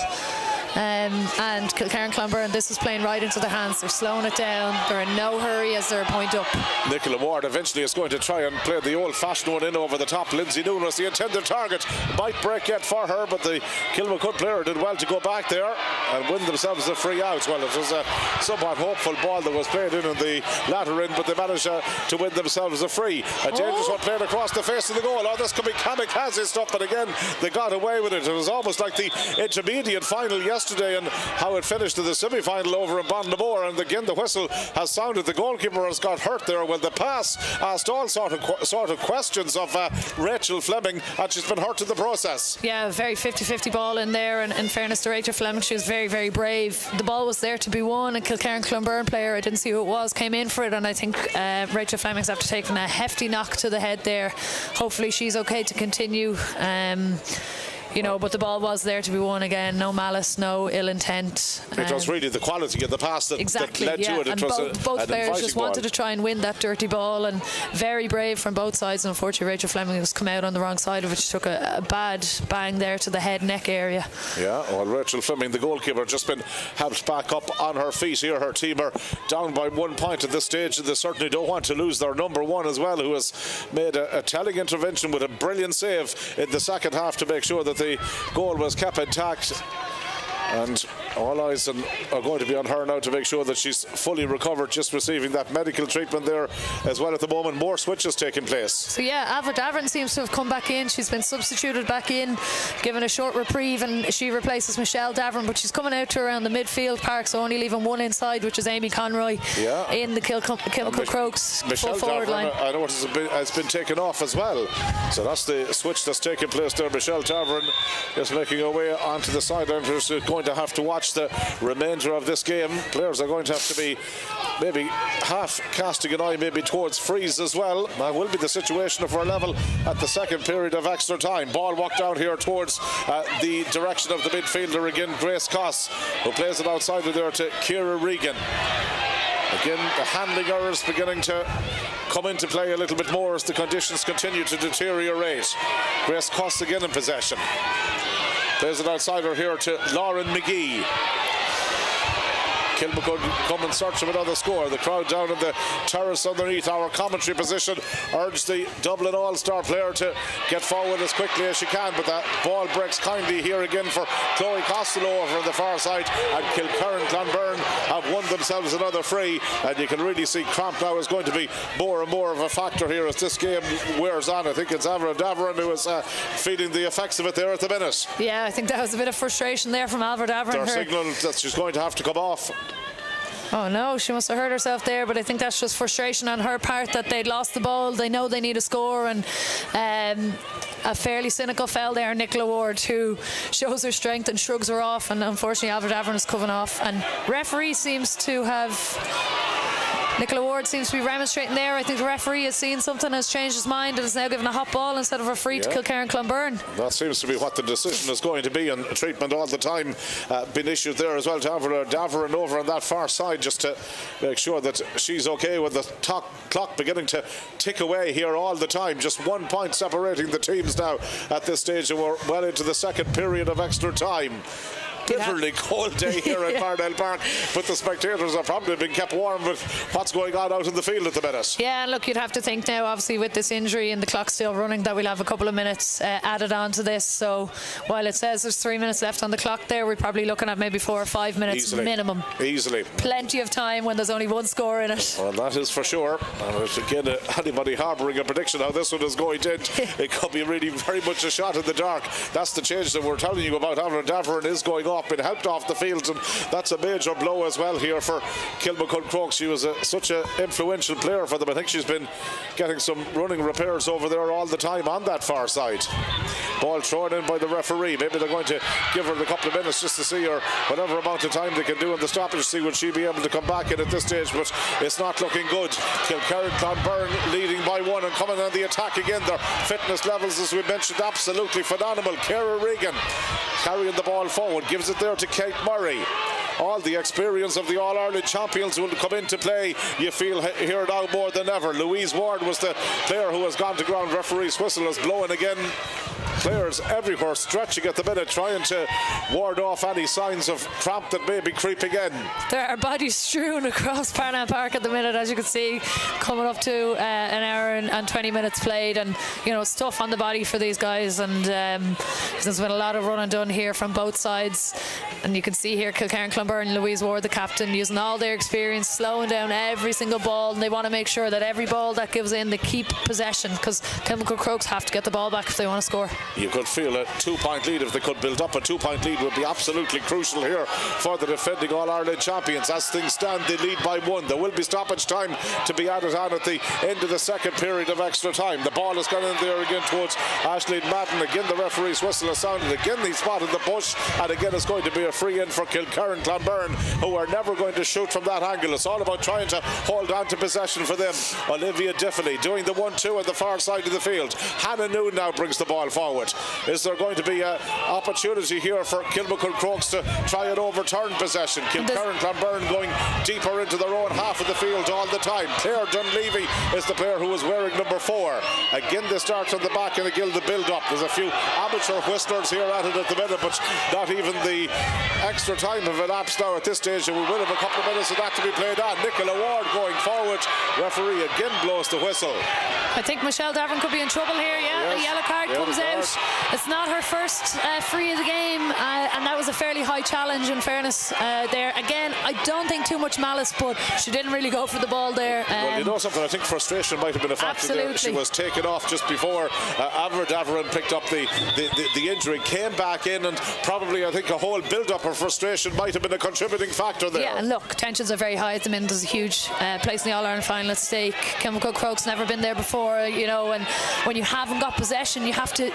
Speaker 2: And Kilkerrin Conberne, this is playing right into their hands. They're slowing it down. They're in no hurry as they're a point up.
Speaker 1: Nicola Ward eventually is going to try and play the old-fashioned one in over the top. Lindsay Noon was the intended target. Might break yet for her, but the Kilmacud player did well to go back there and win themselves a free out. Well, it was a somewhat hopeful ball that was played in the latter end, but they managed to win themselves a free. A dangerous one played across the face of the goal. Oh, this could be kamikaze stuff, but again, they got away with it. It was almost like the intermediate final yesterday and how it finished in the semi-final over in Bonnamore, and again the whistle has sounded. The goalkeeper has got hurt there. Well, the pass asked all sort of questions of Rachel Fleming, and she's been hurt in the process.
Speaker 2: Yeah, very 50-50 ball in there, and in fairness to Rachel Fleming, she was very, very brave. The ball was there to be won, and Kilkerrin Conberne player, I didn't see who it was, came in for it, and I think Rachel Fleming's after taking a hefty knock to the head there. Hopefully she's okay to continue. You know, but the ball was there to be won again. No malice, no ill intent.
Speaker 1: It was really the quality of the pass that,
Speaker 2: exactly,
Speaker 1: that led to it.
Speaker 2: And both players just wanted to try and win that dirty ball, and very brave from both sides. And unfortunately, Rachel Fleming has come out on the wrong side of it. She took a bad bang there to the head neck area. Yeah,
Speaker 1: well, Rachel Fleming, the goalkeeper, just been helped back up on her feet here. Her team are down by 1 point at this stage, and they certainly don't want to lose their number one as well, who has made a telling intervention with a brilliant save in the second half to make sure that the goal was kept intact. And all eyes are going to be on her now to make sure that she's fully recovered, just receiving that medical treatment there as well at the moment. More switches taking place.
Speaker 2: So yeah, Ava Davern seems to have come back in. She's been substituted back in, given a short reprieve, and she replaces Michelle Davern, but she's coming out to around the midfield park, so only leaving one inside, which is Amy Conroy, in the Kilmacud Crokes full forward line.
Speaker 1: I know it has been taken off as well, so that's the switch that's taking place there. Michelle Davern is making her way onto the sideline. We're going to have to watch the remainder of this game. Players are going to have to be maybe half casting an eye maybe towards frees as well. That will be the situation if we're level at the second period of extra time. Ball walked down here towards the direction of the midfielder again, Grace Coss, who plays it outside of there to Ciara Regan. Again, the handling errors beginning to come into play a little bit more as the conditions continue to deteriorate. Grace Coss again in possession. There's an outsider here to Lauren McGee. Kilmacud come in search of another score. The crowd down in the terrace underneath our commentary position urge the Dublin All-Star player to get forward as quickly as she can, but that ball breaks kindly here again for Chloe Costello over on the far side, and Kilkerrin Conberne have won themselves another free, and you can really see cramp now is going to be more and more of a factor here as this game wears on. I think it's Ava Davern who is feeling the effects of it there at the minute.
Speaker 2: Yeah, I think that was a bit of frustration there from Ava Davern.
Speaker 1: They're signaling that she's going to have to come off.
Speaker 2: Oh no, she must have hurt herself there, but I think that's just frustration on her part that they'd lost the ball. They know they need a score, and a fairly cynical foul there, Nicola Ward, who shows her strength and shrugs her off, and unfortunately Ava Davern is coming off, and referee seems to have... Nicola Ward seems to be remonstrating there. I think the referee has seen something, has changed his mind, and is now giving a hot ball instead of a free to Kilkerrin Conberne.
Speaker 1: That seems to be what the decision is going to be, and treatment all the time been issued there as well to Davern over on that far side, just to make sure that she's okay with the clock beginning to tick away here all the time. Just 1 point separating the teams now at this stage, and we're well into the second period of extra time. bitterly cold day here at Parnell Park, but the spectators are probably being kept warm with what's going on out in the field at the minute.
Speaker 2: Yeah, look, you'd have to think now, obviously, with this injury and the clock still running, that we'll have a couple of minutes added on to this. So while it says there's 3 minutes left on the clock there, we're probably looking at maybe 4 or 5 minutes minimum.
Speaker 1: Easily.
Speaker 2: Plenty of time when there's only one score in it.
Speaker 1: Well, that is for sure. And again, anybody harbouring a prediction how this one is going to end, it could be really very much a shot in the dark. That's the change that we're telling you about. Avon Davern is going off, been helped off the field, and that's a major blow as well here for Kilmacud Crokes. She was such an influential player for them. I think she's been getting some running repairs over there all the time on that far side. Ball thrown in by the referee. Maybe they're going to give her a couple of minutes just to see her whatever amount of time they can do in the stoppage, see would she be able to come back in at this stage, but it's not looking good. Kilkerrin Conberne leading by 1 and coming on the attack again. Their fitness levels, as we mentioned, absolutely phenomenal. Ciara Regan carrying the ball forward, gives it there to Kate Murray. All the experience of the All-Ireland champions will come into play, you feel here now more than ever. Louise Ward was the player who has gone to ground. Referee's whistle is blowing again. Players everywhere stretching at the minute, trying to ward off any signs of cramp that may be creeping in.
Speaker 2: There are bodies strewn across Parnell Park at the minute, as you can see, coming up to an hour and 20 minutes played, and you know, it's tough on the body for these guys, and there's been a lot of running done here from both sides, and you can see here Kilkerrin Conberne, Louise Ward, the captain, using all their experience, slowing down every single ball, and they want to make sure that every ball that gives in, they keep possession, because Kilmacud Crokes have to get the ball back if they want to score.
Speaker 1: You could feel a 2-point lead. If they could build up a 2-point lead, would be absolutely crucial here for the defending All-Ireland champions. As things stand, they lead by 1. There will be stoppage time to be added on at the end of the second period of extra time. The ball has gone in there again towards Aisling Madden. Again, the referee's whistle has sounded. Again, they spotted the push, and again, it's going to be a free in for Kilkerrin Conberne, who are never going to shoot from that angle. It's all about trying to hold on to possession for them. Olivia Diffley doing the 1-2 on the far side of the field. Hannah Noon now brings the ball forward. Is there going to be an opportunity here for Kilmacud Crokes to try and overturn possession? Kilkerrin Conberne going deeper into their own half of the field all the time. Claire Dunleavy is the player who is wearing number 4. Again, they start from the back, and again the build-up. There's a few amateur whistlers here at it at the minute, but not even the extra time have elapsed now at this stage, and we will have a couple of minutes of that to be played on. Nicola Ward going forward. Referee again blows the whistle.
Speaker 2: I think Michelle Davern could be in trouble here. A yellow card comes out. It's not her first free of the game, and that was a fairly high challenge, in fairness there. Again, I don't think too much malice, but she didn't really go for the ball there.
Speaker 1: Well, you know something, I think frustration might have been a factor there. She was taken off just before Avon Davern picked up the injury, came back in, and probably I think a whole build-up of frustration might have been a contributing factor there.
Speaker 2: Yeah, and look, tensions are very high at the minute. There's a huge place in the All-Ireland final at stake. Kilmacud Crokes never been there before, you know, and when you haven't got possession, you have to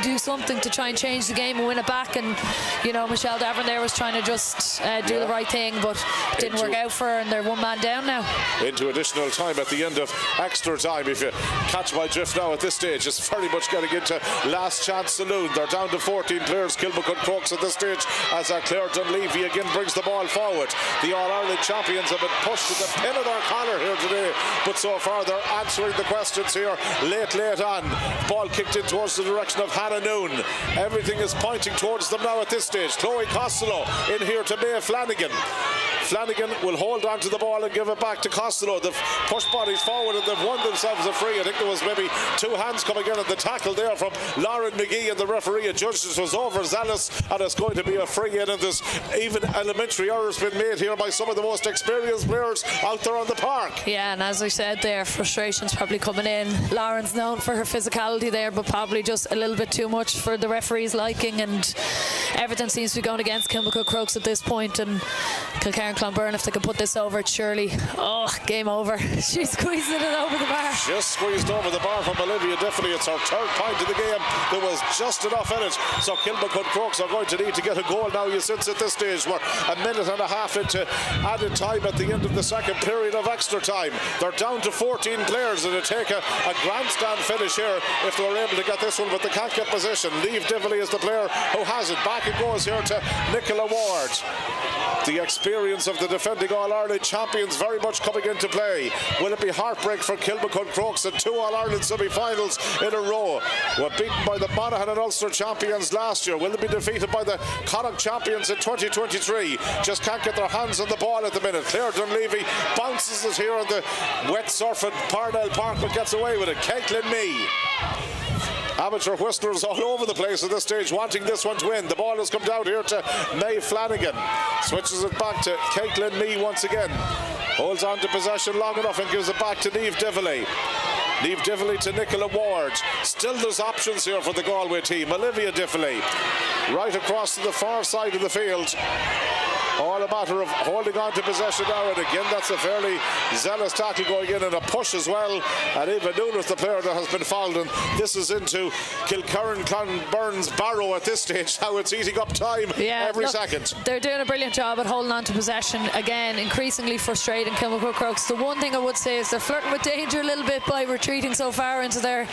Speaker 2: do something to try and change the game and win it back. And you know, Michelle Davern there was trying to just do the right thing, but it didn't work out for her, and they're 1 man down now. Into
Speaker 1: additional time at the end of extra time. If you catch my drift now at this stage, it's very much getting into last chance saloon. They're down to 14 players, Kilmacud Crokes at this stage, as Claire Dunleavy again brings the ball forward. The All-Ireland champions have been pushed to the pin of their collar here today, but so far they're answering the questions here late on. Ball kicked in towards the direction of Hannah Noon. Everything is pointing towards them now at this stage. Chloe Costello in here to May Flanagan. Flanagan will hold on to the ball and give it back to Costello. They've pushed bodies forward and they've won themselves a free. I think there was maybe 2 hands coming in at the tackle there from Lauren McGee, and the referee adjudged it was overzealous, and it's going to be a free in, and there's even elementary errors been made here by some of the most experienced players out there on the park.
Speaker 2: Yeah, and as I said there, frustration's probably coming in. Lauren's known for her physicality there, but probably just a little bit too much for the referee's liking, and everything seems to be going against Kilmacud Crokes at this point. And Kilkerrin Conberne, if they can put this over, it's surely game over. She's squeezing it over the bar.
Speaker 1: Just squeezed over the bar from Olivia Diffley. It's her 3rd point of the game. There was just enough in it, so Kilmacud Crokes are going to need to get a goal now. You sense at this stage we're a minute and a half into added time at the end of the second period of extra time. They're down to 14 players, and it'll take a grandstand finish here if they're able to get this one, but they can't get possession. Lieve Diffley is the player who has it. Back it goes here to Nicola Ward. The experience of the defending All-Ireland champions very much coming into play. Will it be heartbreak for Kilmacud Crokes and 2 All-Ireland semi-finals in a row? Were beaten by the Monaghan and Ulster champions last year. Will they be defeated by the Connacht champions in 2023? Just can't get their hands on the ball at the minute. Claire Dunleavy bounces it here on the wet surf at Parnell Park, but gets away with it. Caitlin Mee. Amateur whistlers all over the place at this stage, wanting this one to win. The ball has come down here to May Flanagan. Switches it back to Caitlin Mee once again. Holds on to possession long enough and gives it back to Niamh Dively. Niamh Dively to Nicola Ward. Still there's options here for the Galway team. Olivia Dively right across to the far side of the field. All a matter of holding on to possession now, and again that's a fairly zealous tackle going in and a push as well, and Eva Nunes, the player that has been fouled, and this is into Kilkerrin Conberne's barrow at this stage. How it's eating up time every second. They're
Speaker 2: doing a brilliant job at holding on to possession. Again, increasingly frustrating Kilmacud Crokes. The one thing I would say is they're flirting with danger a little bit by retreating so far into their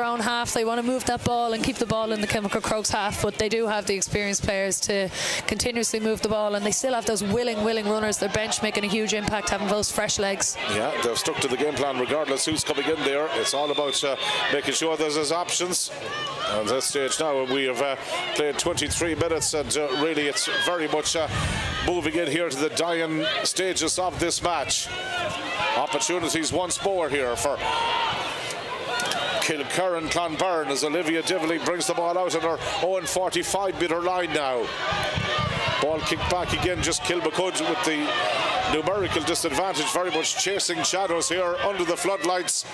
Speaker 2: own half. They want to move that ball and keep the ball in the Kilmacud Crokes half, but they do have the experienced players to continuously move the ball, and they still have those willing runners. Their bench making a huge impact, having those fresh legs. Yeah,
Speaker 1: they've stuck to the game plan regardless who's coming in there. It's all about making sure there's options. At this stage now we have played 23 minutes, and really it's very much moving in here to the dying stages of this match. Opportunities once more here for Kilkerrin Conberne as Olivia Dively brings the ball out on her own 45-metre line now. Ball kicked back again, just Kilmacud with the numerical disadvantage, very much chasing shadows here under the floodlights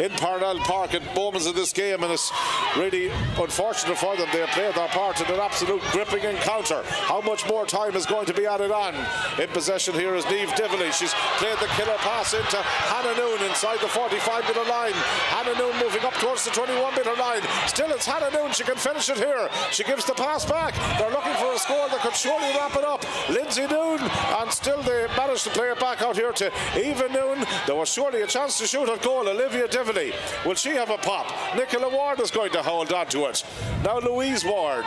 Speaker 1: in Parnell Park at moments of this game, and it's really unfortunate for them. They have played their part in an absolute gripping encounter. How much more time is going to be added on? In possession here is Niamh Dively. She's played the killer pass into Hannah Noon inside the 45-metre line. Hannah Noon moving up towards the 21-metre line. Still it's Hannah Noon. She can finish it here. She gives the pass back. They're looking for a score that could surely wrap it up. Lindsay Noon, and still they managed to play it back out here to Eva Noon. There was surely a chance to shoot at goal. Olivia Dively, will she have a pop? Nicola Ward is going to hold on to it. Now Louise Ward,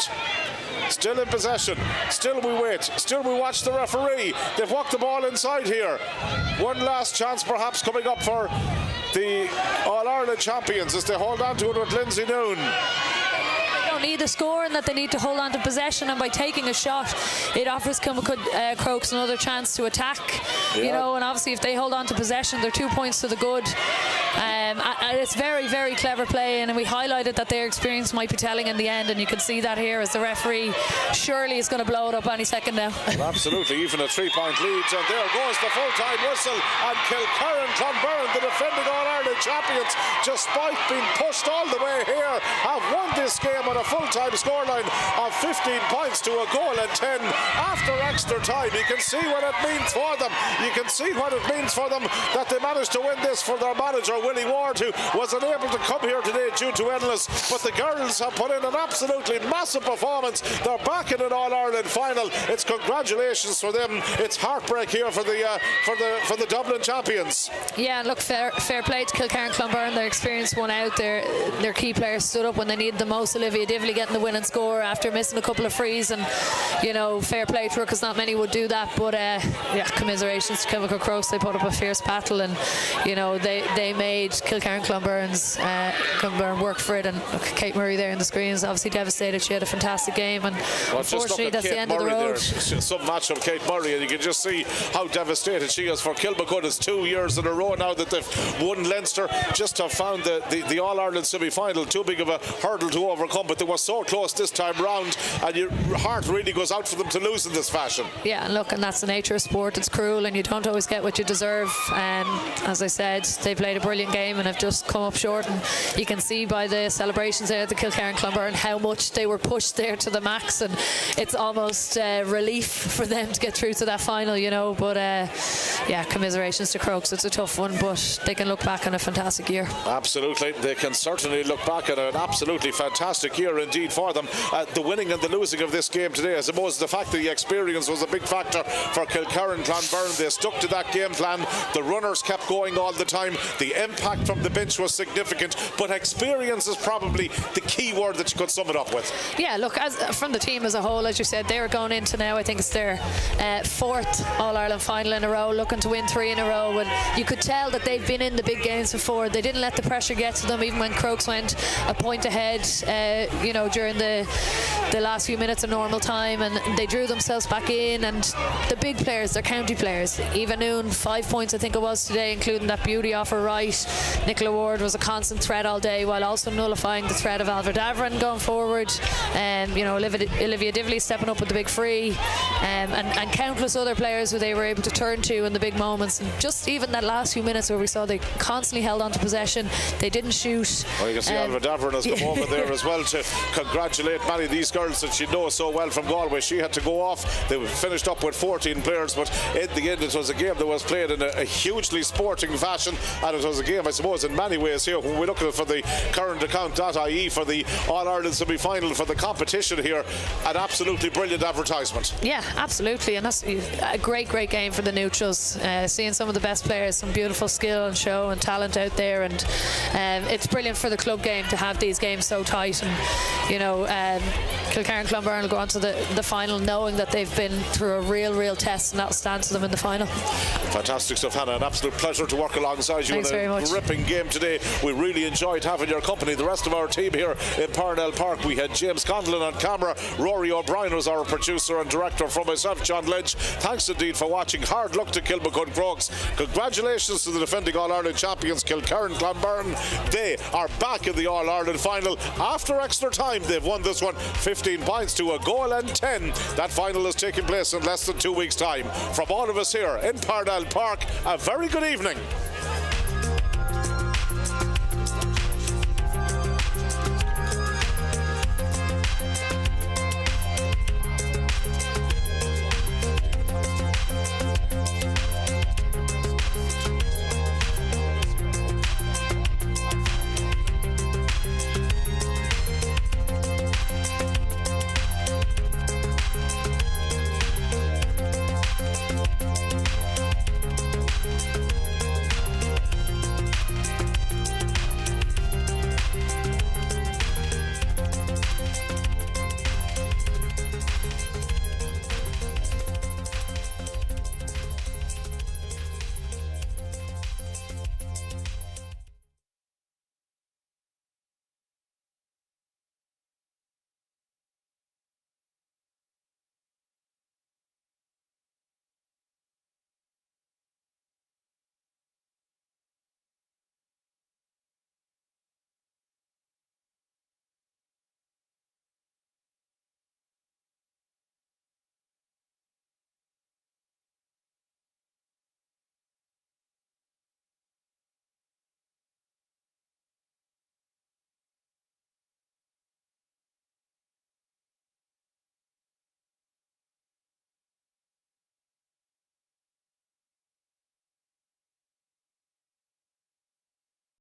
Speaker 1: still in possession. Still we wait. Still we watch the referee. They've walked the ball inside here. One last chance perhaps coming up for the All-Ireland champions as they hold on to it with Lindsay Noon.
Speaker 2: Need the score, and that they need to hold on to possession, and by taking a shot it offers Kilmacud Crokes another chance to attack. You know, and obviously if they hold on to possession they're 2 points to the good. And it's very clever play, and we highlighted that their experience might be telling in the end, and you can see that here as the referee surely is going to blow it up any second now.
Speaker 1: Well, absolutely, even a 3-point lead, and there goes the full-time whistle, and Kilkerrin Conberne, the defending All-Ireland champions, despite being pushed all the way here, have won this game on a full-time scoreline of 15 points to a goal and 10 after extra time. You can see what it means for them. You can see what it means for them that they managed to win this for their manager Willie Ward, who was unable to come here today due to illness, but the girls have put in an absolutely massive performance. They're back in an All-Ireland final. It's congratulations for them. It's heartbreak here for the Dublin champions.
Speaker 2: Yeah, and look, fair play to Kilkerrin Conberne. Their experience won out. Their key players stood up when they needed the most. Olivia Dively getting the winning score after missing a couple of frees, and you know, fair play to her because not many would do that. But yeah, commiserations to Kilmacud Crokes. They put up a fierce battle, and you know, they made Kilkerrin Conberne work for it. And look, Kate Murray there in the screens, obviously devastated. She had a fantastic game, and unfortunately that's the end of the road.
Speaker 1: Some match from Kate Murray, and you can just see how devastated she is. For Kilmacud, it's 2 years in a row now that they've won Leinster, just to have found the All-Ireland semi-final too big of a hurdle to overcome, but they were so close this time round, and your heart really goes out for them to lose in this fashion.
Speaker 2: Yeah, and look, and that's the nature of sport. It's cruel, and you don't always get what you deserve. As I said, they played a brilliant game and have just come up short, and you can see by the celebrations there at the Kilkerrin Conberne how much they were pushed there to the max, and it's almost relief for them to get through to that final, you know. But yeah, commiserations to Crokes. It's a tough one, but they can look back on a fantastic year.
Speaker 1: Absolutely, they can certainly look back at an absolutely fantastic year. there indeed for them. The winning and the losing of this game today, I suppose the fact that the experience was a big factor for Kilkerrin Conberne. They stuck to that game plan. The runners kept going all the time. The impact from the bench was significant, but experience is probably the key word that you could sum it up with.
Speaker 2: Yeah, look, from the team as a whole, as you said, they were going into now, I think it's their fourth All-Ireland final in a row, looking to win 3 in a row, and you could tell that they've been in the big games before. They didn't let the pressure get to them, even when Crokes went a point ahead, during the last few minutes of normal time, and they drew themselves back in. And the big players, they're county players. Eva Noon, 5 points I think it was today, including that beauty off her right. Nicola Ward was a constant threat all day, while also nullifying the threat of Alva Davern going forward. Olivia Divley stepping up with the big free, and countless other players who they were able to turn to in the big moments. And just even that last few minutes where we saw they constantly held on to possession, they didn't shoot.
Speaker 1: Well, you can see Alva Davern has come over there as well to congratulate many of these girls that she knows so well from Galway. She had to go off. They finished up with 14 players, but in the end it was a game that was played in a hugely sporting fashion, and it was a game, I suppose, in many ways here, when we look at it for the current account.ie, for the All-Ireland semi-final, for the competition here, an absolutely brilliant advertisement.
Speaker 2: Yeah, absolutely, and that's a great game for the neutrals. Seeing some of the best players, some beautiful skill and show and talent out there, and it's brilliant for the club game to have these games so tight. And Kilkerrin Conberne will go on to the final knowing that they've been through a real test, and that'll stand to them in the final. Fantastic
Speaker 1: stuff, Hannah. An absolute pleasure to work alongside you.
Speaker 2: Thanks
Speaker 1: in a gripping game today. We really enjoyed having your company. The rest of our team here in Parnell Park, we had James Conlon on camera, Rory O'Brien was our producer and director, from myself, John Lynch. Thanks indeed for watching. Hard luck to Kilmacud Crokes. Congratulations to the defending All-Ireland champions Kilkerrin Conberne. They are back in the All-Ireland final after extra time. They've won this one 15 points to a goal and 10. That final is taking place in less than 2 weeks' time. From all of us here in Parnell Park, a very good evening.